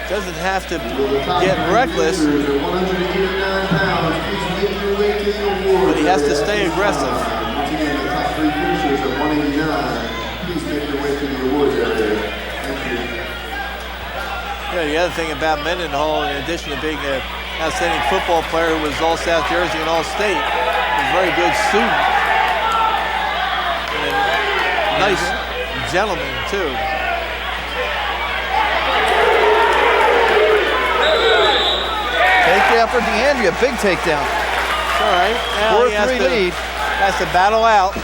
doesn't have to get reckless, but he has to stay aggressive. Once again, the top 3 finishers at 189. Please make your way to the awards area. Thank you. Yeah, the other thing about Mendenhall, in addition to being an outstanding football player who was all South Jersey and all state, was a very good student. And a nice gentleman, too. Takedown for DeAndrea, big takedown. All right. Now he 4-3 lead. Has to battle out.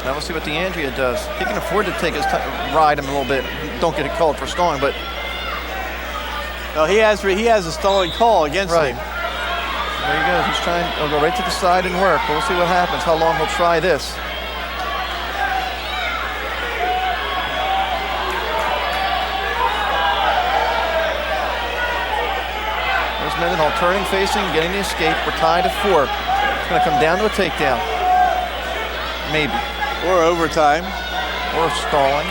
Now we'll see what DeAndrea does. He can afford to take his ride him a little bit. Don't get it called for stalling, but No, he has a stalling call against him. There he goes. He's trying. He'll go right to the side and work. We'll see what happens. How long he'll try this. There's Mendenhall turning, facing, getting the escape. We're tied at 4. It's going to come down to a takedown. Maybe. Or overtime. Or stalling.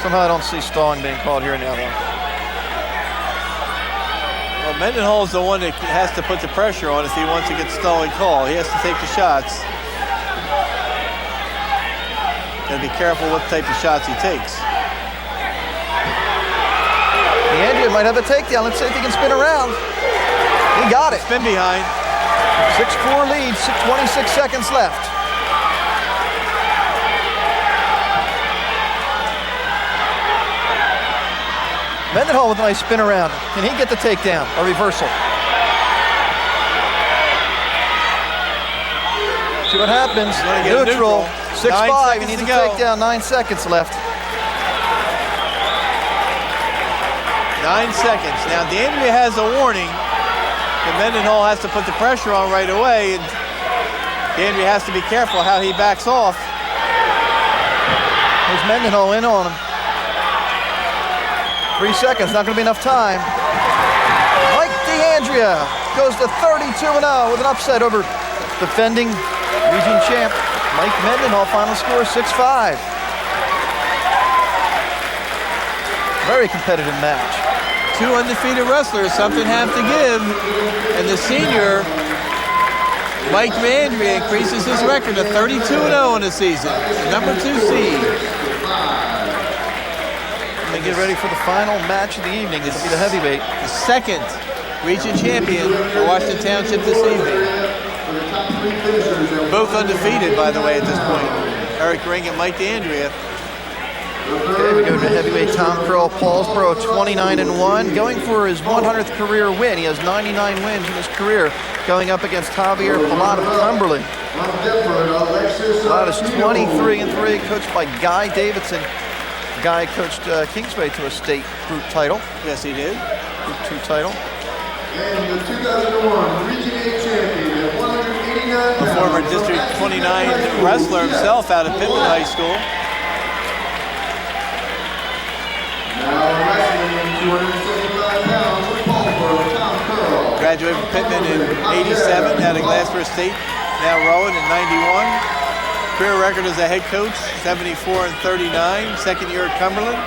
Somehow I don't see stalling being called here now, though. Well, Mendenhall's the one that has to put the pressure on if he wants to get stalling call. He has to take the shots. Got to be careful what type of shots he takes. DeAndrea might have a takedown. Let's see if he can spin around. He got it. Spin behind. 6-4 lead, 26 seconds left. Mendenhall with a nice spin around. Can he get the takedown or reversal? See what happens. Neutral. 6-5. He needs a takedown. 9 seconds left. 9 seconds. Now, D'Andrea has a warning. And Mendenhall has to put the pressure on right away. And D'Andrea has to be careful how he backs off. There's Mendenhall in on him. 3 seconds, not going to be enough time. Mike D'Andrea goes to 32-0 with an upset over defending region champ Mike Mendenhall. Final score 6-5. Very competitive match. 2 undefeated wrestlers, something have to give. And the senior, Mike D'Andrea, increases his record to 32-0 in the season. Number 2 seed. They get ready for the final match of the evening. This will be the heavyweight. The second region champion for Washington Township this evening. Both undefeated, by the way, at this point. Eric Ring and Mike D'Andrea. Okay, we go to heavyweight Tom Curl, Paulsboro, 29-1, going for his 100th career win. He has 99 wins in his career, going up against Javier Palat of Cumberland. Palat is 23-3, coached by Guy Davidson. Guy coached Kingsway to a state group title. Yes, he did. Group 2 title. And the 2001 Region 8 champion at 189 The former District 29 wrestler himself out of Pittman High School. Now wrestling 275 pounds for Paulsboro, Tom Curl. Graduated from Pittman in 87, out of Glassboro State. Now Rowan in 91. Career record as a head coach, 74-39. Second year at Cumberland.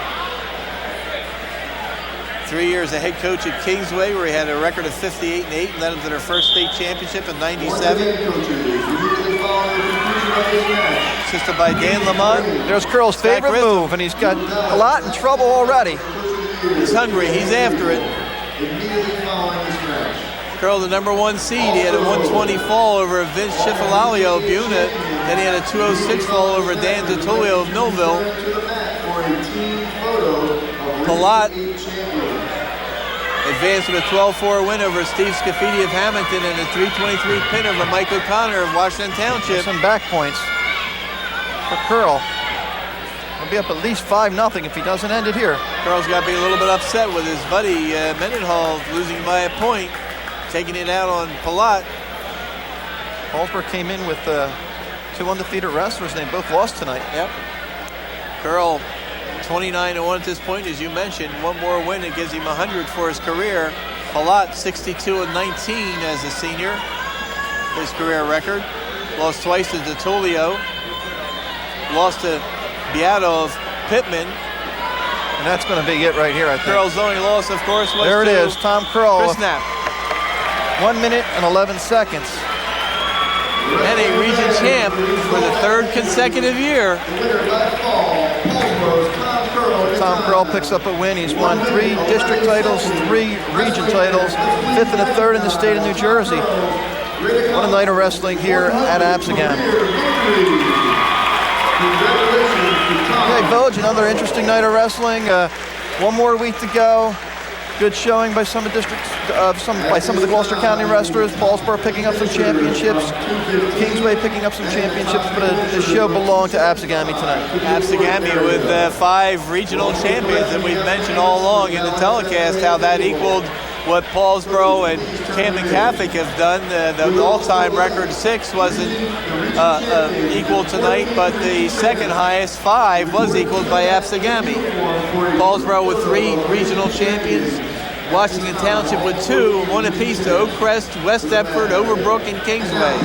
3 years as a head coach at Kingsway, where he had a record of 58-8 and led them to their first state championship in 97. Assisted by Dan Lamont. There's Curl's favorite move, and he's got a lot in trouble already. He's hungry. He's after it. Curl, the number 1 seed. He had a 120 fall over Vince Schiffalalio of Buna. Then he had a 206 fall over Dan D'Attulio of Millville. Palat advanced with a 12-4 win over Steve Scafidi of Hamilton and a 323 pin over Mike O'Connor of Washington Township. Some back points for Curl. He'll be up at least 5-0 if he doesn't end it here. Curl's got to be a little bit upset with his buddy Mendenhall losing by a point, taking it out on Palat. Paulsboro came in with 2 undefeated wrestlers, and they both lost tonight. Yep. Curl 29-1 at this point, as you mentioned. One more win, it gives him 100 for his career. Palat 62-19 as a senior, his career record. Lost twice to D'Attulio. Lost to Beato of Pittman. And that's going to be it right here, I think. Curl's only loss, of course, was there it to is, Tom Curl. Chris Knapp. 1 minute and 11 seconds. And a region champ for the 3rd consecutive year. Tom Curl picks up a win. He's won 3 district titles, 3 region titles, 5th and a 3rd in the state of New Jersey. What a night of wrestling here at Absegami. Okay, Village, another interesting night of wrestling. 1 more week to go. Good showing by some of the districts, by some of the Gloucester County wrestlers. Paulsboro picking up some championships. Kingsway picking up some championships, but the show belonged to Absegami tonight. Absegami with 5 regional champions, and we've mentioned all along in the telecast how that equaled what Paulsboro and Camden Catholic have done. The all-time record 6 wasn't equal tonight, but the second highest 5 was equaled by Absegami. Paulsboro with 3 regional champions. Washington Township with 2, 1 apiece to Oakcrest, West Deptford, Overbrook, and Kingsway.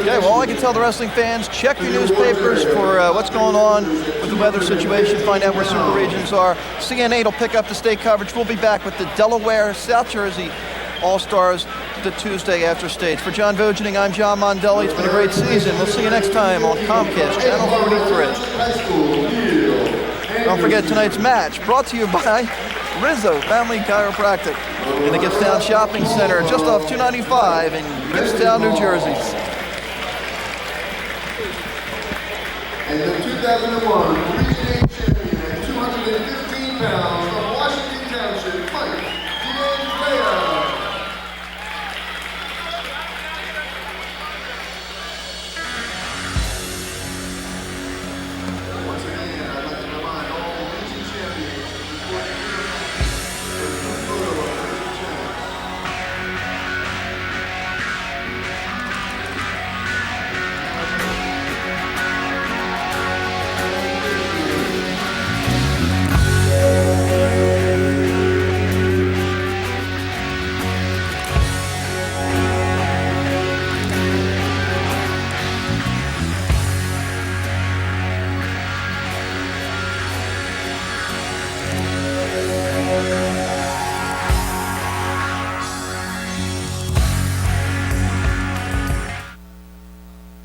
Okay, well, all I can tell the wrestling fans, check your newspapers for what's going on with the weather situation, find out where super regions are. CN8 will pick up the state coverage. We'll be back with the Delaware, South Jersey All-Stars the Tuesday after states. For John Vogening, I'm John Mondelli. It's been a great season. We'll see you next time on Comcast, Channel 43. Don't forget tonight's match, brought to you by Rizzo Family Chiropractic in the Gibbstown Shopping Center, just off 295 in Gibbstown, New Jersey. And the 2001 Region 8 champion at 215 pounds.